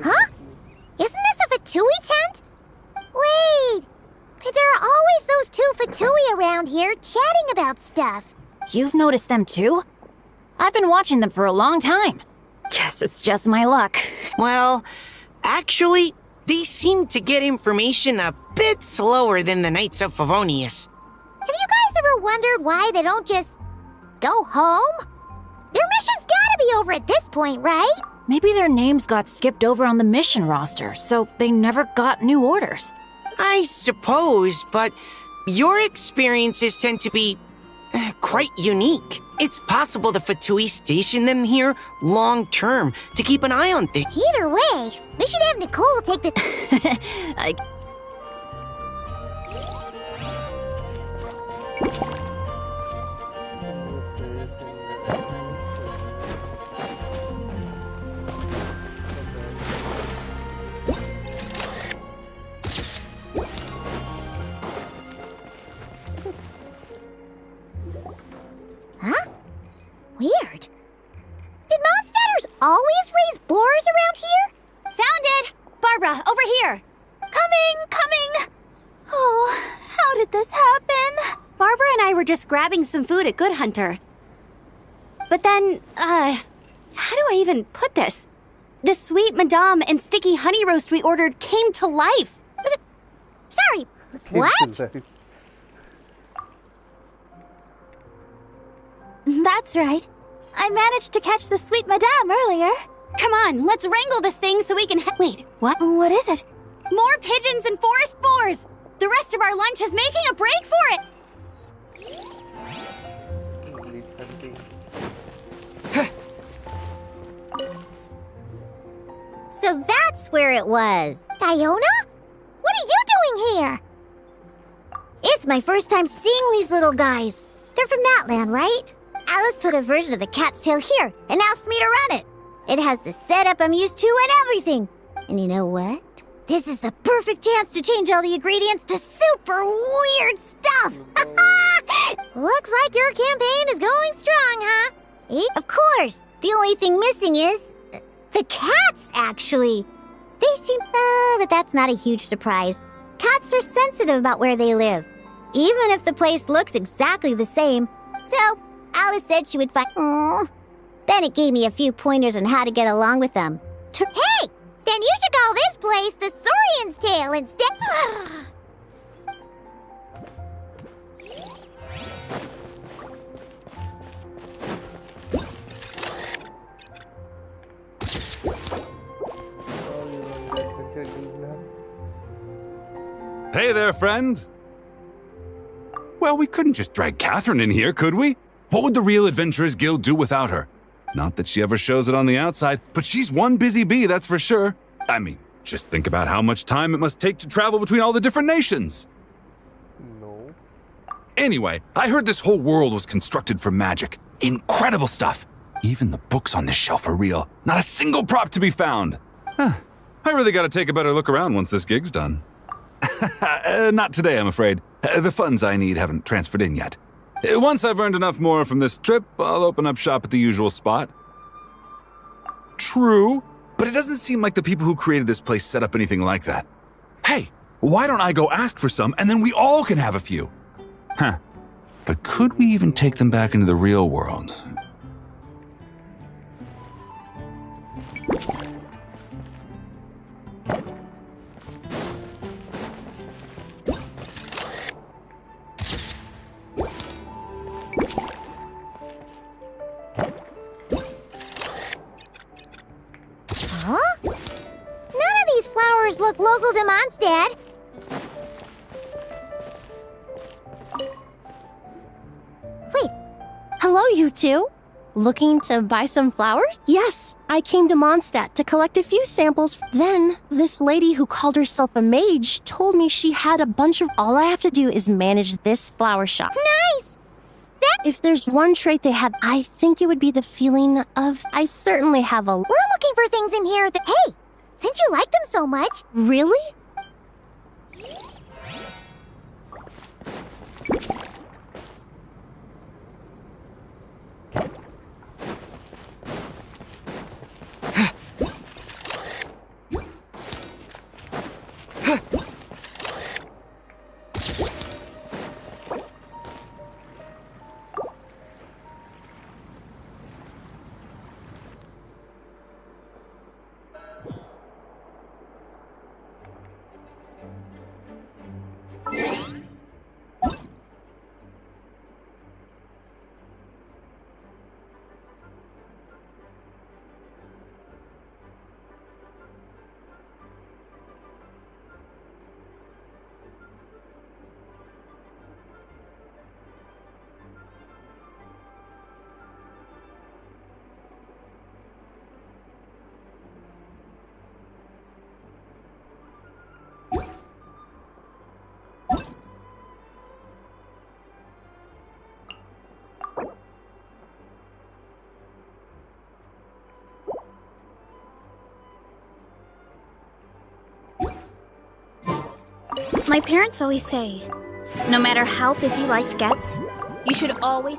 [SPEAKER 1] Huh? Isn't this a Fatui tent? Wait! But there are always those two Fatui around here chatting about stuff.
[SPEAKER 21] You've noticed them too? I've been watching them for a long time. Guess it's just my luck.
[SPEAKER 22] Well, actually, they seem to get information a bit slower than the Knights of Favonius.
[SPEAKER 1] Have you guys ever wondered why they don't just go home? Their mission's gotta be over at this point, right?
[SPEAKER 21] Maybe their names got skipped over on the mission roster, so they never got new orders.
[SPEAKER 22] I suppose, but your experiences tend to be quite unique. It's possible the Fatui stationed them here long term to keep an eye on things.
[SPEAKER 1] Either way, we should have Nicole take the.
[SPEAKER 21] I
[SPEAKER 1] Huh? Weird. Did Mondstadters always raise boars around here?
[SPEAKER 4] Found it! Barbara, over here! Coming! Oh, how did this happen? Barbara and I were just grabbing some food at Good Hunter. But then, how do I even put this? The sweet madame and sticky honey roast we ordered came to life.
[SPEAKER 1] Sorry, what?
[SPEAKER 4] That's right. I managed to catch the sweet madame earlier. Come on, let's wrangle this thing so we can wait, what? What is it? More pigeons and forest boars! The rest of our lunch is making a break for it!
[SPEAKER 1] So that's where it was. Diona? What are you doing here? It's my first time seeing these little guys. They're from that land, right? Alice put a version of the cat's tail here and asked me to run it. It has the setup I'm used to and everything. And you know what? This is the perfect chance to change all the ingredients to super weird stuff. Looks like your campaign is going strong, huh? Of course. The only thing missing is the cats, actually. They seem, but that's not a huge surprise. Cats are sensitive about where they live, even if the place looks exactly the same. So, Alice said she would find. Bennett gave me a few pointers on how to get along with them. Hey! Then you should call this place the Saurian's Tail instead.
[SPEAKER 2] Hey there, friend. Well, we couldn't just drag Catherine in here, could we? What would the real Adventurers Guild do without her? Not that she ever shows it on the outside, but she's one busy bee, that's for sure. I mean, just think about how much time it must take to travel between all the different nations.
[SPEAKER 3] No.
[SPEAKER 2] Anyway, I heard this whole world was constructed for magic. Incredible stuff. Even the books on this shelf are real. Not a single prop to be found. I really gotta take a better look around once this gig's done. Not today, I'm afraid. The funds I need haven't transferred in yet. Once I've earned enough more from this trip, I'll open up shop at the usual spot. True, but it doesn't seem like the people who created this place set up anything like that. Hey, why don't I go ask for some and then we all can have a few? Huh. But could we even take them back into the real world?
[SPEAKER 1] Huh? None of these flowers look local to Mondstadt.
[SPEAKER 17] Wait. Hello, you two. Looking to buy some flowers? Yes, I came to Mondstadt to collect a few samples. Then, this lady who called herself a mage told me she had a bunch of. All I have to do is manage this flower shop.
[SPEAKER 1] Nice!
[SPEAKER 17] If there's one trait they have, I think it would be the feeling of. I certainly have a.
[SPEAKER 1] We're looking for things in here that. Hey! Since you like them so much.
[SPEAKER 17] Really?
[SPEAKER 4] My parents always say, no matter how busy life gets, you should always...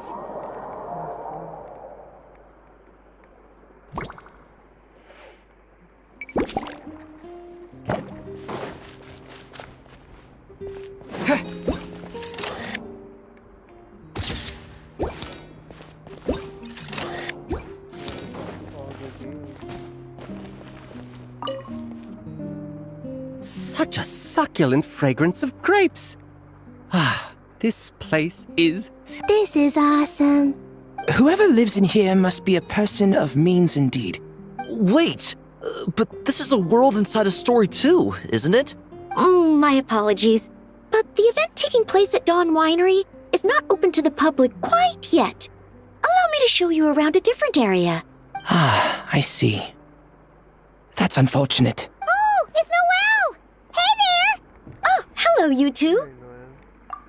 [SPEAKER 5] Such a succulent fragrance of grapes. Ah, this place is...
[SPEAKER 4] This is awesome.
[SPEAKER 11] Whoever lives in here must be a person of means indeed.
[SPEAKER 23] Wait, but this is a world inside a story too, isn't it?
[SPEAKER 20] My apologies, but the event taking place at Dawn Winery is not open to the public quite yet. Allow me to show you around a different area.
[SPEAKER 11] Ah, I see. That's unfortunate.
[SPEAKER 4] Oh, it's Noelle! Hey there!
[SPEAKER 20] Oh, hello, you two.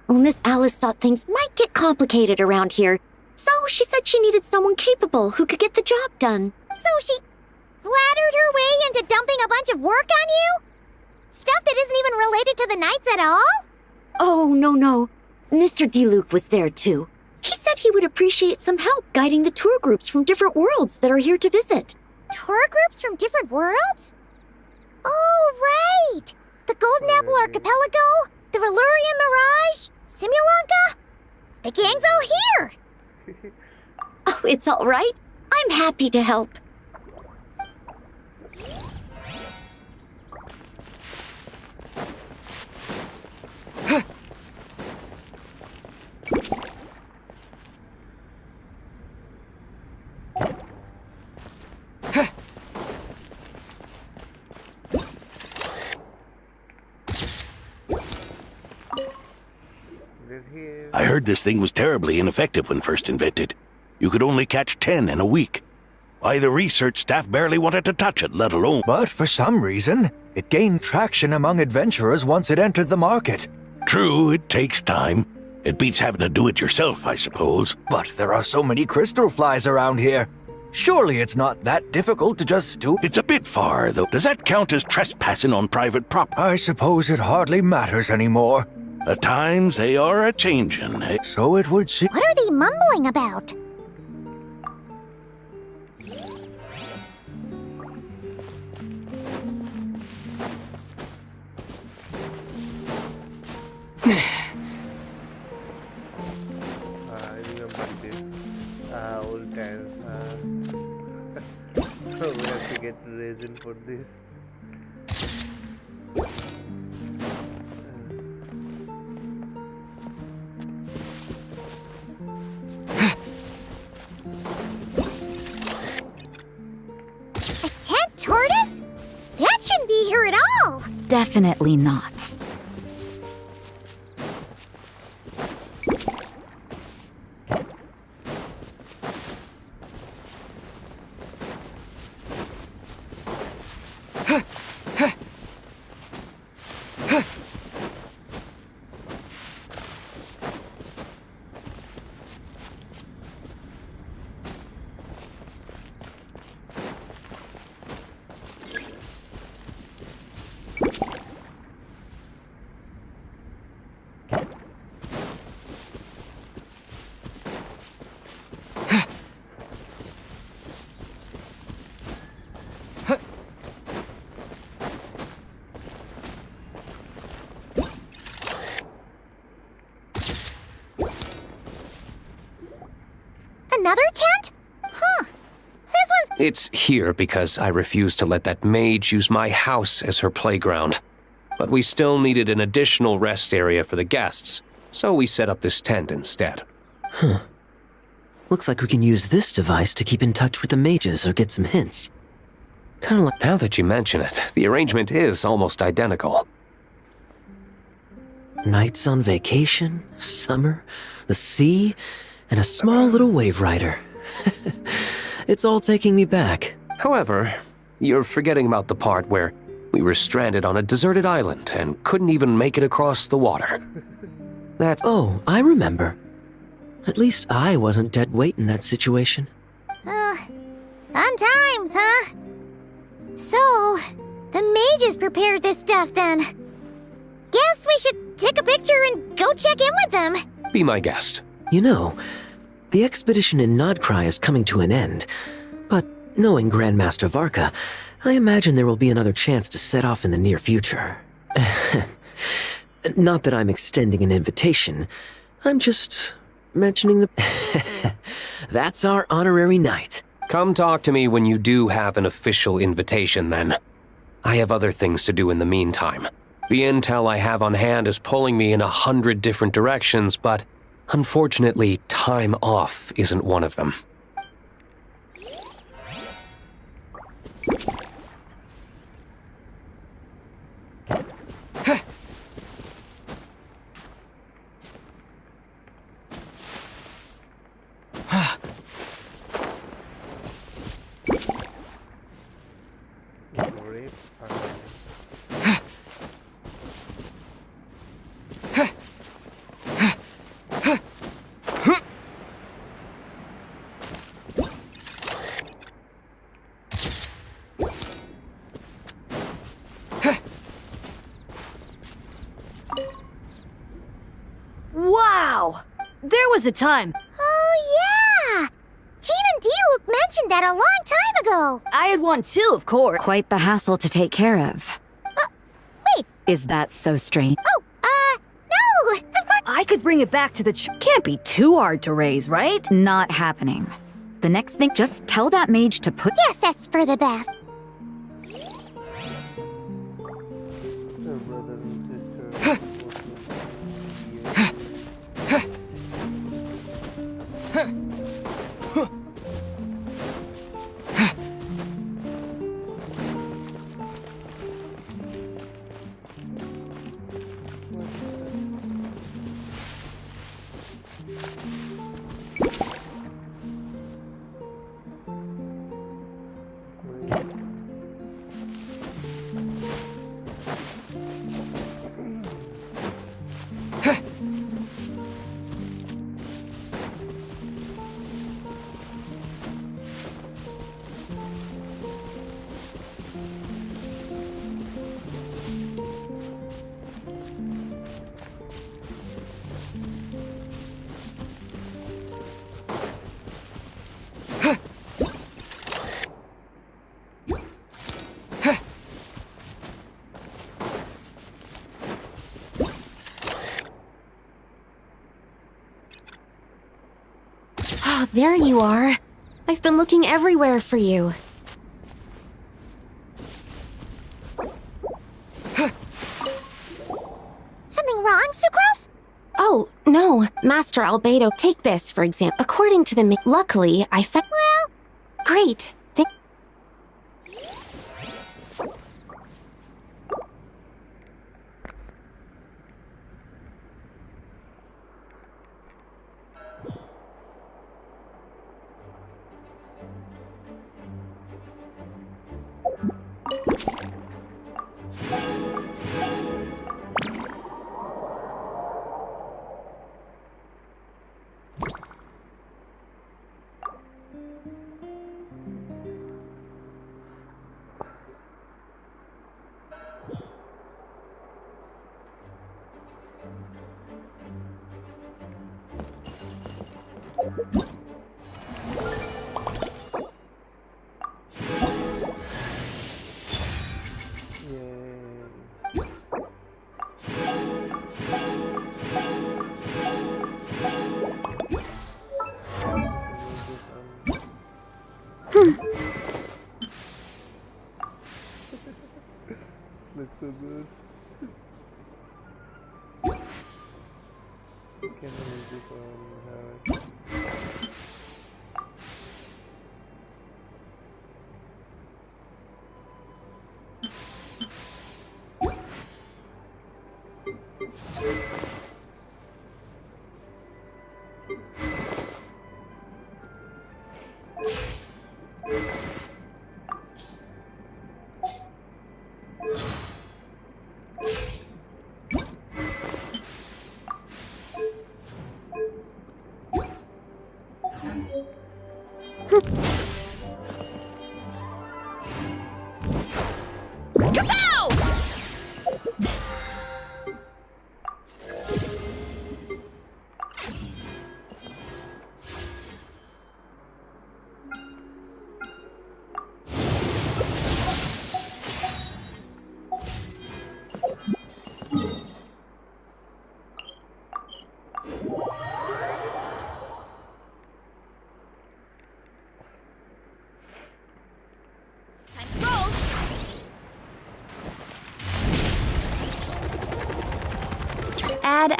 [SPEAKER 20] Well, Miss Alice thought things might get complicated around here, so she said she needed someone capable who could get the job done.
[SPEAKER 1] So she flattered her way into dumping a bunch of work on you? Stuff that isn't even related to the Knights at all?
[SPEAKER 20] Oh, no. Mr. DeLuke was there too. He said he would appreciate some help guiding the tour groups from different worlds that are here to visit.
[SPEAKER 1] Tour groups from different worlds? Oh, right! The Golden Apple Archipelago, the Valurian Mirage, Simulanka? The gang's all here!
[SPEAKER 20] Oh, it's all right. I'm happy to help.
[SPEAKER 24] I heard this thing was terribly ineffective when first invented. You could only catch 10 in a week. Why, the research staff barely wanted to touch it, let alone...
[SPEAKER 25] But for some reason, it gained traction among adventurers once it entered the market.
[SPEAKER 24] True, it takes time. It beats having to do it yourself, I suppose.
[SPEAKER 25] But there are so many crystal flies around here. Surely it's not that difficult to just do...
[SPEAKER 24] It's a bit far, though. Does that count as trespassing on private property?
[SPEAKER 25] I suppose it hardly matters anymore.
[SPEAKER 24] The times, they are a-changin', eh?
[SPEAKER 25] So it would seem...
[SPEAKER 1] What are they mumbling about?
[SPEAKER 3] I remember this. Old times. We have to get resin for this.
[SPEAKER 1] A tent tortoise? That shouldn't be here at all!
[SPEAKER 6] Definitely not.
[SPEAKER 1] Another tent? Huh. This one's...
[SPEAKER 13] It's here because I refused to let that mage use my house as her playground. But we still needed an additional rest area for the guests, so we set up this tent instead.
[SPEAKER 26] Huh. Looks like we can use this device to keep in touch with the mages or get some hints. Kinda like...
[SPEAKER 13] Now that you mention it, the arrangement is almost identical.
[SPEAKER 26] Nights on vacation, summer, the sea, and a small little wave rider. It's all taking me back.
[SPEAKER 13] However, you're forgetting about the part where we were stranded on a deserted island and couldn't even make it across the water. That...
[SPEAKER 26] Oh, I remember. At least I wasn't dead weight in that situation.
[SPEAKER 1] Fun times, huh? So, the mages prepared this stuff then.
[SPEAKER 4] guess we should take a picture and go check in with them.
[SPEAKER 13] Be my guest.
[SPEAKER 26] You know, the expedition in Nodcry is coming to an end, but knowing Grandmaster Varka, I imagine there will be another chance to set off in the near future. Not that I'm extending an invitation, I'm just mentioning the... That's our honorary knight.
[SPEAKER 13] Come talk to me when you do have an official invitation, then. I have other things to do in the meantime. The intel I have on hand is pulling me in 100 different directions, but unfortunately, time off isn't one of them.
[SPEAKER 7] Wow! There was a time.
[SPEAKER 4] Oh, yeah! Jean and Diluc mentioned that a long time ago.
[SPEAKER 7] I had one too, of course.
[SPEAKER 18] Quite the hassle to take care of.
[SPEAKER 4] Wait.
[SPEAKER 18] Is that so strange?
[SPEAKER 4] Oh, no! Of course.
[SPEAKER 7] I could bring it back to the Can't be too hard to raise, right?
[SPEAKER 18] Not happening. The next thing, just tell that mage to put...
[SPEAKER 4] Yes, that's for the best.
[SPEAKER 18] Oh, there you are. I've been looking everywhere for you.
[SPEAKER 4] Something wrong, Sucrose?
[SPEAKER 18] Oh, no. Master Albedo, take this, for example. According to the luckily, I found...
[SPEAKER 4] Well...
[SPEAKER 18] Great.
[SPEAKER 3] Looks so good. Can I use this on her?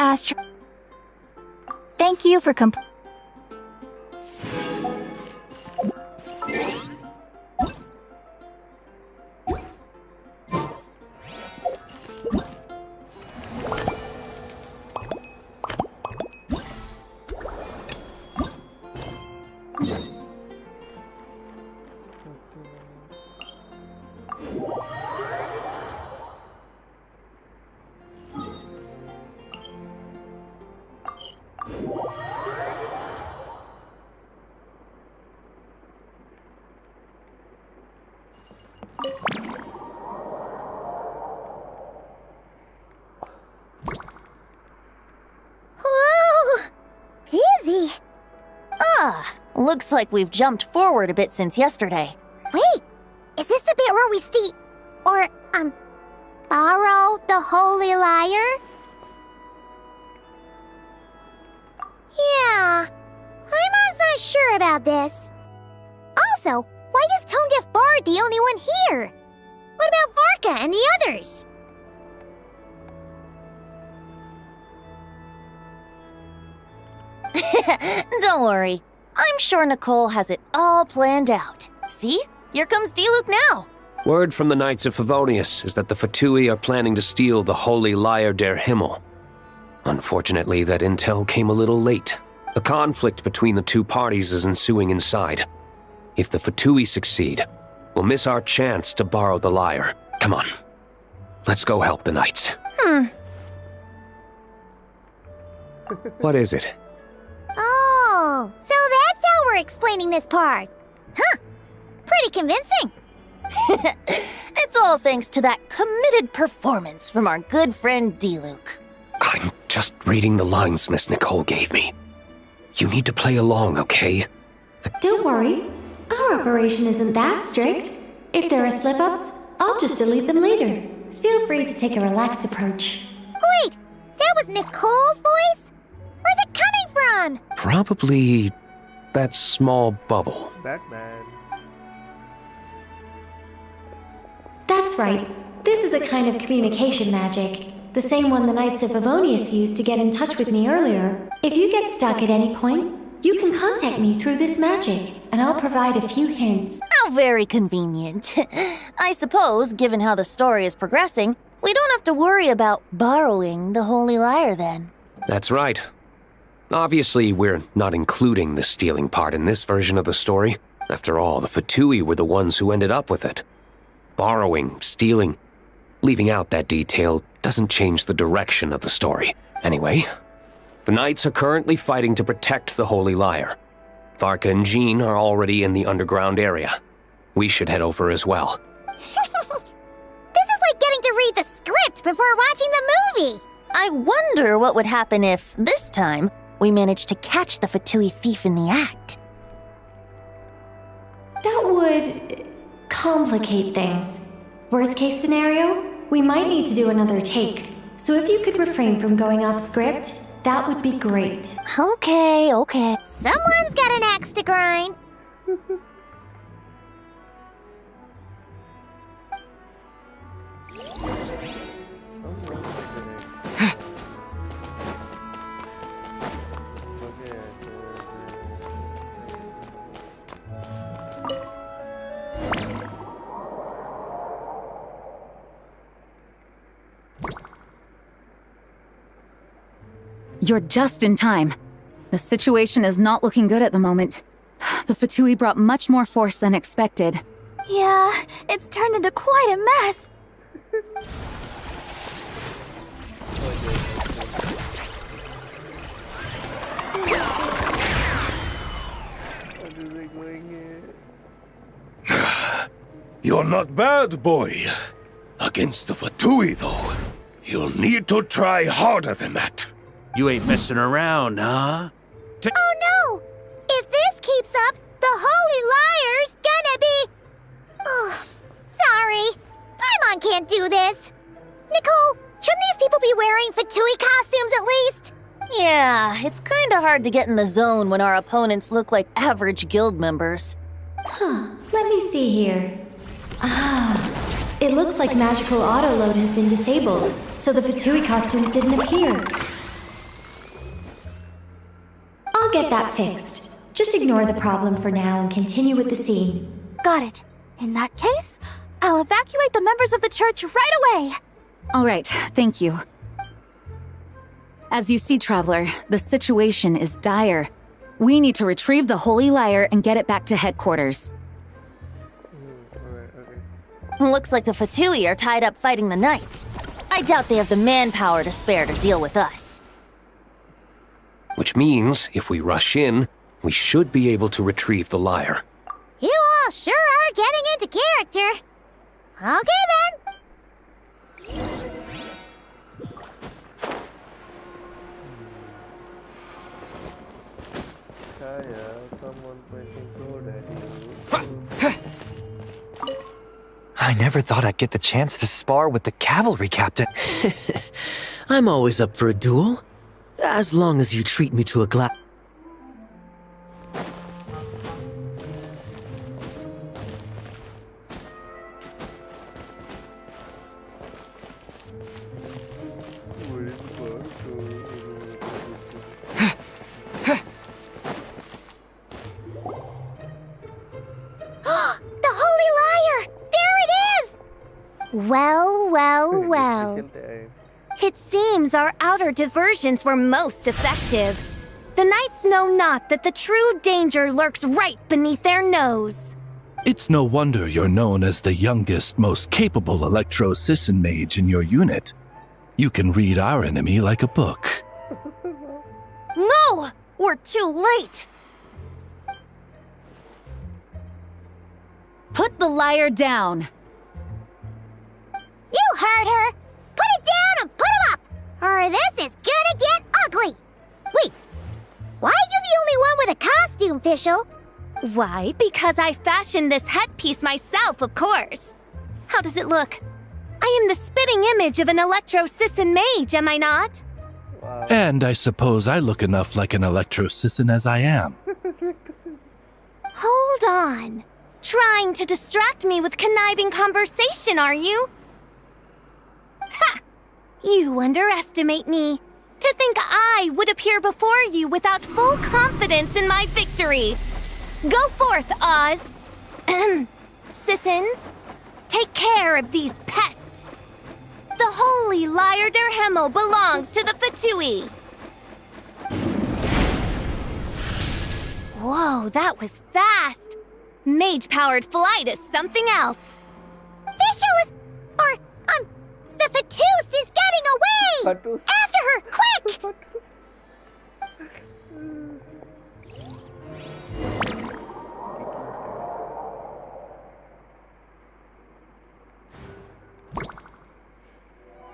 [SPEAKER 21] Astro. Thank you for
[SPEAKER 1] Whoa! Dizzy!
[SPEAKER 21] Looks like we've jumped forward a bit since yesterday.
[SPEAKER 1] Wait! Is this the bit where we borrow the Holy Lyre? Yeah, I'm not sure about this. Also, why is Tone Deaf Bard the only one here? What about Varka and the others?
[SPEAKER 21] Don't worry. I'm sure Nicole has it all planned out. See? Here comes Diluc now.
[SPEAKER 13] Word from the Knights of Favonius is that the Fatui are planning to steal the Holy Lyre der Himmel. Unfortunately, that intel came a little late. A conflict between the two parties is ensuing inside. If the Fatui succeed, we'll miss our chance to borrow the lyre. Come on. Let's go help the Knights. What is it?
[SPEAKER 1] Oh, so that's how we're explaining this part. Huh. Pretty convincing.
[SPEAKER 21] It's all thanks to that committed performance from our good friend Diluc.
[SPEAKER 13] I'm just reading the lines Miss Nicole gave me. You need to play along, okay?
[SPEAKER 20] Don't worry. Our operation isn't that strict. If there are slip-ups, I'll just delete them later. Feel free to take a relaxed approach.
[SPEAKER 1] Wait, that was Nicole's voice? Where's it coming from?
[SPEAKER 13] Probably that small bubble.
[SPEAKER 3] Batman.
[SPEAKER 20] That's right. This is a kind of communication magic. The same one the Knights of Favonius used to get in touch with me earlier. If you get stuck at any point, you can contact me through this magic, and I'll provide a few hints.
[SPEAKER 21] How very convenient. I suppose, given how the story is progressing, we don't have to worry about borrowing the Holy Lyre then.
[SPEAKER 13] That's right. Obviously, we're not including the stealing part in this version of the story. After all, the Fatui were the ones who ended up with it. Borrowing, stealing, leaving out that detail doesn't change the direction of the story. Anyway, the Knights are currently fighting to protect the Holy Lyre. Varka and Jean are already in the underground area. We should head over as well.
[SPEAKER 1] This is like getting to read the script before watching the movie.
[SPEAKER 21] I wonder what would happen if, this time, we managed to catch the Fatui thief in the act.
[SPEAKER 20] That would complicate things. Worst case scenario, we might need to do another take. So if you could refrain from going off script, that would be great.
[SPEAKER 21] Okay.
[SPEAKER 1] Someone's got an axe to grind.
[SPEAKER 9] You're just in time. The situation is not looking good at the moment. The Fatui brought much more force than expected.
[SPEAKER 21] Yeah, it's turned into quite a mess.
[SPEAKER 24] You're not bad, boy. Against the Fatui, though, you'll need to try harder than that.
[SPEAKER 10] You ain't messing around, huh?
[SPEAKER 1] Oh no! If this keeps up, the Holy Lyre's gonna be... Oh, sorry. Paimon can't do this. Nicole, shouldn't these people be wearing Fatui costumes at least?
[SPEAKER 21] Yeah, it's kinda hard to get in the zone when our opponents look like average guild members.
[SPEAKER 20] Let me see here. It looks like magical autoload has been disabled, so the Fatui costumes didn't appear. get that fixed. Just ignore the problem for now and continue with the scene.
[SPEAKER 21] Got it. In that case, I'll evacuate the members of the church right away.
[SPEAKER 9] All right, thank you. As you see, Traveler, the situation is dire. We need to retrieve the Holy Lyre and get it back to headquarters.
[SPEAKER 21] Looks like the Fatui are tied up fighting the Knights. I doubt they have the manpower to spare to deal with us.
[SPEAKER 13] Which means, if we rush in, we should be able to retrieve the lyre.
[SPEAKER 1] You all sure are getting into character. Okay then.
[SPEAKER 3] Kaya, someone pointing sword at you.
[SPEAKER 25] I never thought I'd get the chance to spar with the cavalry captain.
[SPEAKER 26] I'm always up for a duel. As long as you treat me to a glass.
[SPEAKER 1] The Holy Lyre! There it is!
[SPEAKER 4] Well, well, well. It seems our outer diversions were most effective. The knights know not that the true danger lurks right beneath their nose.
[SPEAKER 8] It's no wonder you're known as the youngest, most capable electro-Sisson mage in your unit. You can read our enemy like a book.
[SPEAKER 21] No! We're too late!
[SPEAKER 9] Put the lyre down.
[SPEAKER 1] You heard her! Put it down and put him up! Or this is gonna get ugly! Wait, why are you the only one with a costume, Fischl?
[SPEAKER 4] Why? Because I fashioned this headpiece myself, of course. How does it look? I am the spitting image of an electro-Sisson mage, am I not?
[SPEAKER 8] And I suppose I look enough like an electro-Sisson as I am.
[SPEAKER 4] Hold on. Trying to distract me with conniving conversation, are you? Ha! You underestimate me. To think I would appear before you without full confidence in my victory. Go forth, Oz. Sissons, take care of these pests. The Holy Lyre der Himmel belongs to the Fatui. Whoa, that was fast. Mage-powered flight is something else.
[SPEAKER 1] Fischl is... the Fatus is getting away!
[SPEAKER 3] Fatus.
[SPEAKER 1] After her, quick!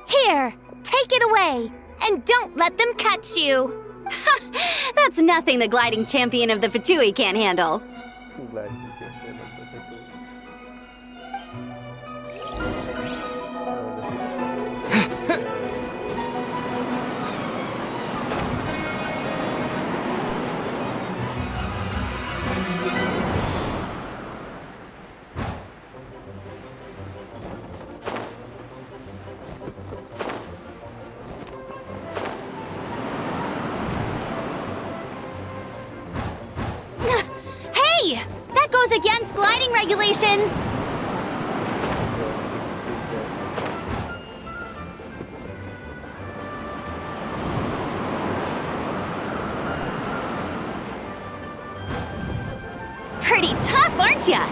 [SPEAKER 4] Here, take it away, and don't let them catch you.
[SPEAKER 12] That's nothing the gliding champion of the Fatui can't handle.
[SPEAKER 4] Hey! That goes against gliding regulations!
[SPEAKER 12] Pretty tough, aren't ya?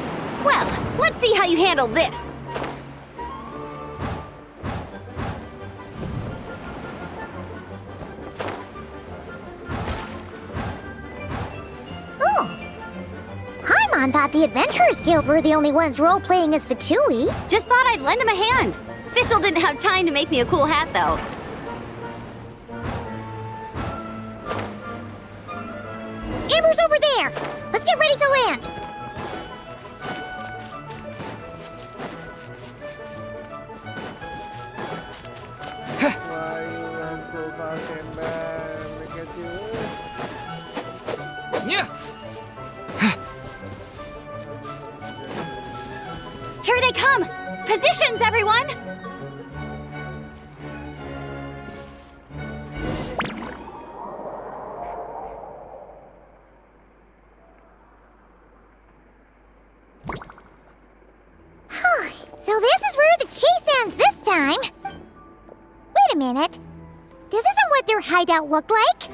[SPEAKER 12] Well, let's see how you handle this.
[SPEAKER 1] Paimon thought the Adventurers Guild were the only ones role-playing as Fatui.
[SPEAKER 12] Just thought I'd lend him a hand. Fischl didn't have time to make me a cool hat, though.
[SPEAKER 1] Amber's over there! Let's get ready to land!
[SPEAKER 3] Why you run so fast, Amber? Look at you.
[SPEAKER 5] Yeah.
[SPEAKER 12] Here they come! Positions, everyone!
[SPEAKER 1] hideout looked like.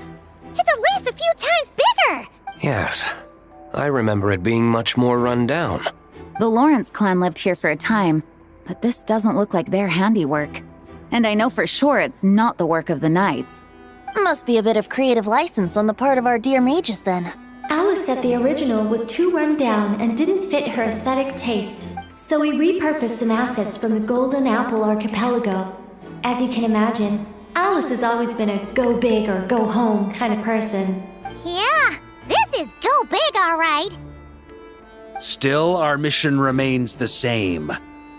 [SPEAKER 1] It's at least a few times bigger.
[SPEAKER 13] Yes, I remember it being much more run down.
[SPEAKER 9] The Lawrence clan lived here for a time, but this doesn't look like their handiwork. And I know for sure it's not the work of the knights.
[SPEAKER 21] Must be a bit of creative license on the part of our dear mages then.
[SPEAKER 20] Alice said the original was too run down and didn't fit her aesthetic taste, so we repurposed some assets from the Golden Apple Archipelago. As you can imagine, Alice has always been a go big or go home kind of person.
[SPEAKER 1] Yeah, this is go big, all right.
[SPEAKER 10] Still, our mission remains the same.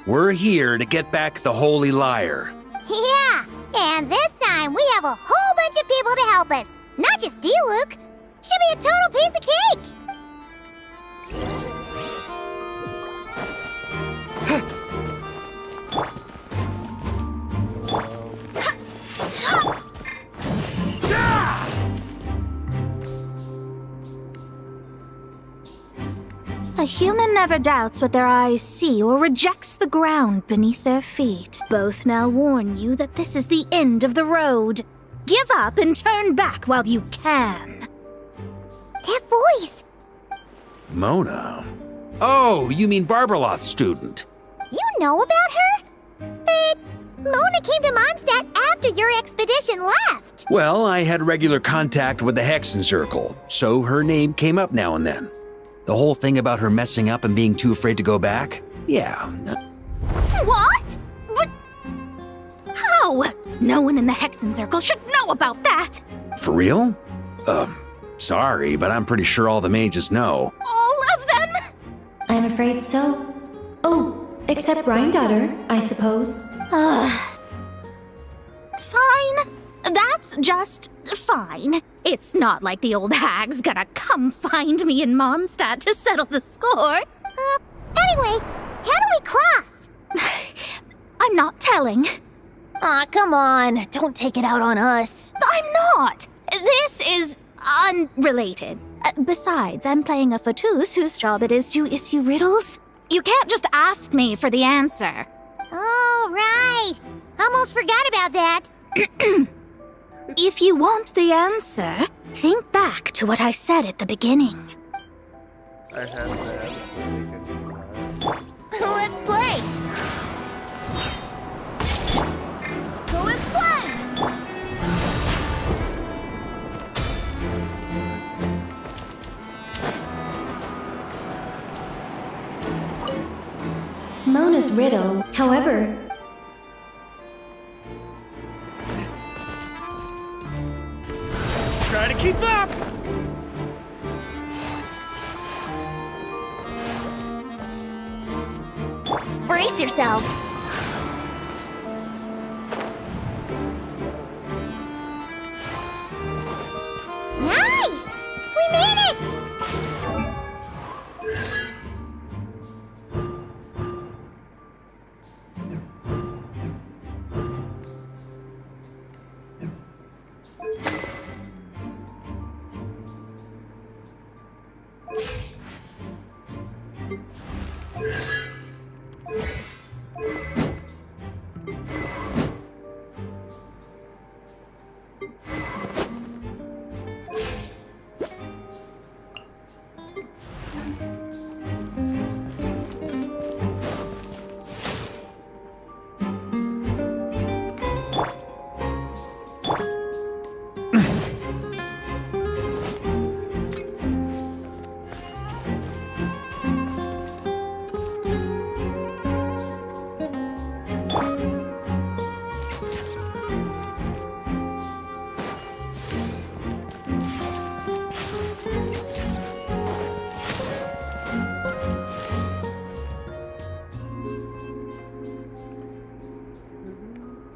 [SPEAKER 10] We're here to get back the Holy Lyre.
[SPEAKER 1] Yeah, and this time we have a whole bunch of people to help us. Not just D-Luke. Should be a total piece of cake.
[SPEAKER 4] A human never doubts what their eyes see or rejects the ground beneath their feet. Both now warn you that this is the end of the road. Give up and turn back while you can.
[SPEAKER 1] That voice.
[SPEAKER 10] Mona? Oh, you mean Barbarloth's student.
[SPEAKER 1] You know about her? But Mona came to Mondstadt after your expedition left.
[SPEAKER 10] Well, I had regular contact with the Hexen Circle, so her name came up now and then. The whole thing about her messing up and being too afraid to go back? Yeah.
[SPEAKER 4] What? But how? No one in the Hexen Circle should know about that.
[SPEAKER 10] For real? Sorry, but I'm pretty sure all the mages know.
[SPEAKER 4] All of them?
[SPEAKER 20] I'm afraid so. Oh, except Granddaughter, I suppose.
[SPEAKER 4] Fine. That's just fine. It's not like the old hag's gonna come find me in Mondstadt to settle the score.
[SPEAKER 1] Anyway, how do we cross?
[SPEAKER 4] I'm not telling.
[SPEAKER 21] Aw, come on. Don't take it out on us.
[SPEAKER 4] I'm not. This is unrelated. Besides, I'm playing a fatus whose job it is to issue riddles. You can't just ask me for the answer.
[SPEAKER 1] Oh, right. Almost forgot about that.
[SPEAKER 4] If you want the answer, think back to what I said at the beginning.
[SPEAKER 3] I have that.
[SPEAKER 21] Let's play.
[SPEAKER 1] Go let's play.
[SPEAKER 20] Mona's riddle, however,
[SPEAKER 10] Try to keep up!
[SPEAKER 21] Brace yourselves.
[SPEAKER 1] Nice! We made it!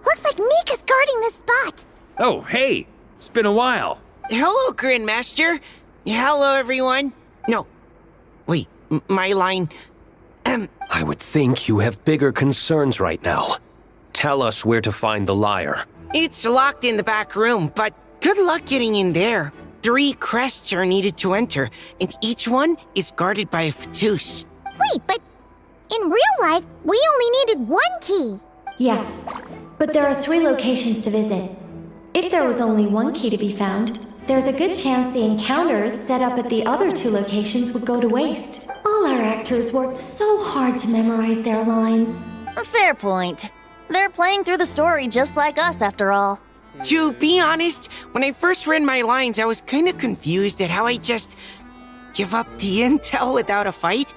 [SPEAKER 1] Looks like Mika's guarding this spot.
[SPEAKER 10] Oh, hey! It's been a while.
[SPEAKER 2] Hello, Grandmaster. Hello, everyone. No. Wait, my line.
[SPEAKER 13] I would think you have bigger concerns right now. Tell us where to find the lyre.
[SPEAKER 2] It's locked in the back room, but good luck getting in there. 3 crests are needed to enter, and each one is guarded by a fatus.
[SPEAKER 1] Wait, but in real life, we only needed 1 key.
[SPEAKER 20] yes. But there are 3 locations to visit. If there was only one key to be found, there's a good chance the encounters set up at the other 2 locations would go to waste. All our actors worked so hard to memorize their lines.
[SPEAKER 21] Fair point. They're playing through the story just like us, after all.
[SPEAKER 2] To be honest, when I first read my lines, I was kind of confused at how I just give up the intel without a fight.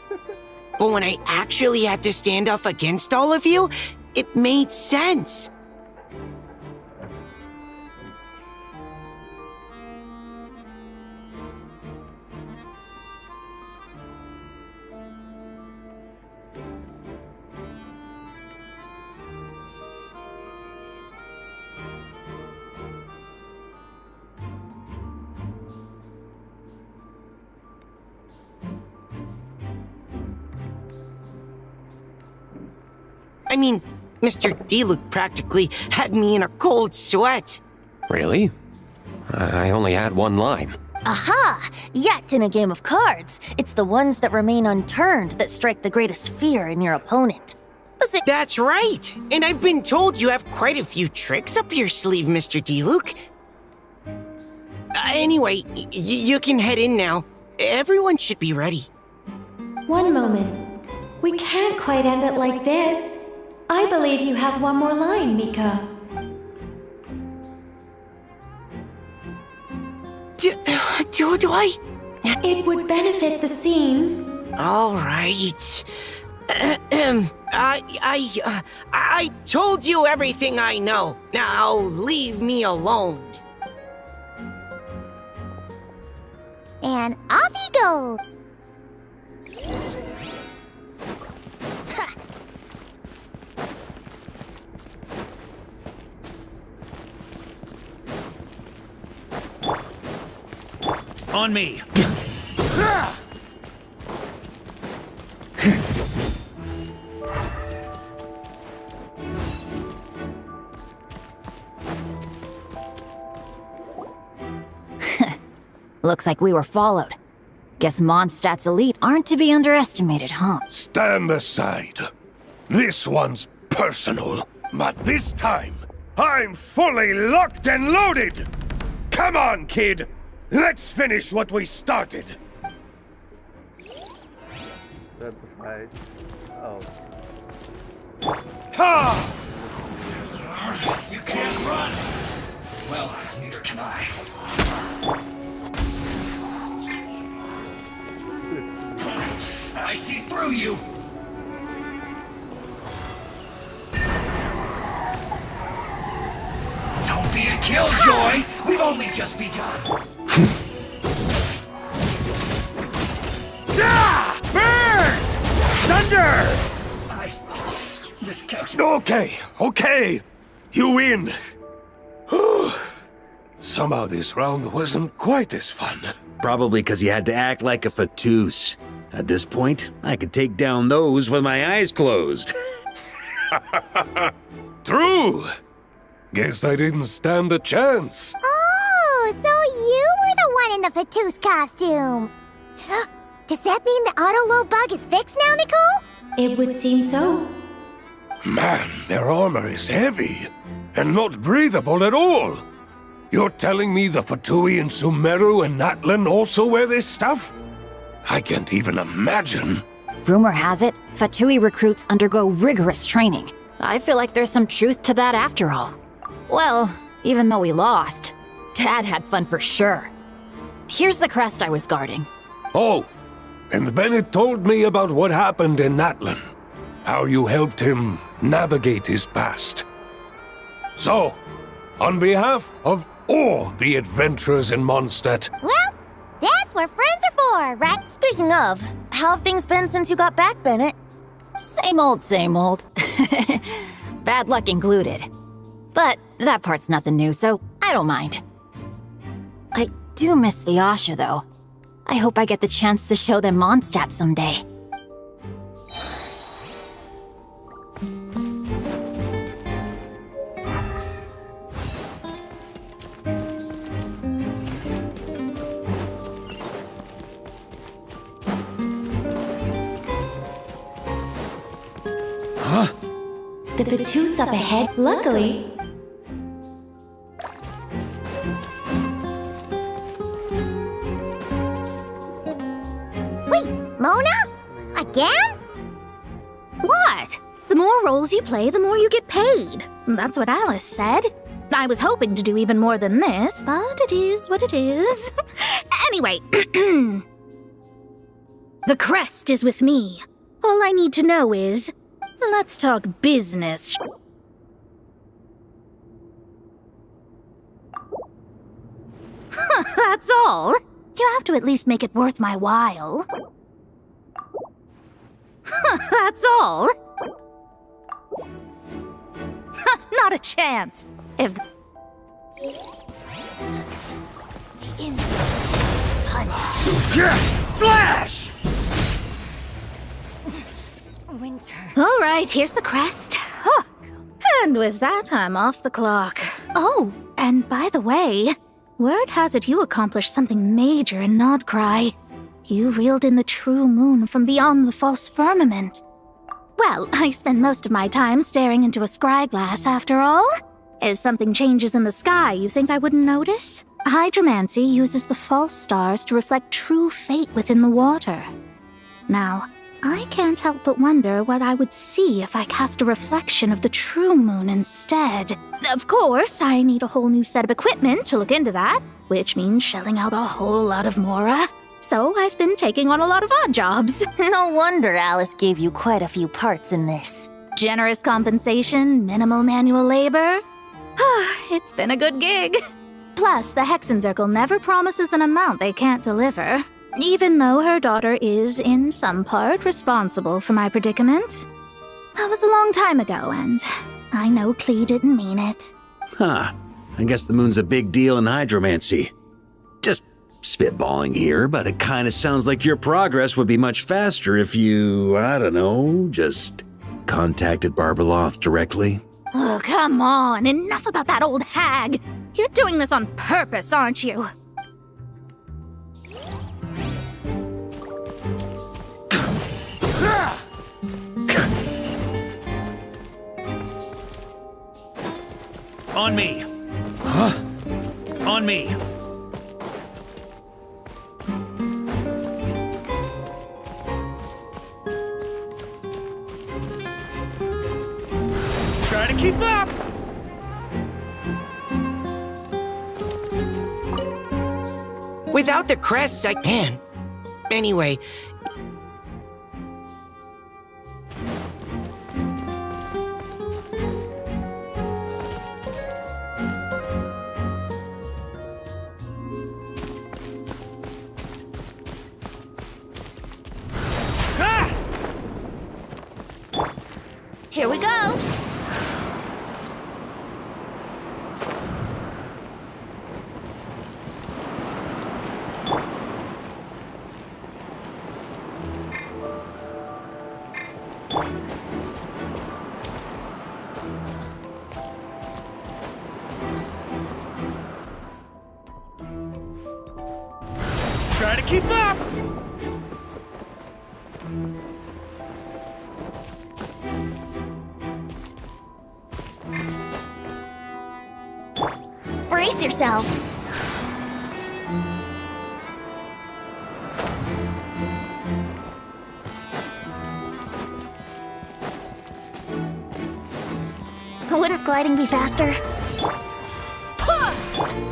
[SPEAKER 2] But when I actually had to stand up against all of you, it made sense. I mean, Mr. D-Luke practically had me in a cold sweat.
[SPEAKER 13] Really? I only had one line.
[SPEAKER 21] Aha! Yet in a game of cards, it's the ones that remain unturned that strike the greatest fear in your opponent.
[SPEAKER 2] That's right! And I've been told you have quite a few tricks up your sleeve, Mr. D-Luke. Anyway, you can head in now. Everyone should be ready.
[SPEAKER 20] One moment. We can't quite end it like this. I believe you have one more line, Mika.
[SPEAKER 2] Do I?
[SPEAKER 20] It would benefit the scene.
[SPEAKER 2] All right. I told you everything I know. Now leave me alone.
[SPEAKER 1] And off you go!
[SPEAKER 10] On me!
[SPEAKER 12] Looks like we were followed. Guess Mondstadt's elite aren't to be underestimated, huh?
[SPEAKER 14] Stand aside. This one's personal, but this time, I'm fully locked and loaded! Come on, kid! Let's finish what we started!
[SPEAKER 3] That's the fight. Oh.
[SPEAKER 14] Ha!
[SPEAKER 15] You can't run! Well, neither can I. I see through you! Don't be a killjoy! We've only just begun!
[SPEAKER 14] Burn! Thunder!
[SPEAKER 15] I miscalculated.
[SPEAKER 14] Okay. You win. Somehow this round wasn't quite as fun.
[SPEAKER 10] Probably because you had to act like a fatus. At this point, I could take down those with my eyes closed.
[SPEAKER 14] True. Guess I didn't stand a chance.
[SPEAKER 1] Oh, so you were the one in the Fatousse costume. Does that mean the auto-load bug is fixed now, Nicole?
[SPEAKER 20] It would seem so.
[SPEAKER 14] Man, their armor is heavy and not breathable at all. You're telling me the Fatui in Sumeru and Natlan also wear this stuff? I can't even imagine.
[SPEAKER 12] Rumor has it, Fatui recruits undergo rigorous training. I feel like there's some truth to that after all. Well, even though we lost, Dad had fun for sure. Here's the crest I was guarding.
[SPEAKER 14] Oh, and Bennett told me about what happened in Natlan. How you helped him navigate his past. So, on behalf of all the adventurers in Mondstadt,
[SPEAKER 1] Well, that's what friends are for, right?
[SPEAKER 21] Speaking of, how have things been since you got back, Bennett?
[SPEAKER 12] Same old, same old. Bad luck included. But that part's nothing new, so I don't mind. I do miss the Asha, though. I hope I get the chance to show them Mondstadt someday.
[SPEAKER 14] Huh?
[SPEAKER 20] The Fatousse up ahead, luckily.
[SPEAKER 4] Mona? Again? What? The more roles you play, the more you get paid. That's what Alice said. I was hoping to do even more than this, but it is what it is. Anyway, the crest is with me. All I need to know is, let's talk business. That's all. You have to at least make it worth my while. That's all. Not a chance. If punish.
[SPEAKER 15] Yeah! Slash!
[SPEAKER 21] Winter.
[SPEAKER 4] All right, here's the crest. Huh. And with that, I'm off the clock. Oh, and by the way, word has it you accomplished something major in Nodcry. You reeled in the true moon from beyond the false firmament. Well, I spend most of my time staring into a scryglass after all. If something changes in the sky, you think I wouldn't notice? Hydromancy uses the false stars to reflect true fate within the water. Now, I can't help but wonder what I would see if I cast a reflection of the true moon instead. Of course, I need a whole new set of equipment to look into that, which means shelling out a whole lot of mora. So I've been taking on a lot of odd jobs.
[SPEAKER 21] No wonder Alice gave you quite a few parts in this.
[SPEAKER 4] Generous compensation, minimal manual labor. It's been a good gig. Plus, the Hexenzirkel never promises an amount they can't deliver, even though her daughter is, in some part, responsible for my predicament. That was a long time ago, and I know Klee didn't mean it.
[SPEAKER 10] Huh. I guess the moon's a big deal in hydromancy. Just spitballing here, but it kind of sounds like your progress would be much faster if you, I don't know, just contacted Barbeloth directly.
[SPEAKER 4] Oh, come on. Enough about that old hag. You're doing this on purpose, aren't you?
[SPEAKER 10] On me. Huh? On me.
[SPEAKER 15] Try to keep up!
[SPEAKER 2] Without the crests, I can. Anyway,
[SPEAKER 21] Here we go!
[SPEAKER 15] Try to keep up!
[SPEAKER 21] Brace yourselves! Wouldn't gliding be faster?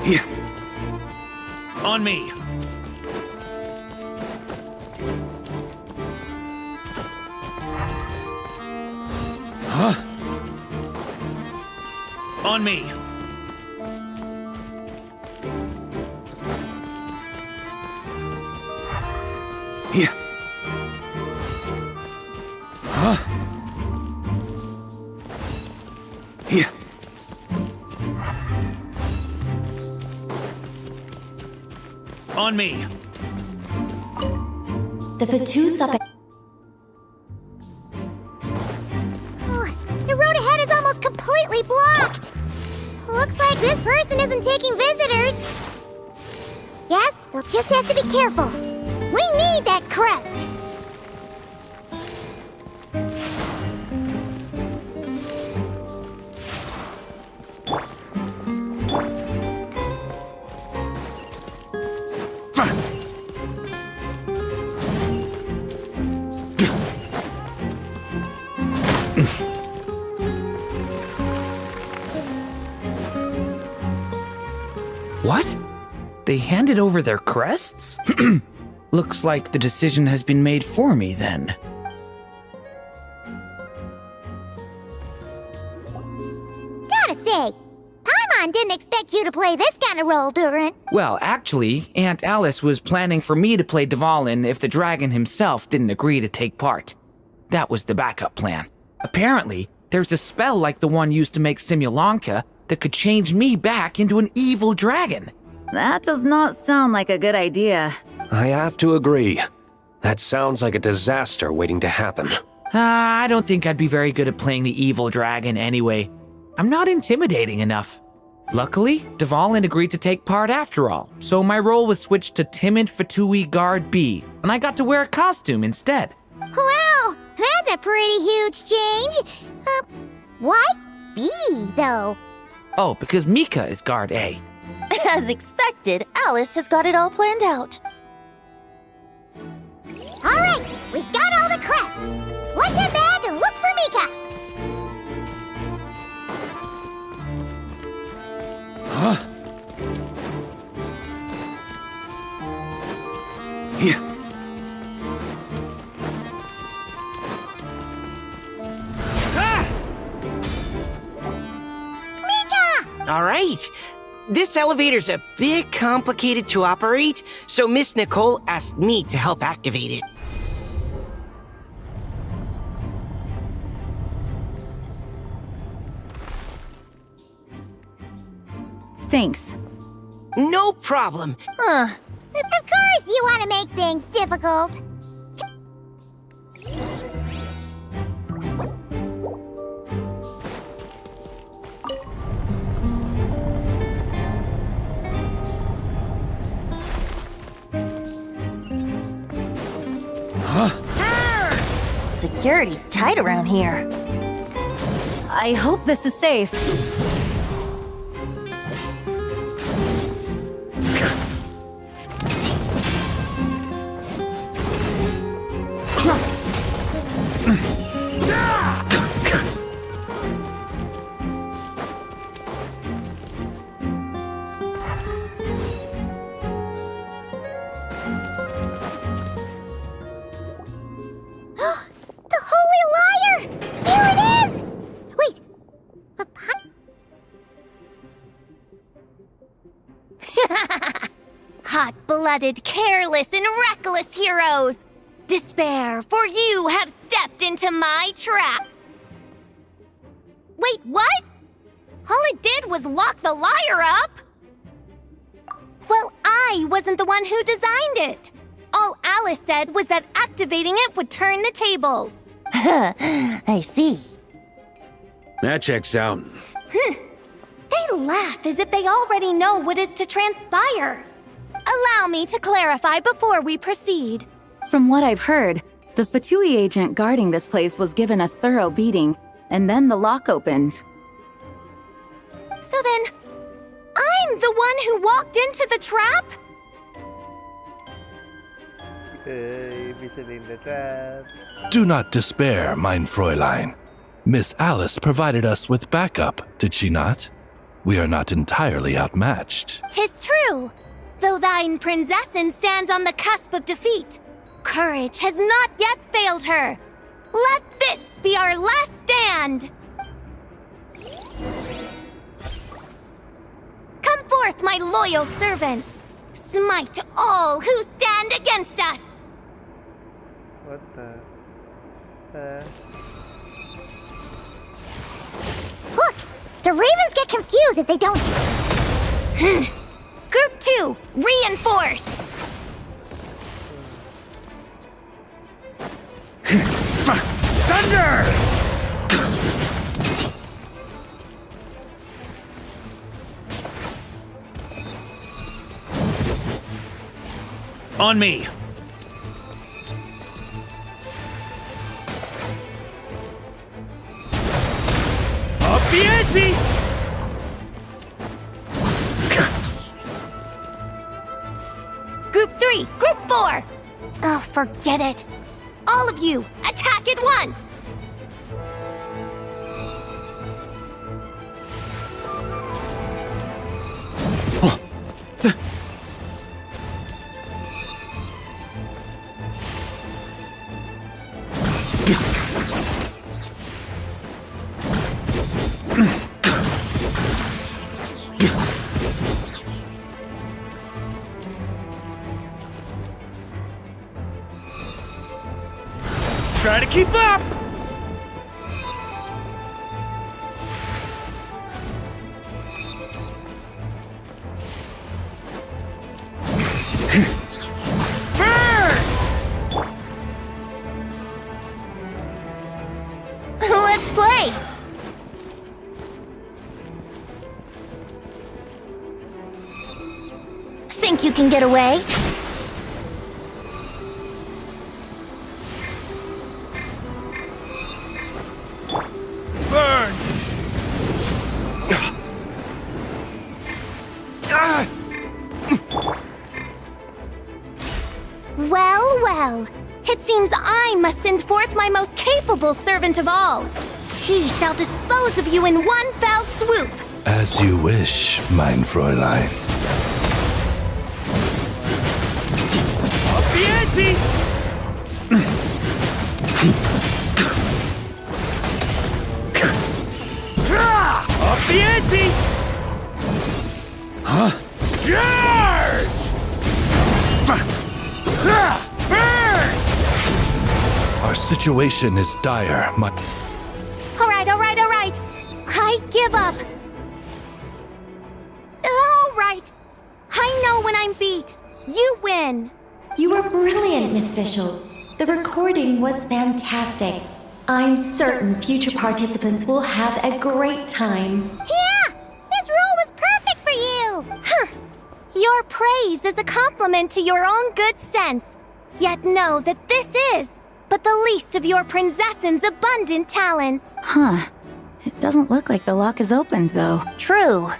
[SPEAKER 10] Here. On me. Huh? On me. Here. Huh? Here. On me.
[SPEAKER 20] The Fatu sub.
[SPEAKER 1] The road ahead is almost completely blocked. Looks like this person isn't taking visitors. Yes, we'll just have to be careful. We need that crest.
[SPEAKER 11] They handed over their crests? Looks like the decision has been made for me then.
[SPEAKER 1] Gotta say, Paimon didn't expect you to play this kind of role, Durin.
[SPEAKER 11] Well, actually, Aunt Alice was planning for me to play Dvalin if the dragon himself didn't agree to take part. That was the backup plan. Apparently, there's a spell like the one used to make Simulanka that could change me back into an evil dragon.
[SPEAKER 9] That does not sound like a good idea.
[SPEAKER 13] I have to agree. That sounds like a disaster waiting to happen.
[SPEAKER 11] I don't think I'd be very good at playing the evil dragon anyway. I'm not intimidating enough. Luckily, Dvalin agreed to take part after all, so my role was switched to Timid Fatui Guard B, and I got to wear a costume instead.
[SPEAKER 1] Wow, that's a pretty huge change. Why B, though?
[SPEAKER 11] Oh, because Mika is Guard A.
[SPEAKER 21] As expected, Alice has got it all planned out.
[SPEAKER 1] All right, we got all the crests. Let's head back and look for Mika.
[SPEAKER 11] Huh? Yeah.
[SPEAKER 2] All right. This elevator's a bit complicated to operate, so Miss Nicole asked me to help activate it.
[SPEAKER 9] Thanks.
[SPEAKER 2] No problem.
[SPEAKER 1] Of course you want to make things difficult.
[SPEAKER 21] Security's tight around here.
[SPEAKER 9] I hope this is safe.
[SPEAKER 16] Hot-blooded, careless, and reckless heroes! Despair, for you have stepped into my trap! Wait, what? All it did was lock the liar up! Well, I wasn't the one who designed it! All Alice said was that activating it would turn the tables.
[SPEAKER 21] I see.
[SPEAKER 10] That checks out.
[SPEAKER 16] They laugh as if they already know what is to transpire. Allow me to clarify before we proceed.
[SPEAKER 9] From what I've heard, the Fatui agent guarding this place was given a thorough beating, and then the lock opened.
[SPEAKER 16] So then, I'm the one who walked into the trap?
[SPEAKER 3] Vision in the trap.
[SPEAKER 8] Do not despair, mein Fräulein. Miss Alice provided us with backup, did she not? We are not entirely outmatched.
[SPEAKER 16] 'Tis true. Though thine Prinzessin stands on the cusp of defeat, courage has not yet failed her. Let this be our last stand! Come forth, my loyal servants! Smite all who stand against us!
[SPEAKER 3] What the?
[SPEAKER 1] Look! The ravens get confused if they don't...
[SPEAKER 16] Group 2, reinforce!
[SPEAKER 15] Thunder!
[SPEAKER 10] On me!
[SPEAKER 15] Up the ante!
[SPEAKER 16] Group 3, Group 4! Oh, forget it. All of you, attack at once!
[SPEAKER 10] Try to keep up!
[SPEAKER 21] Let's play! Think you can get away?
[SPEAKER 10] Burn!
[SPEAKER 16] Well, well. It seems I must send forth my most capable servant of all. He shall dispose of you in one fell swoop.
[SPEAKER 8] As you wish, mein Fräulein.
[SPEAKER 10] Up the ante! Up the ante! Huh? Charge! Burn!
[SPEAKER 8] Our situation is dire, my...
[SPEAKER 16] All right. I give up. All right. I know when I'm beat. You win.
[SPEAKER 20] You were brilliant, Miss Fischl. The recording was fantastic. I'm certain future participants will have a great time.
[SPEAKER 1] Yeah! This role was perfect for you!
[SPEAKER 16] Huh. Your praise is a compliment to your own good sense. Yet know that this is but the least of your princess's abundant talents.
[SPEAKER 9] Huh. It doesn't look like the lock is opened, though.
[SPEAKER 21] True.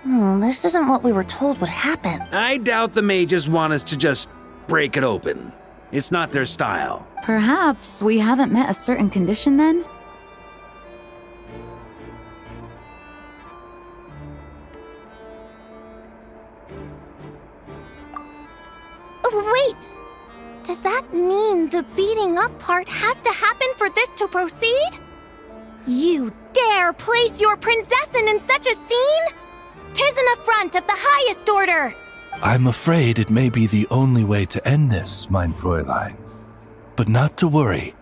[SPEAKER 21] This isn't what we were told would happen.
[SPEAKER 10] I doubt the mages want us to just break it open. It's not their style.
[SPEAKER 9] Perhaps we haven't met a certain condition then?
[SPEAKER 16] Oh, wait! Does that mean the beating up part has to happen for this to proceed? You dare place your princessin in such a scene? 'Tis an affront of the highest order!
[SPEAKER 8] I'm afraid it may be the only way to end this, mein Fräulein. But not to worry.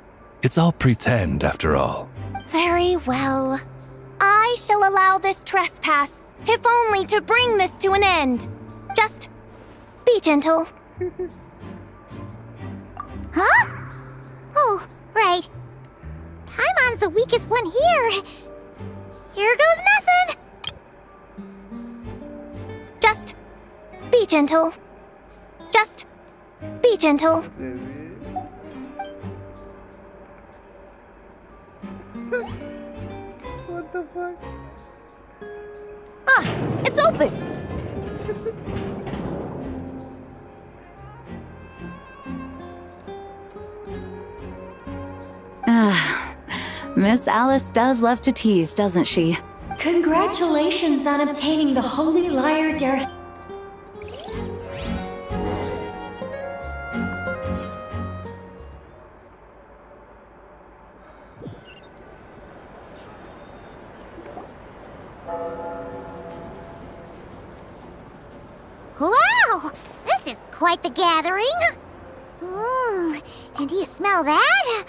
[SPEAKER 8] It's all pretend, after all.
[SPEAKER 16] Very well. I shall allow this trespass, if only to bring this to an end. Just be gentle.
[SPEAKER 1] Huh? Oh, right. Paimon's the weakest one here. Here goes nothing!
[SPEAKER 16] Just be gentle. Just be gentle.
[SPEAKER 3] What the fuck?
[SPEAKER 21] Ah, it's open!
[SPEAKER 9] Miss Alice does love to tease, doesn't she?
[SPEAKER 20] Congratulations on obtaining the Holy Lyre der...
[SPEAKER 1] Wow! This is quite the gathering! And do you smell that?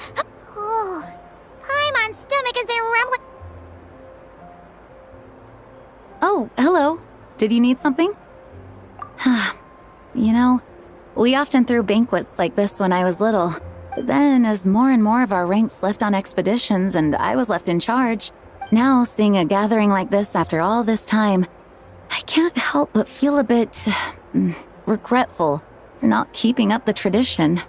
[SPEAKER 1] Oh, Paimon's stomach has been rumbling.
[SPEAKER 9] Oh, hello. Did you need something? You know, we often threw banquets like this when I was little. But then, as more and more of our ranks left on expeditions and I was left in charge, now seeing a gathering like this after all this time, I can't help but feel a bit regretful for not keeping up the tradition.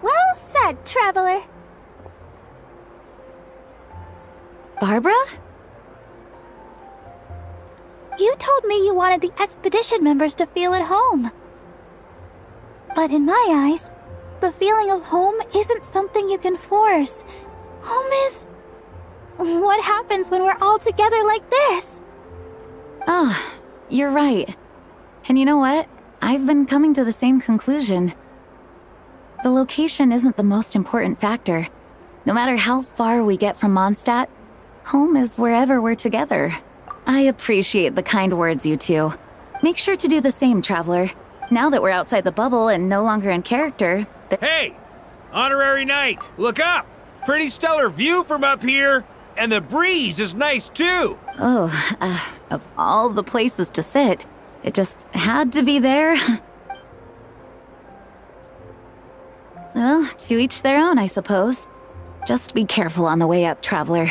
[SPEAKER 1] Well said, traveler.
[SPEAKER 9] Barbara?
[SPEAKER 1] You told me you wanted the expedition members to feel at home.
[SPEAKER 6] But in my eyes, the feeling of home isn't something you can force. Home is... what happens when we're all together like this?
[SPEAKER 9] Oh, you're right. And you know what? I've been coming to the same conclusion. The location isn't the most important factor. No matter how far we get from Mondstadt, home is wherever we're together. I appreciate the kind words, you two. Make sure to do the same, Traveler. Now that we're outside the bubble and no longer in character...
[SPEAKER 7] Hey! Honorary Knight, look up! Pretty stellar view from up here, and the breeze is nice too!
[SPEAKER 9] Oh, of all the places to sit, it just had to be there. Well, to each their own, I suppose. Just be careful on the way up, Traveler.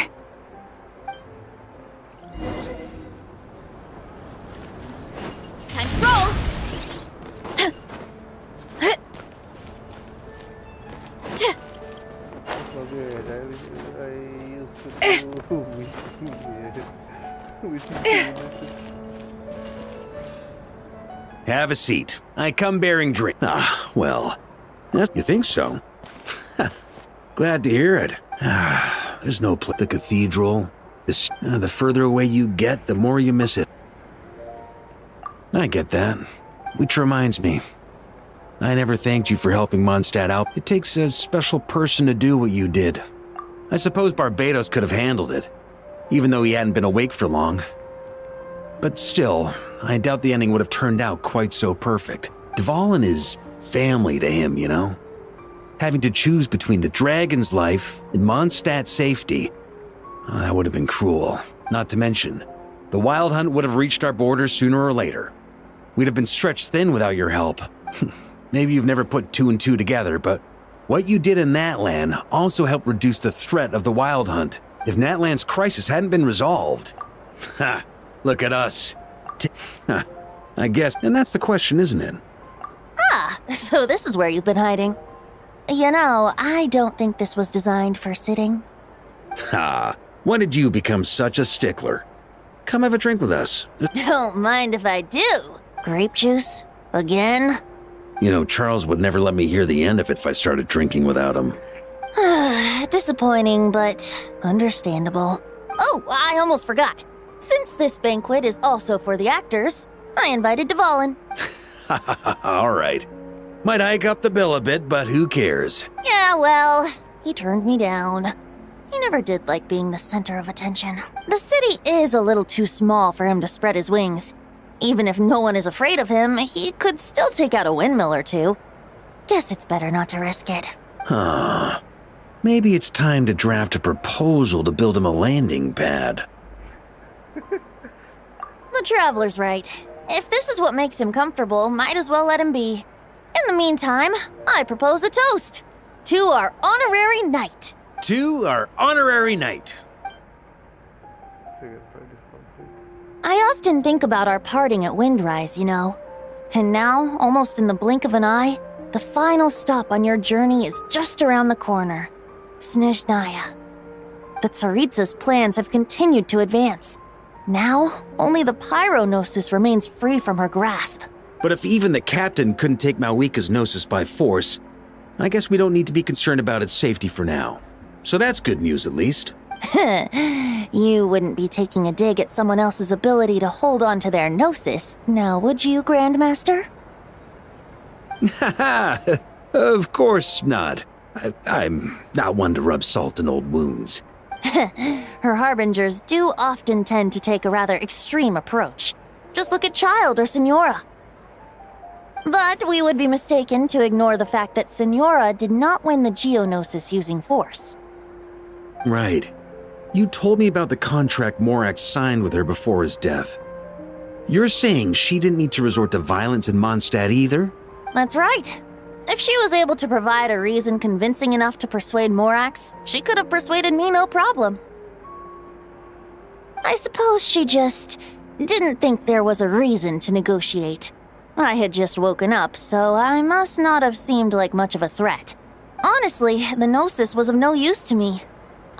[SPEAKER 16] Time to roll!
[SPEAKER 3] I used to do wishing.
[SPEAKER 10] Have a seat. I come bearing drink. Ah, well, you think so? Glad to hear it. There's no the cathedral. The further away you get, the more you miss it. I get that. Which reminds me, I never thanked you for helping Mondstadt out. It takes a special person to do what you did. I suppose Barbados could have handled it, even though he hadn't been awake for long. But still, I doubt the ending would have turned out quite so perfect. Dvalin is family to him, you know? Having to choose between the dragon's life and Mondstadt's safety, that would have been cruel. Not to mention, the Wild Hunt would have reached our borders sooner or later. We'd have been stretched thin without your help. Maybe you've never put two and two together, but what you did in Natlan also helped reduce the threat of the Wild Hunt. If Natlan's crisis hadn't been resolved... Ha! Look at us. I guess, and that's the question, isn't it?
[SPEAKER 21] Ah, so this is where you've been hiding. You know, I don't think this was designed for sitting.
[SPEAKER 10] Ha! When did you become such a stickler? Come have a drink with us.
[SPEAKER 21] Don't mind if I do. Grape juice? Again?
[SPEAKER 10] You know, Charles would never let me hear the end of it if I started drinking without him.
[SPEAKER 21] Disappointing, but understandable. Oh, I almost forgot. Since this banquet is also for the actors, I invited Dvalin.
[SPEAKER 10] All right. Might hike up the bill a bit, but who cares?
[SPEAKER 21] Yeah, well, he turned me down. He never did like being the center of attention. The city is a little too small for him to spread his wings. Even if no one is afraid of him, he could still take out a windmill or two. Guess it's better not to risk it.
[SPEAKER 10] Huh. Maybe it's time to draft a proposal to build him a landing pad.
[SPEAKER 21] The Traveler's right. If this is what makes him comfortable, might as well let him be. In the meantime, I propose a toast. To our honorary knight.
[SPEAKER 10] To our honorary knight.
[SPEAKER 21] I often think about our parting at Windrise, you know. And now, almost in the blink of an eye, the final stop on your journey is just around the corner. Snezhnaya. The Tsaritsa's plans have continued to advance. Now, only the Pyronosis remains free from her grasp.
[SPEAKER 10] But if even the captain couldn't take Malwika's Gnosis by force, I guess we don't need to be concerned about its safety for now. So that's good news, at least.
[SPEAKER 21] You wouldn't be taking a dig at someone else's ability to hold on to their Gnosis, now would you, Grandmaster?
[SPEAKER 10] Haha, of course not. I'm not one to rub salt in old wounds.
[SPEAKER 21] Her harbingers do often tend to take a rather extreme approach. Just look at Child or Signora. But we would be mistaken to ignore the fact that Signora did not win the Geonosis using force.
[SPEAKER 10] Right. You told me about the contract Morax signed with her before his death. You're saying she didn't need to resort to violence in Mondstadt either?
[SPEAKER 21] That's right. If she was able to provide a reason convincing enough to persuade Morax, she could have persuaded me no problem. I suppose she just didn't think there was a reason to negotiate. I had just woken up, so I must not have seemed like much of a threat. Honestly, the Gnosis was of no use to me.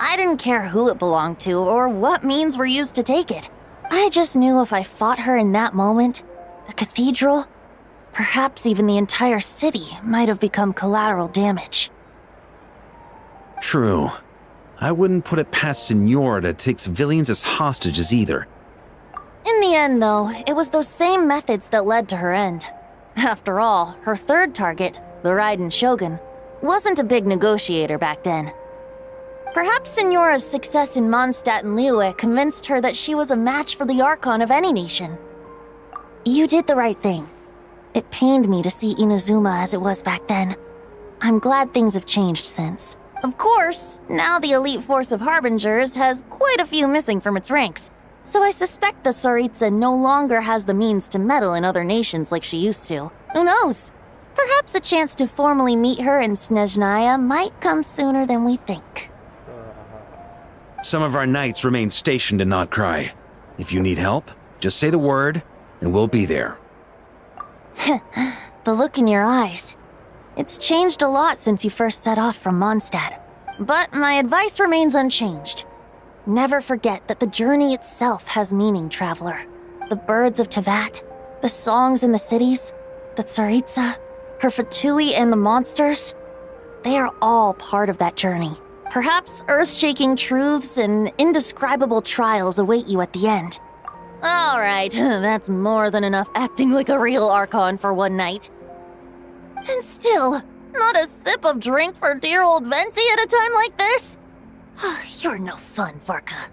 [SPEAKER 21] I didn't care who it belonged to or what means were used to take it. I just knew if I fought her in that moment, the cathedral, Perhaps even the entire city might have become collateral damage.
[SPEAKER 10] True. I wouldn't put it past Senora to take civilians as hostages either.
[SPEAKER 21] In the end, though, it was those same methods that led to her end. After all, her third target, the Raiden Shogun, wasn't a big negotiator back then. Perhaps Senora's success in Mondstadt and Liyue convinced her that she was a match for the Archon of any nation. You did the right thing. It pained me to see Inazuma as it was back then. I'm glad things have changed since. Of course, now the elite force of Harbingers has quite a few missing from its ranks, so I suspect the Tsaritsa no longer has the means to meddle in other nations like she used to. Who knows? Perhaps a chance to formally meet her in Snezhnaya might come sooner than we think.
[SPEAKER 10] Some of our knights remain stationed in Notcry. If you need help, just say the word, and we'll be there.
[SPEAKER 21] The look in your eyes. It's changed a lot since you first set off from Mondstadt. But my advice remains unchanged. Never forget that the journey itself has meaning, traveler. The birds of Tevat, the songs in the cities, the Tsaritsa, her Fatui and the monsters. They are all part of that journey. Perhaps earth-shaking truths and indescribable trials await you at the end. Alright, that's more than enough acting like a real Archon for one night. And still, not a sip of drink for dear old Venti at a time like this? You're no fun, Varka.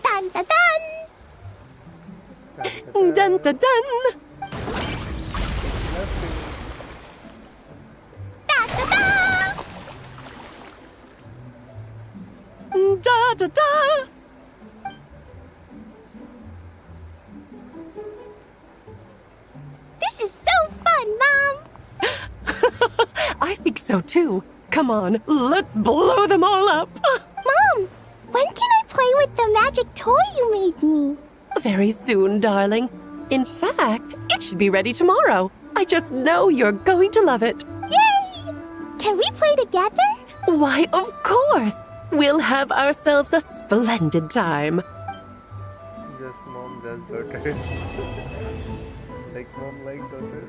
[SPEAKER 16] Dun dun dun!
[SPEAKER 5] Dun dun dun!
[SPEAKER 16] Da da da!
[SPEAKER 5] Da da da!
[SPEAKER 16] This is so fun, Mom!
[SPEAKER 5] I think so too. Come on, let's blow them all up.
[SPEAKER 16] Mom, when can I play with the magic toy you made me?
[SPEAKER 5] Very soon, darling. In fact, it should be ready tomorrow. I just know you're going to love it.
[SPEAKER 16] Yay! Can we play together?
[SPEAKER 5] Why, of course. We'll have ourselves a splendid time.
[SPEAKER 3] Just mom, just daughter. Like mom, like daughter.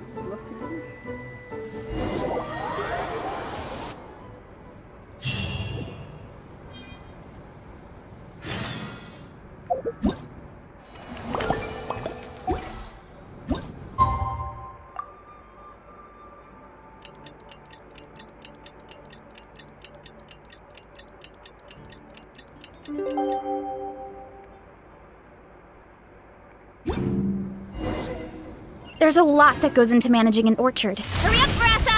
[SPEAKER 17] There's a lot that goes into managing an orchard.
[SPEAKER 16] Hurry up, Brassa!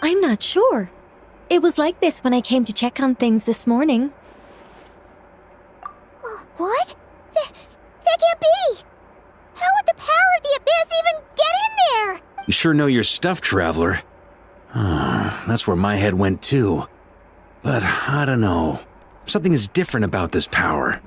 [SPEAKER 20] I'm not sure. It was like this when I came to check on things this morning.
[SPEAKER 1] What? That can't be! How would the power of the Abyss even get in there?
[SPEAKER 10] You sure know your stuff, traveler. That's where my head went too. But I don't know. Something is different about this power.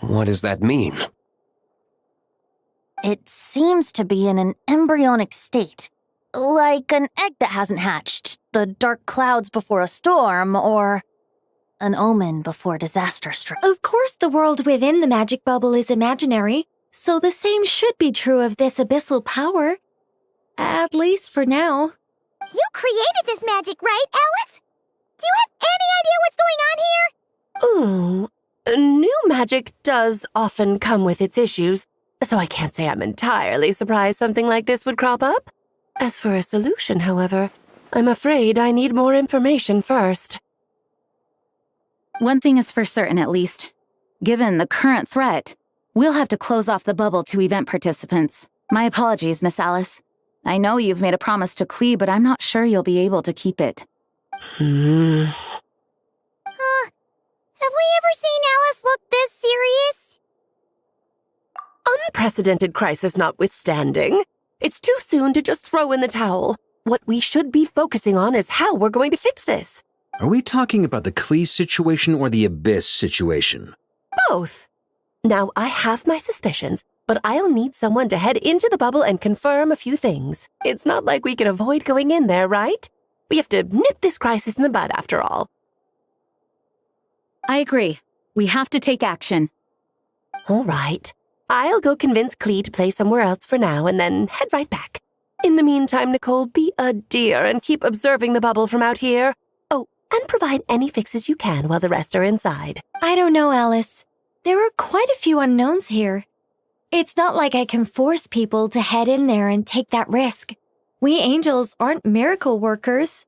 [SPEAKER 13] What does that mean?
[SPEAKER 21] It seems to be in an embryonic state. Like an egg that hasn't hatched, the dark clouds before a storm, or an omen before disaster strikes.
[SPEAKER 20] Of course, the world within the magic bubble is imaginary, so the same should be true of this abyssal power. At least for now.
[SPEAKER 1] You created this magic, right, Alice? Do you have any idea what's going on here?
[SPEAKER 5] Ooh, new magic does often come with its issues, so I can't say I'm entirely surprised something like this would crop up. As for a solution, however, I'm afraid I need more information first.
[SPEAKER 9] One thing is for certain, at least. Given the current threat, we'll have to close off the bubble to event participants. My apologies, Miss Alice. I know you've made a promise to Klee, but I'm not sure you'll be able to keep it.
[SPEAKER 1] Have we ever seen Alice look this serious?
[SPEAKER 5] Unprecedented crisis notwithstanding, it's too soon to just throw in the towel. What we should be focusing on is how we're going to fix this.
[SPEAKER 10] Are we talking about the Klee situation or the Abyss situation?
[SPEAKER 5] Both. Now, I have my suspicions, but I'll need someone to head into the bubble and confirm a few things. It's not like we can avoid going in there, right? We have to nip this crisis in the bud, after all.
[SPEAKER 9] I agree. We have to take action.
[SPEAKER 5] All right. I'll go convince Klee to play somewhere else for now and then head right back. In the meantime, Nicole, be a dear and keep observing the bubble from out here. Oh, and provide any fixes you can while the rest are inside.
[SPEAKER 20] I don't know, Alice. There are quite a few unknowns here. It's not like I can force people to head in there and take that risk. We angels aren't miracle workers.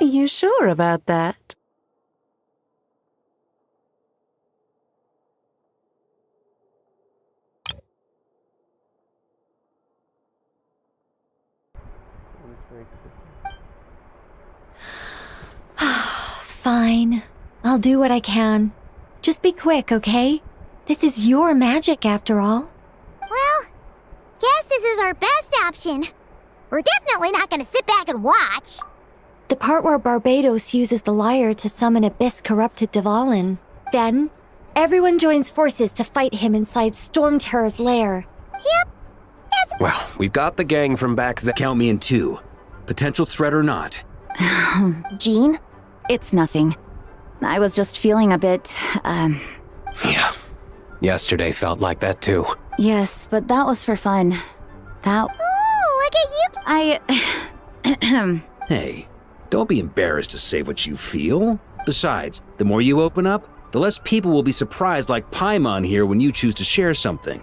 [SPEAKER 5] You sure about that?
[SPEAKER 20] Fine. I'll do what I can. Just be quick, okay? This is your magic, after all.
[SPEAKER 1] Well, guess this is our best option. We're definitely not gonna sit back and watch.
[SPEAKER 20] The part where Barbados uses the lyre to summon Abyss-corrupted Dvalin. Then, everyone joins forces to fight him inside Storm Terror's lair.
[SPEAKER 1] Yep.
[SPEAKER 13] Well, we've got the gang from back there.
[SPEAKER 10] Count me in 2. Potential threat or not.
[SPEAKER 21] Jean?
[SPEAKER 9] It's nothing. I was just feeling a bit,
[SPEAKER 13] Yeah. Yesterday felt like that too.
[SPEAKER 9] Yes, but that was for fun. That...
[SPEAKER 1] Ooh, look at you!
[SPEAKER 10] Hey, don't be embarrassed to say what you feel. Besides, the more you open up, the less people will be surprised like Paimon here when you choose to share something.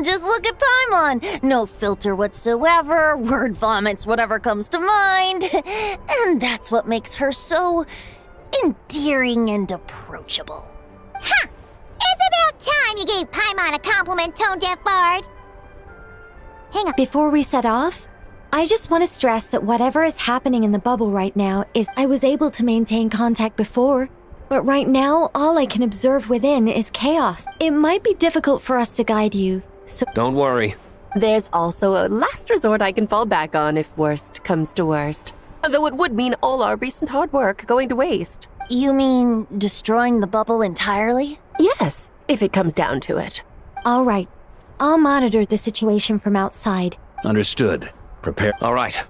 [SPEAKER 21] Just look at Paimon. No filter whatsoever, word vomits whatever comes to mind. And that's what makes her so endearing and approachable.
[SPEAKER 1] Ha! It's about time you gave Paimon a compliment, tone-deaf bard. Hang on.
[SPEAKER 20] Before we set off, I just want to stress that whatever is happening in the bubble right now is I was able to maintain contact before, but right now all I can observe within is chaos. It might be difficult for us to guide you, so
[SPEAKER 13] Don't worry.
[SPEAKER 5] There's also a last resort I can fall back on if worst comes to worst. Though it would mean all our recent hard work going to waste.
[SPEAKER 21] You mean destroying the bubble entirely?
[SPEAKER 5] Yes, if it comes down to it.
[SPEAKER 20] all right. I'll monitor the situation from outside.
[SPEAKER 10] Understood. Prepare.
[SPEAKER 13] All right.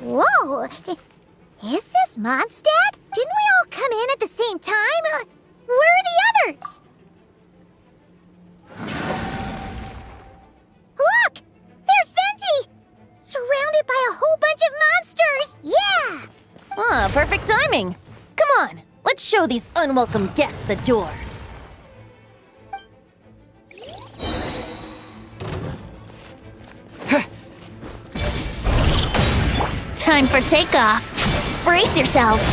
[SPEAKER 1] Whoa! Is this Mondstadt? Didn't we all come in at the same time? Where are the others? Look! There's Venti! Surrounded by a whole bunch of monsters! Yeah!
[SPEAKER 21] Ah, perfect timing. Come on, let's show these unwelcome guests the door.
[SPEAKER 1] Time for takeoff. Brace yourselves.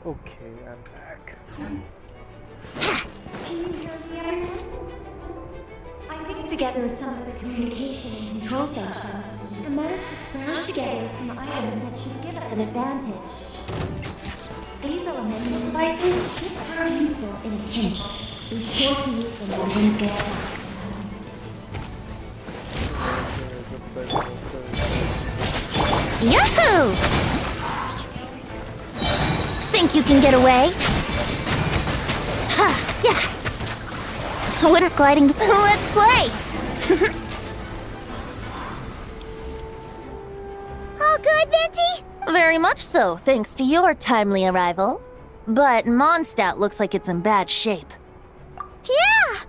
[SPEAKER 3] Okay, I'm back.
[SPEAKER 18] I mixed together some of the communication and control functions and managed to smash together some items that should give us an advantage. These elemental devices should turn useful in a pinch. Be sure to use them when things get tough.
[SPEAKER 21] Yahoo! Think you can get away? Ha! Yeah! Wouldn't gliding... Let's play!
[SPEAKER 1] All good, Venti?
[SPEAKER 21] Very much so, thanks to your timely arrival. But Mondstadt looks like it's in bad shape.
[SPEAKER 1] Yeah!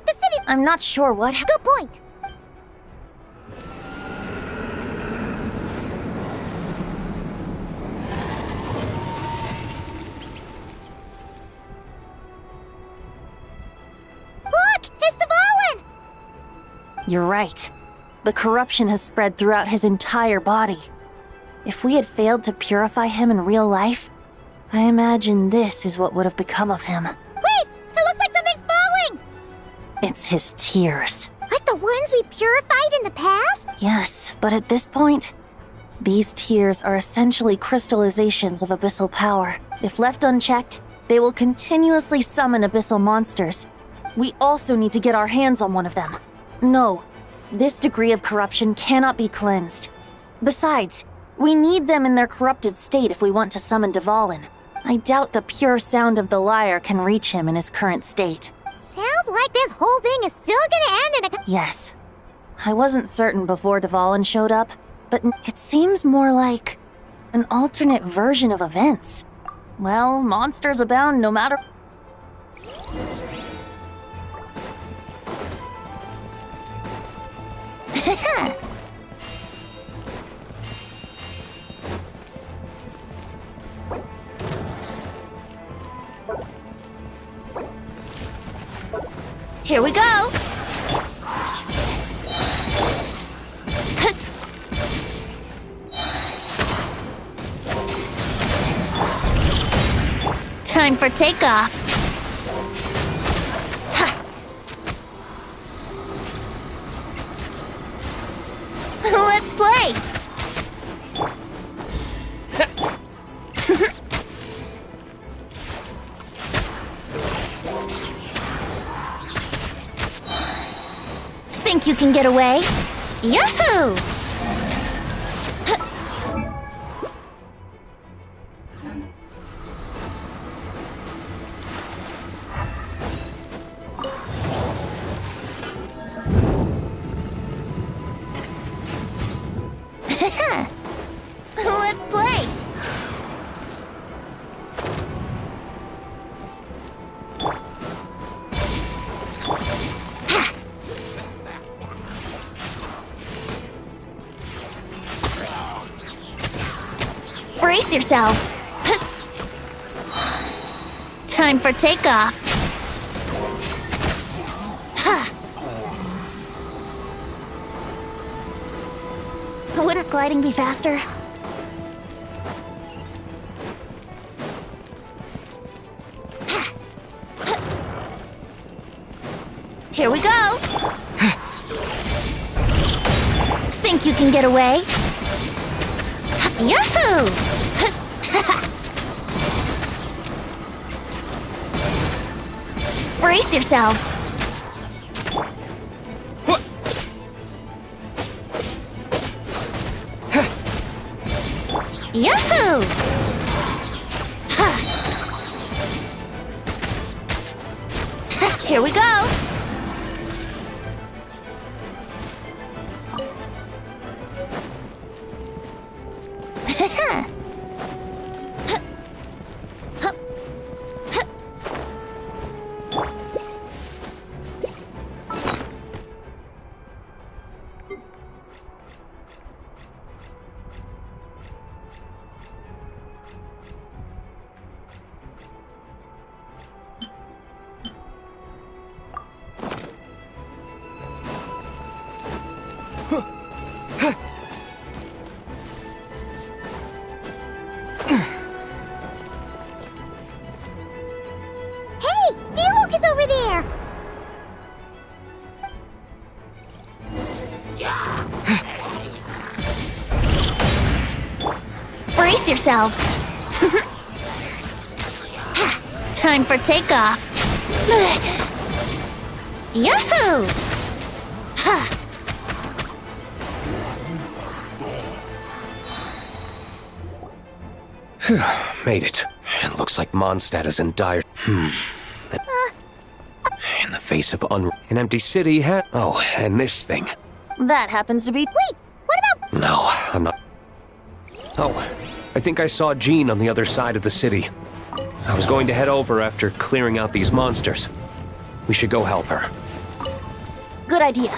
[SPEAKER 1] The city...
[SPEAKER 21] I'm not sure what...
[SPEAKER 1] Good point. Look! It's Dvalin!
[SPEAKER 21] You're right. The corruption has spread throughout his entire body. If we had failed to purify him in real life, I imagine this is what would have become of him.
[SPEAKER 1] Wait! It looks like something's falling!
[SPEAKER 21] It's his tears.
[SPEAKER 1] Like the ones we purified in the past?
[SPEAKER 21] Yes, but at this point, these tears are essentially crystallizations of abyssal power. If left unchecked, they will continuously summon abyssal monsters. We also need to get our hands on one of them. No, this degree of corruption cannot be cleansed. Besides, we need them in their corrupted state if we want to summon Dvalin. I doubt the pure sound of the lyre can reach him in his current state.
[SPEAKER 1] Sounds like this whole thing is still gonna end in a...
[SPEAKER 21] Yes. I wasn't certain before Dvalin showed up, but it seems more like an alternate version of events. Well, monsters abound no matter... Here we go! Time for takeoff. Let's play! Think you can get away? Yahoo! Let's play! Brace yourselves! Time for takeoff! Wouldn't gliding be faster? Here we go! Think you can get away? Yahoo! Brace yourselves! Yahoo! Here we go! Brace yourselves. Time for takeoff. Yahoo! Ha!
[SPEAKER 13] Made it. It looks like Mondstadt is in dire... In the face of an empty city Oh, and this thing.
[SPEAKER 21] That happens to be...
[SPEAKER 1] Wait, what about...
[SPEAKER 13] No, I'm not... Oh, I think I saw Jean on the other side of the city. I was going to head over after clearing out these monsters. We should go help her.
[SPEAKER 21] Good idea.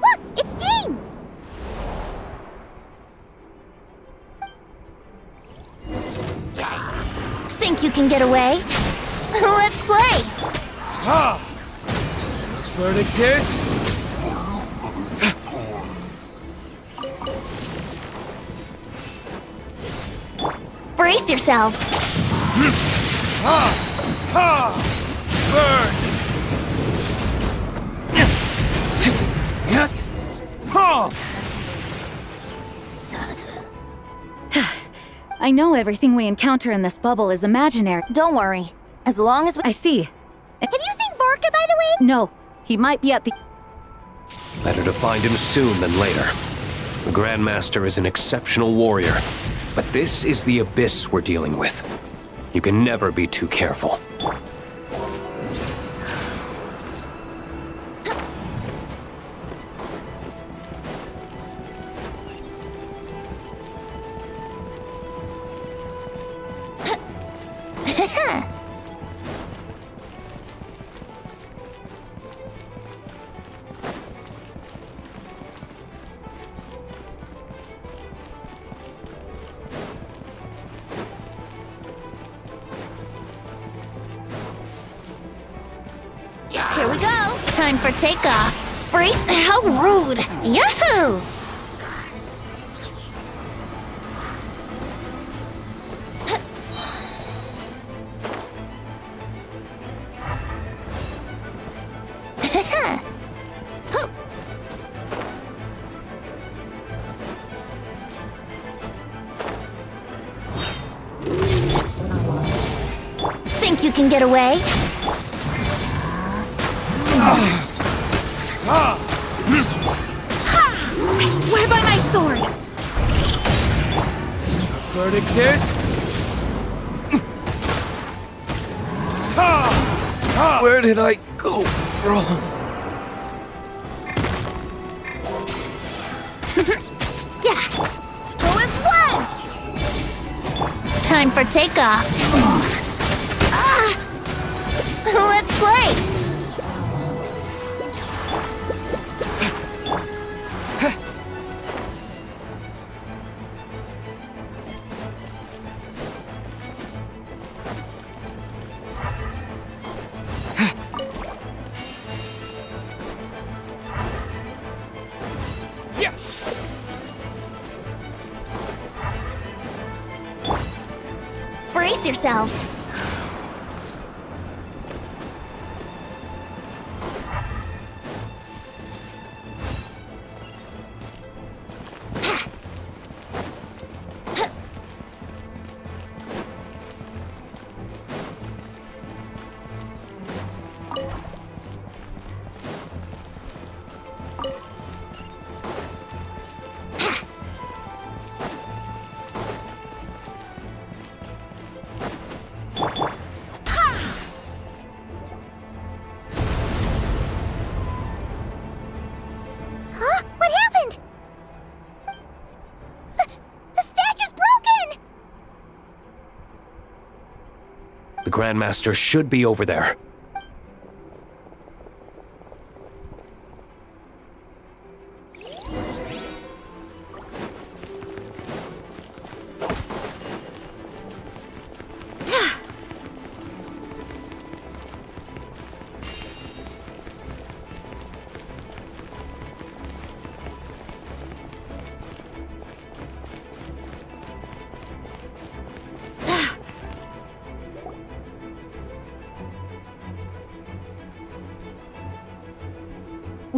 [SPEAKER 1] Look, it's Jean!
[SPEAKER 21] Think you can get away? Let's play!
[SPEAKER 7] Ha! Verdictus?
[SPEAKER 21] Brace yourselves.
[SPEAKER 7] Ha! Ha! Burn! Ha!
[SPEAKER 9] I know everything we encounter in this bubble is imaginary.
[SPEAKER 21] Don't worry. As long as we...
[SPEAKER 9] I see.
[SPEAKER 1] Have you seen Varka, by the way?
[SPEAKER 9] No, he might be at the...
[SPEAKER 13] Better to find him soon than later. The Grandmaster is an exceptional warrior, but this is the abyss we're dealing with. You can never be too careful.
[SPEAKER 21] Here we go. Time for takeoff. Brace. How rude. Yahoo! Think you can get away?
[SPEAKER 17] I swear by my sword!
[SPEAKER 7] Verdictus?
[SPEAKER 13] Where did I go wrong?
[SPEAKER 21] Yeah! Go as one! Time for takeoff. Let's play! Brace yourselves.
[SPEAKER 1] Huh? What happened? The statue's broken!
[SPEAKER 13] The Grandmaster should be over there.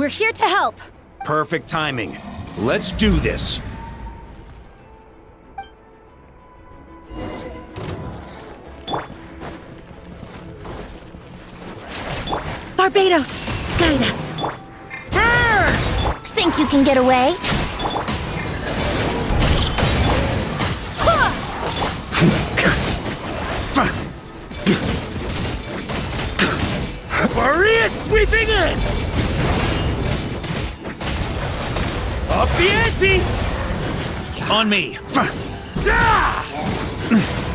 [SPEAKER 17] We're here to help.
[SPEAKER 7] Perfect timing. Let's do this.
[SPEAKER 5] Barbados, guide us.
[SPEAKER 21] Think you can get away?
[SPEAKER 7] Maria sweeping in! Up the ante! On me.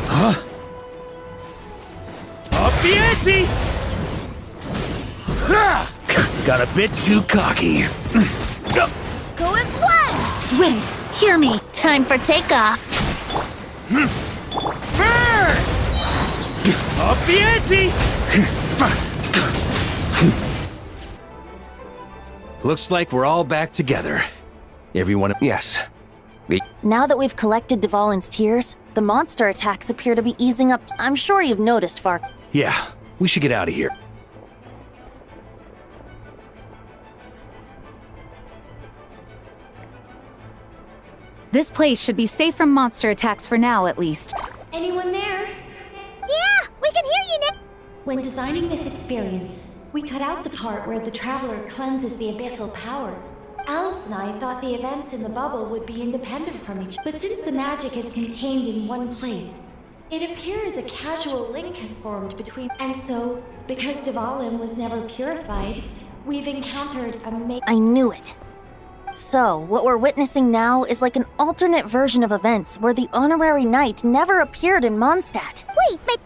[SPEAKER 7] Huh? Up the ante! Got a bit too cocky.
[SPEAKER 16] Go as one!
[SPEAKER 21] Wind, hear me. Time for takeoff.
[SPEAKER 7] Up the ante!
[SPEAKER 10] Looks like we're all back together. Everyone.
[SPEAKER 13] Yes.
[SPEAKER 21] Now that we've collected Dvalin's tears, the monster attacks appear to be easing up. I'm sure you've noticed, Vark.
[SPEAKER 10] Yeah, we should get out of here.
[SPEAKER 9] This place should be safe from monster attacks for now, at least.
[SPEAKER 18] Anyone there?
[SPEAKER 1] Yeah, we can hear you, Nick.
[SPEAKER 18] When designing this experience, we cut out the part where the traveler cleanses the abyssal power. Alice and I thought the events in the bubble would be independent from each other, but since the magic is contained in one place, it appears a casual link has formed between. And so, because Dvalin was never purified, we've encountered a
[SPEAKER 21] I knew it. So, what we're witnessing now is like an alternate version of events where the honorary knight never appeared in Mondstadt.
[SPEAKER 1] Wait, but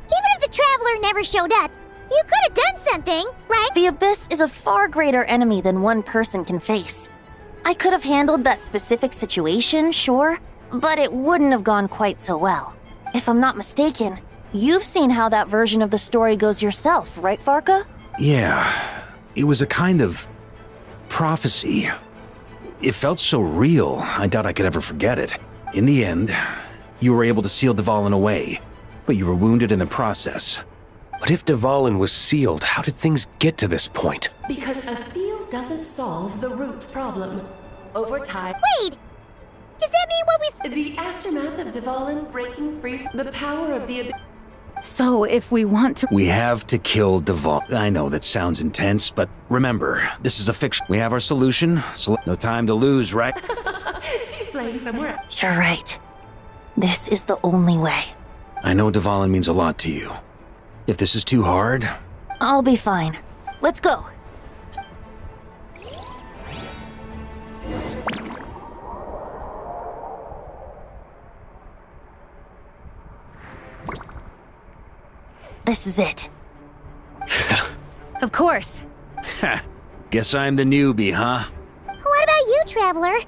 [SPEAKER 1] even if the traveler never showed up, you could have done something, right?
[SPEAKER 21] The Abyss is a far greater enemy than one person can face. I could have handled that specific situation, sure, but it wouldn't have gone quite so well. If I'm not mistaken, you've seen how that version of the story goes yourself, right, Varka?
[SPEAKER 10] Yeah, it was a kind of prophecy. It felt so real, I doubt I could ever forget it. In the end, you were able to seal Dvalin away, but you were wounded in the process.
[SPEAKER 13] But if Dvalin was sealed, how did things get to this point?
[SPEAKER 5] Because a seal doesn't solve the root problem. Over time...
[SPEAKER 1] Wait! Does that mean what we...
[SPEAKER 5] The aftermath of Dvalin breaking free from the power of the...
[SPEAKER 9] So, if we want to...
[SPEAKER 10] We have to kill Dvalin. I know that sounds intense, but remember, this is a fiction. We have our solution, so no time to lose, right?
[SPEAKER 5] She's playing somewhere else.
[SPEAKER 21] You're right. This is the only way.
[SPEAKER 10] I know Dvalin means a lot to you. If this is too hard...
[SPEAKER 21] I'll be fine. Let's go. This is it.
[SPEAKER 9] Of course.
[SPEAKER 10] Guess I'm the newbie, huh?
[SPEAKER 1] What about you, traveler?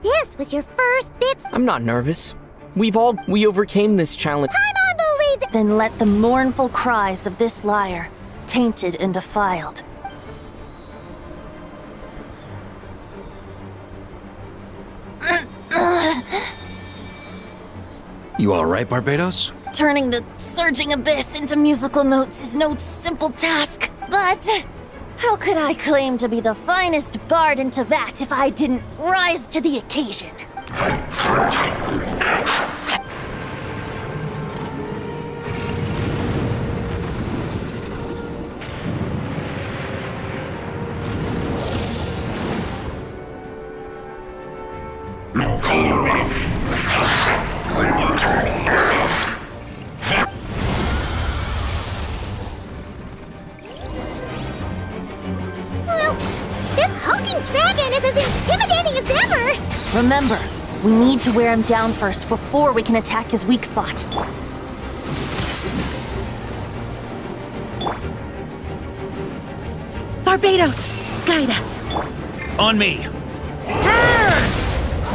[SPEAKER 1] This was your first big...
[SPEAKER 19] I'm not nervous. We overcame this challenge.
[SPEAKER 1] I'm unbelievable!
[SPEAKER 21] Then let the mournful cries of this liar, tainted and defiled.
[SPEAKER 10] You alright, Barbados?
[SPEAKER 21] Turning the surging abyss into musical notes is no simple task, but how could I claim to be the finest bard into that if I didn't rise to the occasion?
[SPEAKER 1] Well, this hulking dragon is as intimidating as ever!
[SPEAKER 21] Remember, we need to wear him down first before we can attack his weak spot.
[SPEAKER 5] Barbados, guide us.
[SPEAKER 7] On me.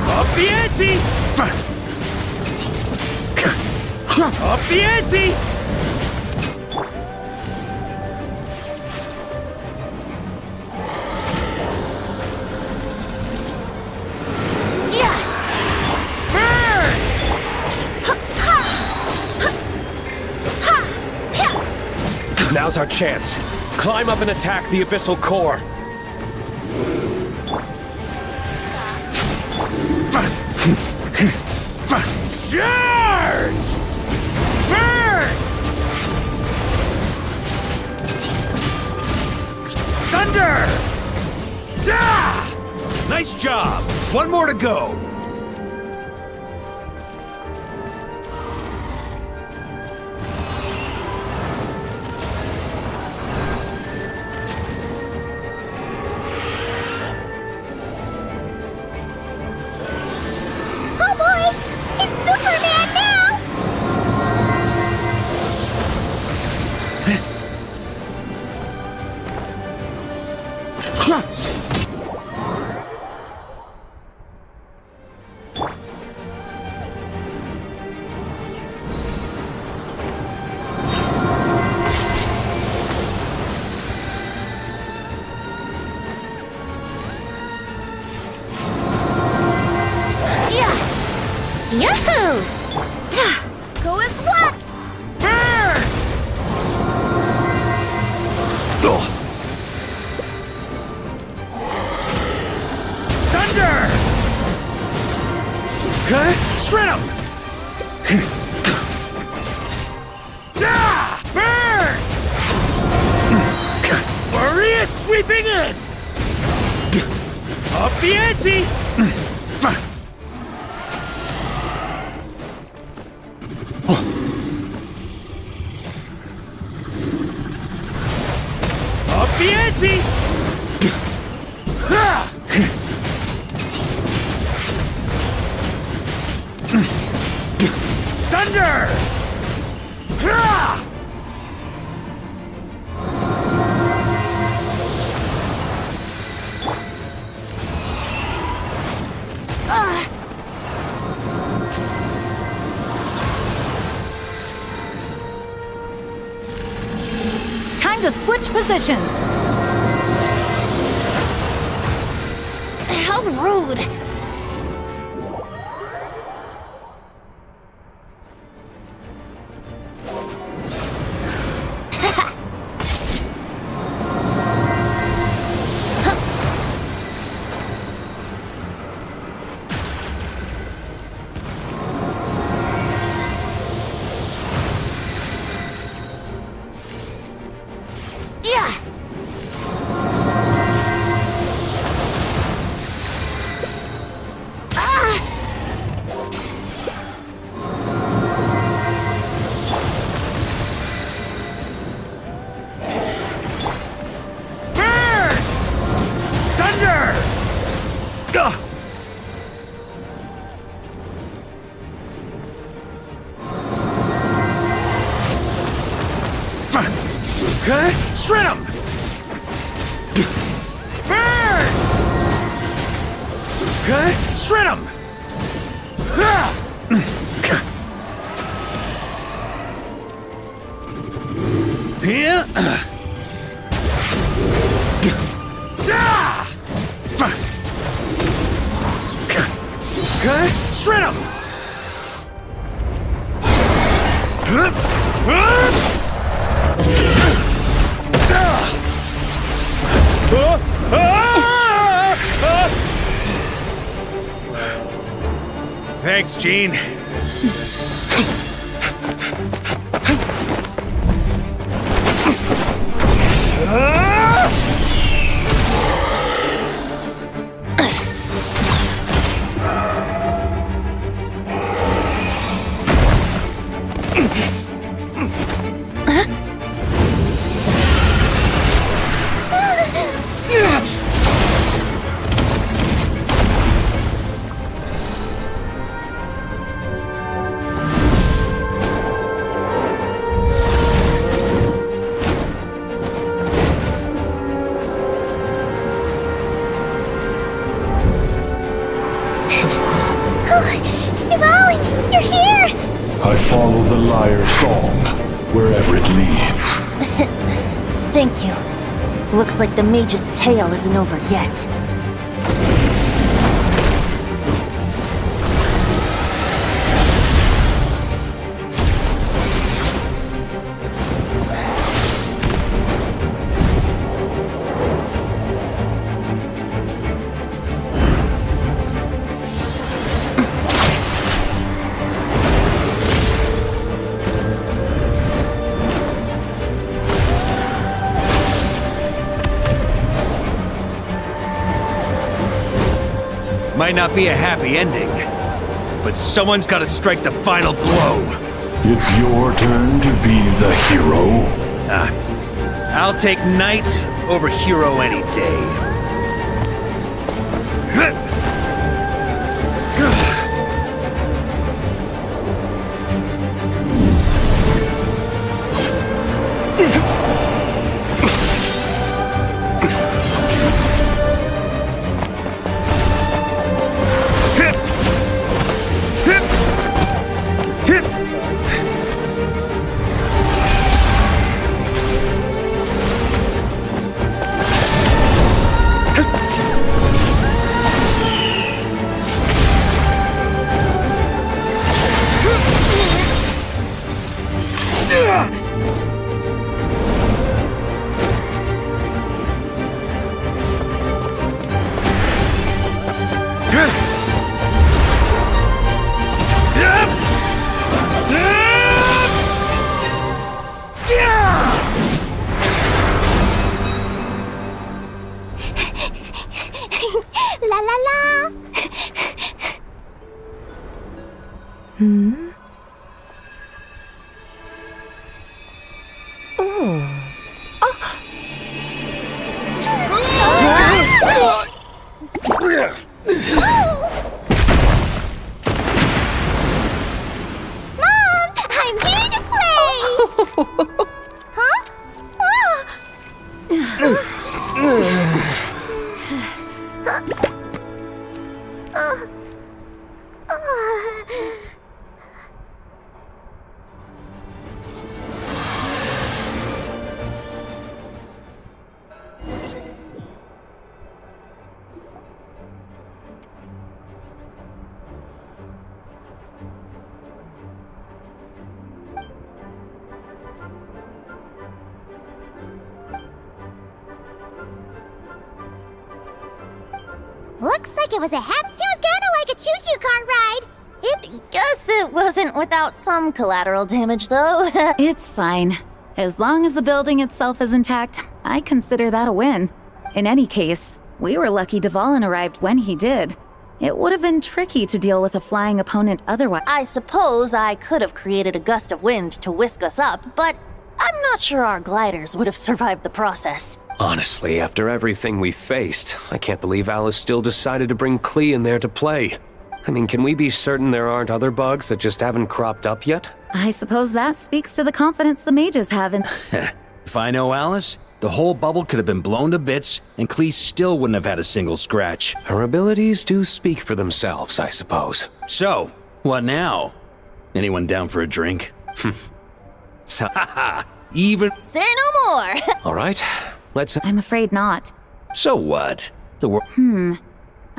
[SPEAKER 7] Up the ante! Up the ante!
[SPEAKER 13] Now's our chance. Climb up and attack the abyssal core.
[SPEAKER 7] Charge! Burn! Thunder! Ah! Nice job! One more to go!
[SPEAKER 1] Oh boy! It's Superman now!
[SPEAKER 16] Yahoo! Go as what?
[SPEAKER 7] Burn! Thunder! Shred 'em! Ah! Burn! Maria sweeping in! Up the ante! Up the ante! Ha! Thunder! Ha!
[SPEAKER 9] Time to switch positions.
[SPEAKER 16] How rude! Yeah!
[SPEAKER 7] Burn! Thunder! Gah! Shred 'em! Burn! Shred 'em! Here. Shred 'em! Thanks, Gene.
[SPEAKER 1] Devouring, you're here!
[SPEAKER 14] I follow the lyre's song, wherever it leads.
[SPEAKER 21] Thank you. Looks like the mage's tale isn't over yet.
[SPEAKER 7] Might not be a happy ending, but someone's gotta strike the final blow.
[SPEAKER 14] It's your turn to be the hero.
[SPEAKER 7] I'll take Knight over Hero any day.
[SPEAKER 16] La la la! Mom, I'm here to play! Huh?
[SPEAKER 1] Looks like it was kinda like a choo-choo car ride.
[SPEAKER 21] Guess it wasn't without some collateral damage, though.
[SPEAKER 9] It's fine. As long as the building itself is intact, I consider that a win. In any case, we were lucky Dvalin arrived when he did. It would have been tricky to deal with a flying opponent otherwise.
[SPEAKER 21] I suppose I could have created a gust of wind to whisk us up, but I'm not sure our gliders would have survived the process.
[SPEAKER 13] Honestly, after everything we faced, I can't believe Alice still decided to bring Klee in there to play. I mean, can we be certain there aren't other bugs that just haven't cropped up yet?
[SPEAKER 9] I suppose that speaks to the confidence the mages have in.
[SPEAKER 10] If I know Alice, the whole bubble could have been blown to bits, and Klee still wouldn't have had a single scratch.
[SPEAKER 13] Her abilities do speak for themselves, I suppose.
[SPEAKER 10] So, what now? Anyone down for a drink?
[SPEAKER 13] So,
[SPEAKER 10] even.
[SPEAKER 21] Say no more!
[SPEAKER 13] all right, let's.
[SPEAKER 9] I'm afraid not.
[SPEAKER 10] So what? The world.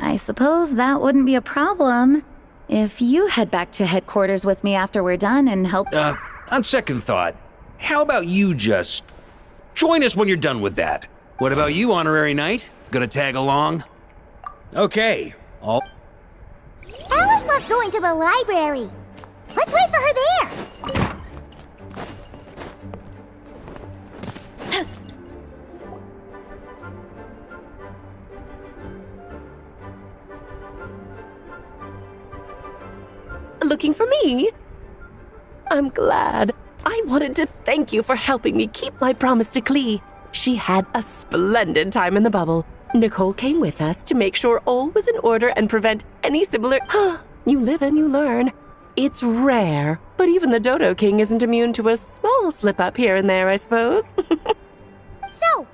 [SPEAKER 9] I suppose that wouldn't be a problem if you head back to headquarters with me after we're done and help.
[SPEAKER 10] On second thought, how about you just join us when you're done with that? What about you, Honorary Knight? Gonna tag along? Okay. All.
[SPEAKER 1] Alice loves going to the library. Let's wait for her there.
[SPEAKER 5] Looking for me? I'm glad. I wanted to thank you for helping me keep my promise to Klee. She had a splendid time in the bubble. Nicole came with us to make sure all was in order and prevent any similar... You live and you learn. It's rare, but even the Dodo King isn't immune to a small slip-up here and there, I suppose.
[SPEAKER 1] So,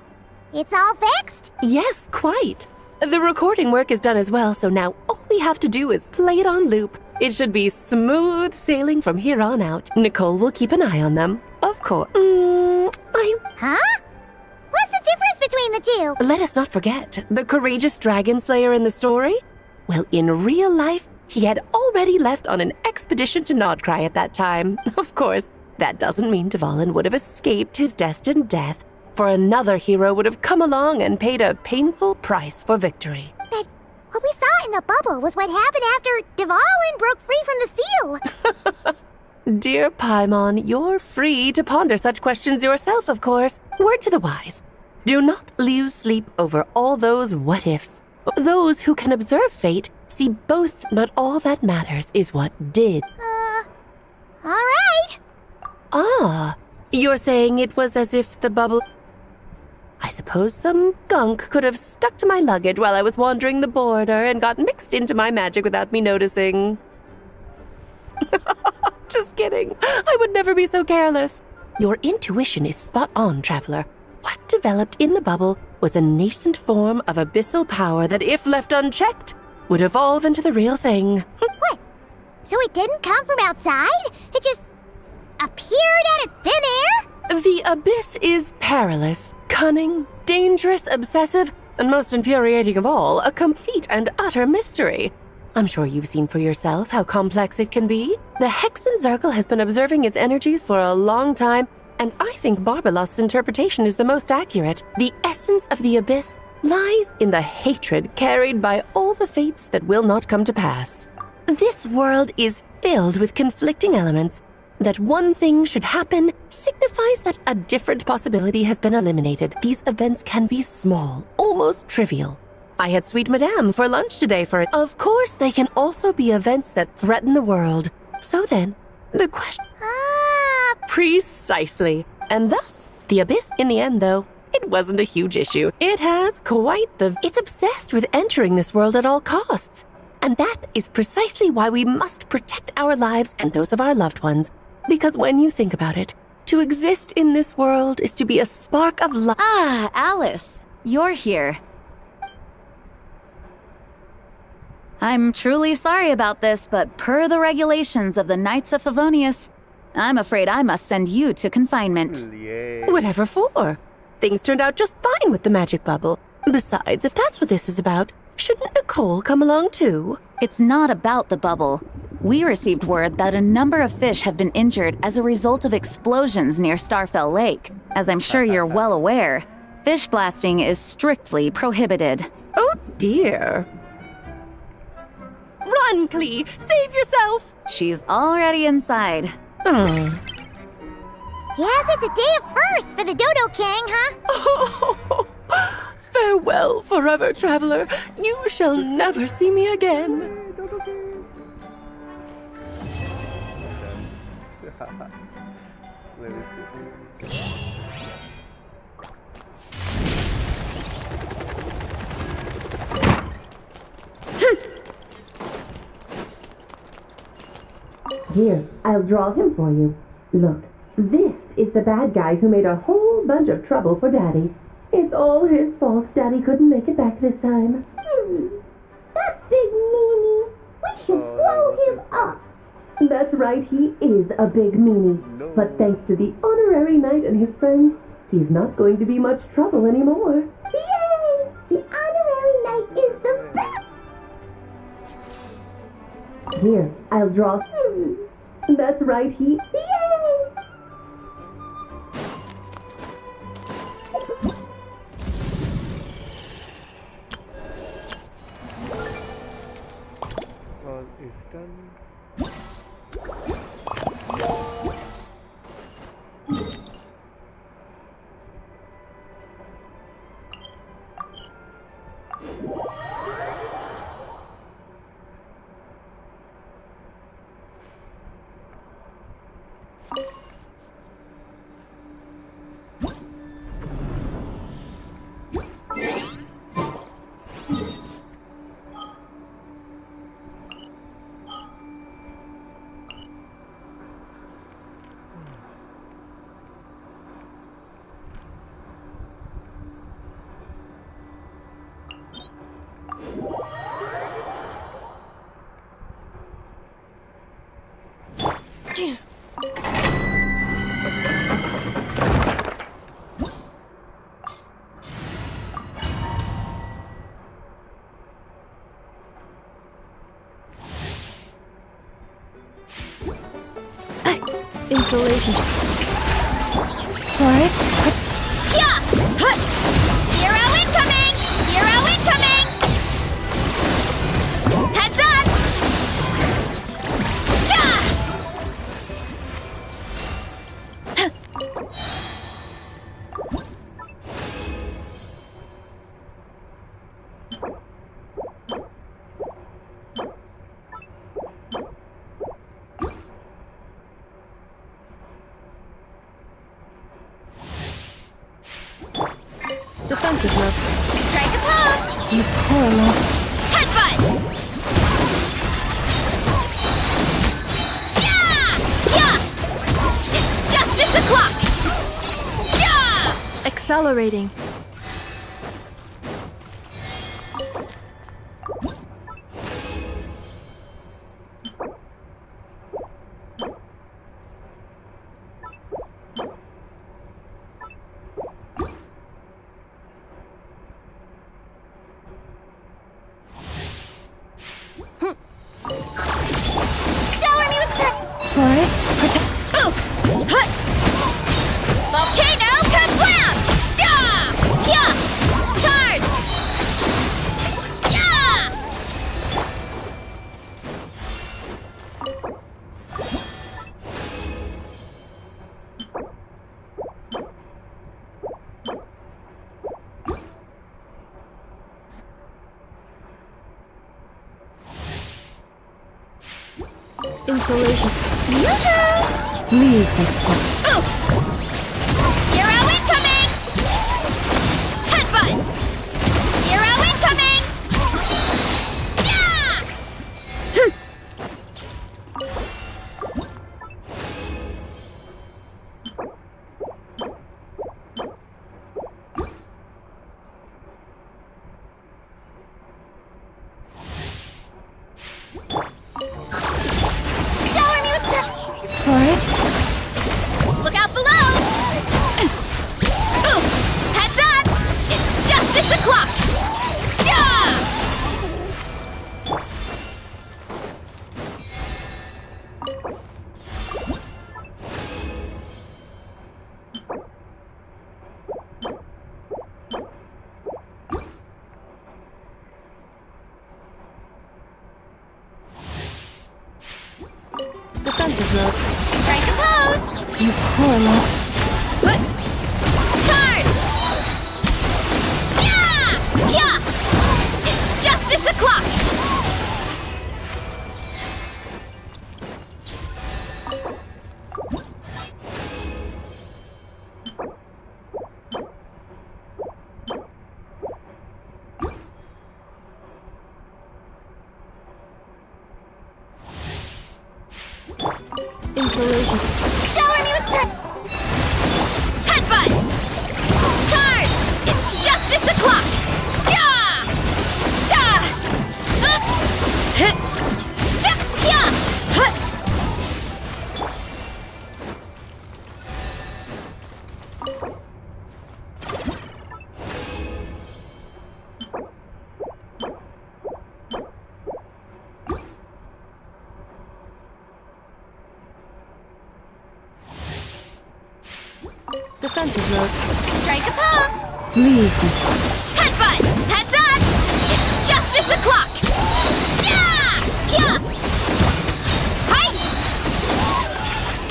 [SPEAKER 1] it's all fixed?
[SPEAKER 5] Yes, quite. The recording work is done as well, so now all we have to do is play it on loop. It should be smooth sailing from here on out. Nicole will keep an eye on them. Of course.
[SPEAKER 1] Huh? What's the difference between the two?
[SPEAKER 5] Let us not forget the courageous dragon slayer in the story. Well, in real life, he had already left on an expedition to Nodcry at that time. Of course, that doesn't mean Dvalin would have escaped his destined death, for another hero would have come along and paid a painful price for victory.
[SPEAKER 1] But what we saw in the bubble was what happened after Dvalin broke free from the seal.
[SPEAKER 5] Dear Paimon, you're free to ponder such questions yourself, of course. Word to the wise. Do not lose sleep over all those what-ifs. Those who can observe fate see both, but all that matters is what did.
[SPEAKER 1] Alright.
[SPEAKER 5] Ah, you're saying it was as if the bubble... I suppose some gunk could have stuck to my luggage while I was wandering the border and got mixed into my magic without me noticing. Just kidding. I would never be so careless. Your intuition is spot on, traveler. What developed in the bubble was a nascent form of abyssal power that, if left unchecked, would evolve into the real thing.
[SPEAKER 1] What? So it didn't come from outside? It just appeared out of thin air?
[SPEAKER 5] The abyss is perilous, cunning, dangerous, obsessive, and most infuriating of all, a complete and utter mystery. I'm sure you've seen for yourself how complex it can be. The Hexen Circle has been observing its energies for a long time, and I think Barbeloth's interpretation is the most accurate. The essence of the abyss lies in the hatred carried by all the fates that will not come to pass. This world is filled with conflicting elements. That one thing should happen signifies that a different possibility has been eliminated. These events can be small, almost trivial. I had Sweet Madame for lunch today for it. Of course, they can also be events that threaten the world. So then, the question... Precisely. And thus, the abyss in the end, though, it wasn't a huge issue. It has quite the... It's obsessed with entering this world at all costs. And that is precisely why we must protect our lives and those of our loved ones. Because when you think about it, to exist in this world is to be a spark of life.
[SPEAKER 9] Ah, Alice, you're here. I'm truly sorry about this, but per the regulations of the Knights of Favonius, I'm afraid I must send you to confinement.
[SPEAKER 5] Whatever for? Things turned out just fine with the magic bubble. Besides, if that's what this is about, shouldn't Nicole come along too?
[SPEAKER 9] It's not about the bubble. We received word that a number of fish have been injured as a result of explosions near Starfell Lake. As I'm sure you're well aware, fish blasting is strictly prohibited.
[SPEAKER 5] Oh dear. Run, Klee! Save yourself!
[SPEAKER 9] She's already inside.
[SPEAKER 1] Yes, it's a day of first for the Dodo King, huh?
[SPEAKER 5] Farewell, forever traveler. You shall never see me again.
[SPEAKER 3] Let me see.
[SPEAKER 5] Here, I'll draw him for you. Look, this is the bad guy who made a whole bunch of trouble for Daddy. It's all his fault Daddy couldn't make it back this time.
[SPEAKER 1] That big meanie. We should blow him up.
[SPEAKER 5] That's right, he is a big meanie.
[SPEAKER 3] No.
[SPEAKER 5] But thanks to the honorary knight and his friends, he's not going to be much trouble anymore.
[SPEAKER 1] Yay! The honorary knight is the best.
[SPEAKER 5] Here, I'll draw. That's right, he...
[SPEAKER 1] Yay!
[SPEAKER 3] All is done.
[SPEAKER 17] Installation.
[SPEAKER 16] Forest. Yeah! Hut! Hero incoming! Hero incoming! Heads up! Ja!
[SPEAKER 5] defensive mode.
[SPEAKER 16] Strike a pose!
[SPEAKER 5] You poor lost.
[SPEAKER 16] Headbutt! Yeah! Yeah! It's justice o'clock! Yeah!
[SPEAKER 17] Accelerating.
[SPEAKER 16] Shower me with
[SPEAKER 17] Forest, protect.
[SPEAKER 16] Oof! Hut! Volcano kablam! Yeah! Yeah! Charge! Yeah!
[SPEAKER 17] Insulation.
[SPEAKER 16] Yoo-hoo!
[SPEAKER 5] Leave this place.
[SPEAKER 16] Oof! Hero incoming! Headbutt! Hero incoming! Yeah! Shower me with
[SPEAKER 17] Forest,
[SPEAKER 16] Look out below! Oof! Heads up! It's justice o'clock! Yeah!
[SPEAKER 5] Defensive mode.
[SPEAKER 16] Strike a pose!
[SPEAKER 5] You poor lost.
[SPEAKER 16] Charge! Yeah! Yeah! It's justice o'clock!
[SPEAKER 17] insulation.
[SPEAKER 16] Shower me with headbutt! Charge! It's justice o'clock! Yeah! Da! Hit! Yeah! Hut!
[SPEAKER 5] Defensive mode.
[SPEAKER 16] Strike a pose!
[SPEAKER 5] Leave this place.
[SPEAKER 16] Headbutt! Heads up! It's justice o'clock! Yeah! Yeah! Hi!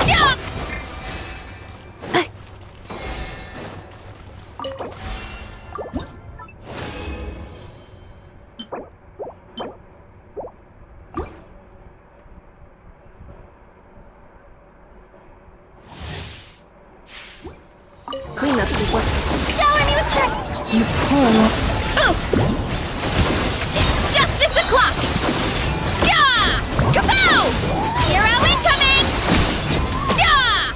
[SPEAKER 16] Yeah!
[SPEAKER 5] Clean up sequence.
[SPEAKER 16] Shower me with
[SPEAKER 5] You poor lost.
[SPEAKER 16] oof! It's justice o'clock! Yeah! Kapow! Hero incoming! Yeah!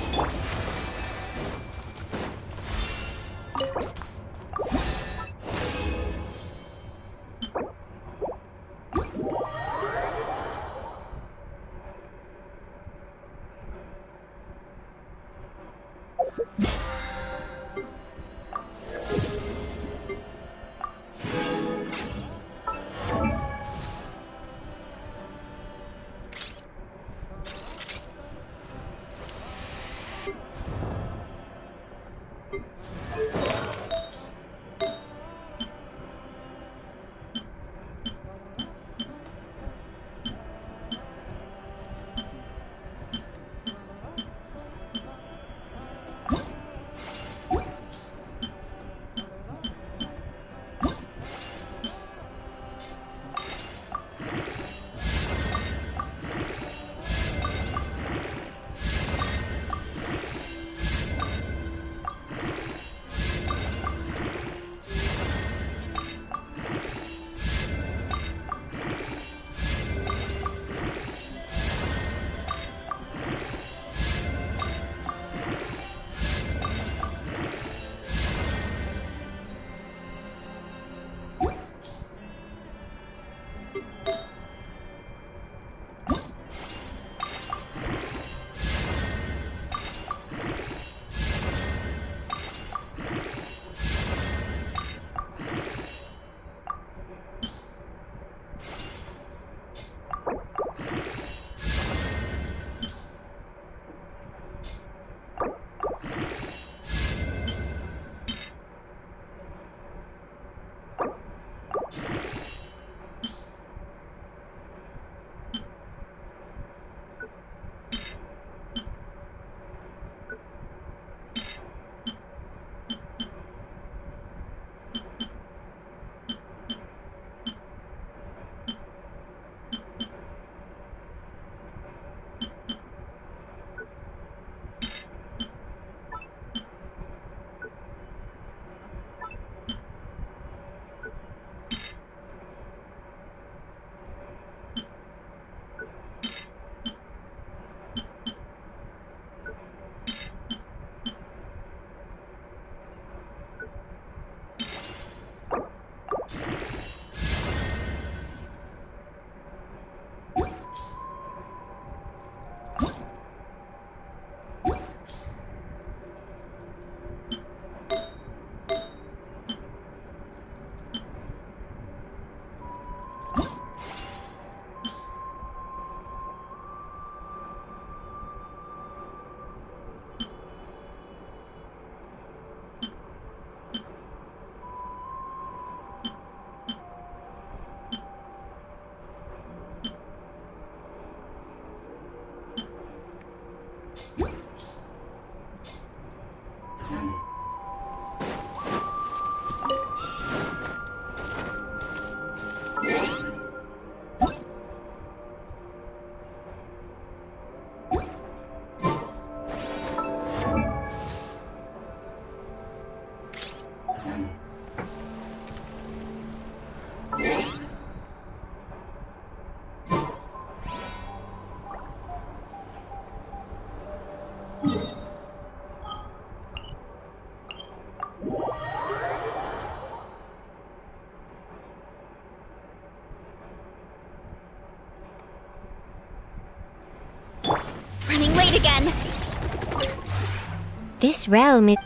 [SPEAKER 20] This realm is...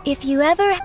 [SPEAKER 20] If you ever...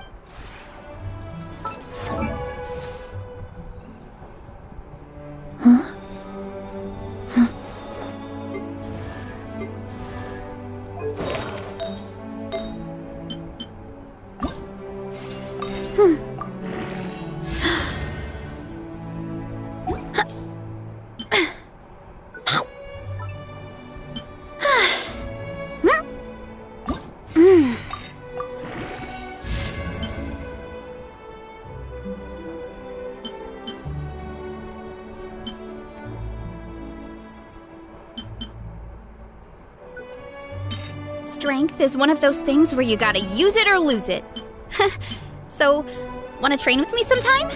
[SPEAKER 17] Strength is one of those things where you gotta use it or lose it. So, wanna train with me sometime?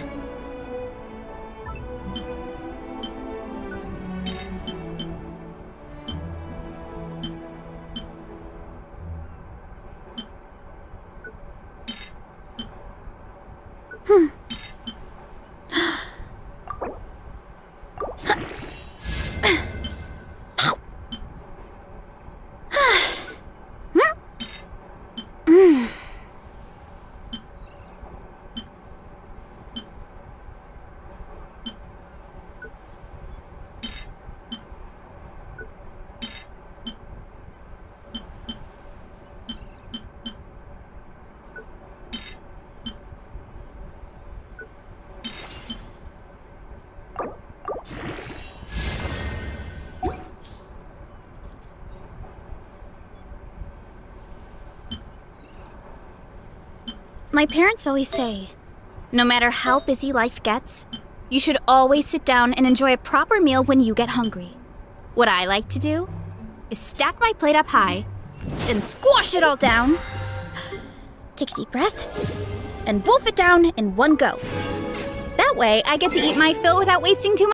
[SPEAKER 17] My parents always say, no matter how busy life gets, you should always sit down and enjoy a proper meal when you get hungry. What I like to do is stack my plate up high, then squash it all down, take a deep breath, and wolf it down in one go. That way, I get to eat my fill without wasting too much